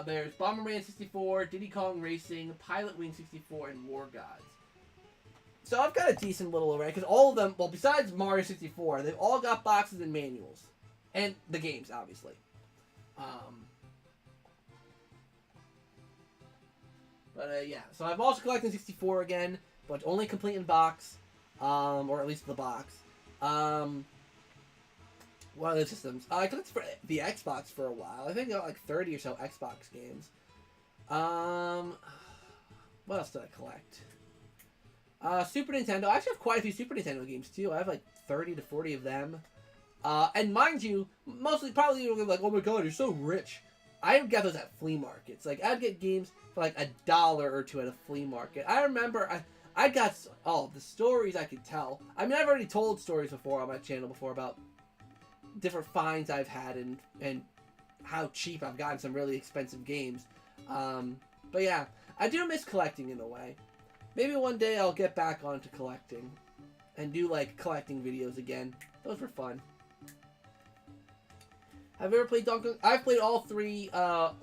There's Bomberman 64, Diddy Kong Racing, Pilot Wing 64, and War Gods. So I've got a decent little array, because all of them, well, besides Mario 64, they've all got boxes and manuals. And the games, obviously. Yeah, so I'm also collecting 64 again, but only complete in box. Or at least the box. One of the systems. I collected for the Xbox for a while. I think I got like 30 or so Xbox games. What else did I collect? Super Nintendo. I actually have quite a few Super Nintendo games too. I have like 30 to 40 of them. And mind you, mostly probably you're like, oh my god, you're so rich. I would get those at flea markets. Like, I'd get games for like $1 or $2 at a flea market. I remember I got the stories I could tell. I mean, I've already told stories before on my channel before about different finds I've had and how cheap I've gotten some really expensive games. But yeah, I do miss collecting in a way. Maybe one day I'll get back onto collecting and do like collecting videos again. Those were fun. Have you ever played Donkey Kong? I've played all 3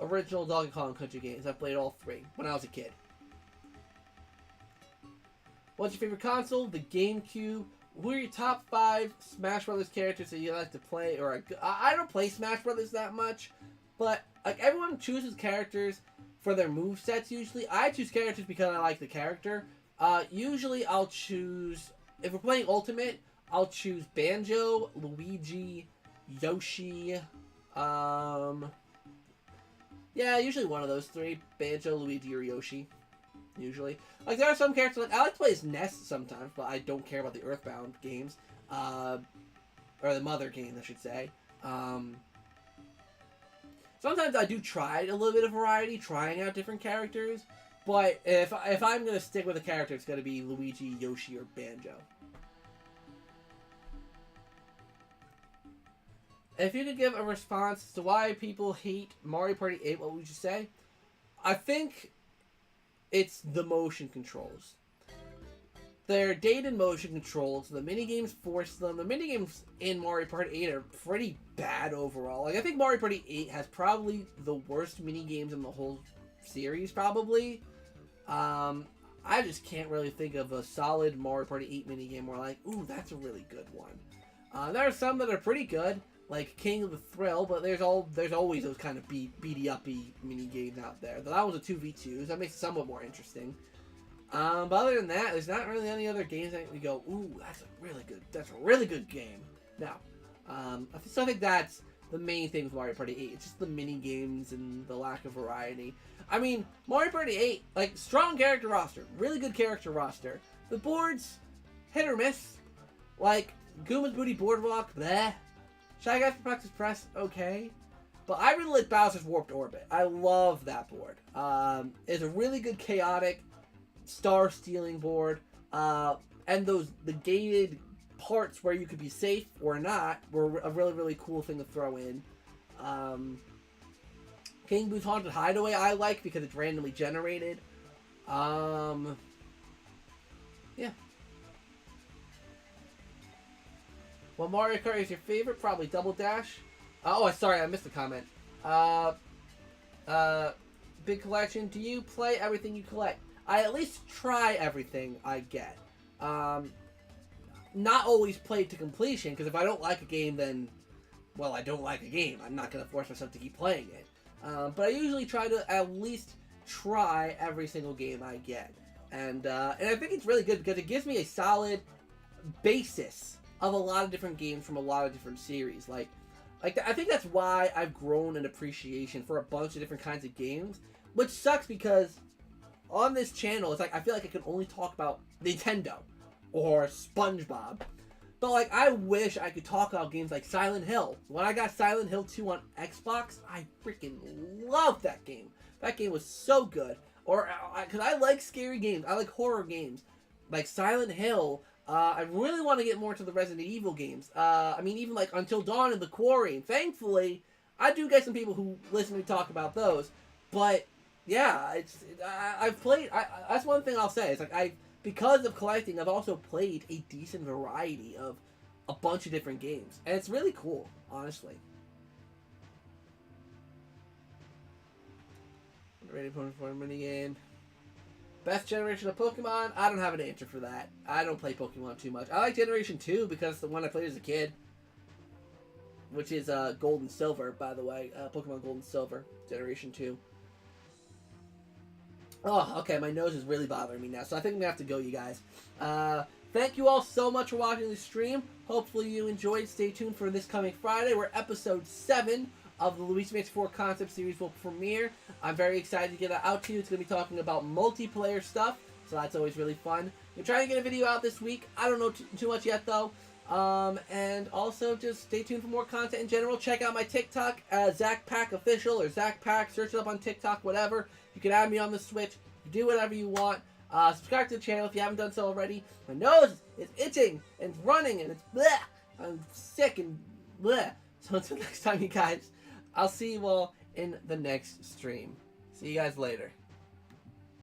original Donkey Kong Country games. I've played all 3 when I was a kid. What's your favorite console? The GameCube. Who are your top 5 Smash Brothers characters that you like to play? Or I don't play Smash Brothers that much, but like everyone chooses characters for their movesets usually. I choose characters because I like the character. Usually I'll choose, if we're playing Ultimate, I'll choose Banjo, Luigi, Yoshi, yeah, usually one of those 3. Banjo, Luigi, or Yoshi. Usually. Like, there are some characters, like, I like to play as Ness sometimes, but I don't care about the Earthbound games. Or the Mother games, I should say. Sometimes I do try a little bit of variety, trying out different characters, but if I'm going to stick with a character, it's going to be Luigi, Yoshi, or Banjo. If you could give a response to why people hate Mario Party 8, what would you say? I think it's the motion controls. They're dated motion controls. The minigames force them. The minigames in Mario Party 8 are pretty bad overall. Like, I think Mario Party 8 has probably the worst minigames in the whole series, probably. I just can't really think of a solid Mario Party 8 minigame where, like, ooh, that's a really good one. There are some that are pretty good, like King of the Thrill, but there's always those kind of beady-uppy mini-games out there. That was a 2v2, so that makes it somewhat more interesting. But other than that, there's not really any other games that we go, ooh, that's a really good game. No. So I think that's the main thing with Mario Party 8. It's just the mini-games and the lack of variety. I mean, Mario Party 8, like, strong character roster, really good character roster. The boards, hit or miss. Like, Goombas Booty Boardwalk, bleh. Shy Guys Perplexes Press, okay. But I really like Bowser's Warped Orbit. I love that board. It's a really good chaotic star-stealing board. And the gated parts where you could be safe or not were a really, really cool thing to throw in. King Boo's Haunted Hideaway I like because it's randomly generated. Yeah. Well, Mario Kart is your favorite? Probably Double Dash. Oh, sorry, I missed the comment. Big collection. Do you play everything you collect? I at least try everything I get. Not always play to completion, because if I don't like a game, then, well, I don't like a game. I'm not going to force myself to keep playing it. But I usually try to at least try every single game I get. And I think it's really good because it gives me a solid basis of a lot of different games from a lot of different series. Like I think that's why I've grown an appreciation for a bunch of different kinds of games, which sucks because on this channel, it's like I feel like I can only talk about Nintendo or SpongeBob. But like I wish I could talk about games like Silent Hill. When I got Silent Hill 2 on Xbox, I freaking loved that game. That game was so good. Or because I like scary games, I like horror games, like Silent Hill. I really want to get more into the Resident Evil games. I mean, even like Until Dawn and The Quarry. And thankfully, I do get some people who listen to me talk about those. But yeah, I've played. That's one thing I'll say. It's like because of collecting, I've also played a decent variety of a bunch of different games, and it's really cool, honestly. Ready for a minigame. Best generation of Pokemon? I don't have an answer for that. I don't play Pokemon too much. I like Generation 2 because it's the one I played as a kid. Which is Gold and Silver, by the way. Pokemon Gold and Silver, Generation 2. Oh, okay, my nose is really bothering me now, so I think I'm going to have to go, you guys. Thank you all so much for watching the stream. Hopefully you enjoyed. Stay tuned for this coming Friday, where episode 7 of the Luigi Makes 4 concept series will premiere. I'm very excited to get that out to you. It's going to be talking about multiplayer stuff, so that's always really fun. We're trying to get a video out this week. I don't know too much yet, though. And also just stay tuned for more content in general. Check out my TikTok, ZakPak Official, or ZakPak. Search it up on TikTok, whatever. You can add me on the Switch. Do whatever you want. Subscribe to the channel if you haven't done so already. My nose is itching and it's running and it's bleh. I'm sick and bleh. So until next time, you guys, I'll see you all in the next stream. See you guys later.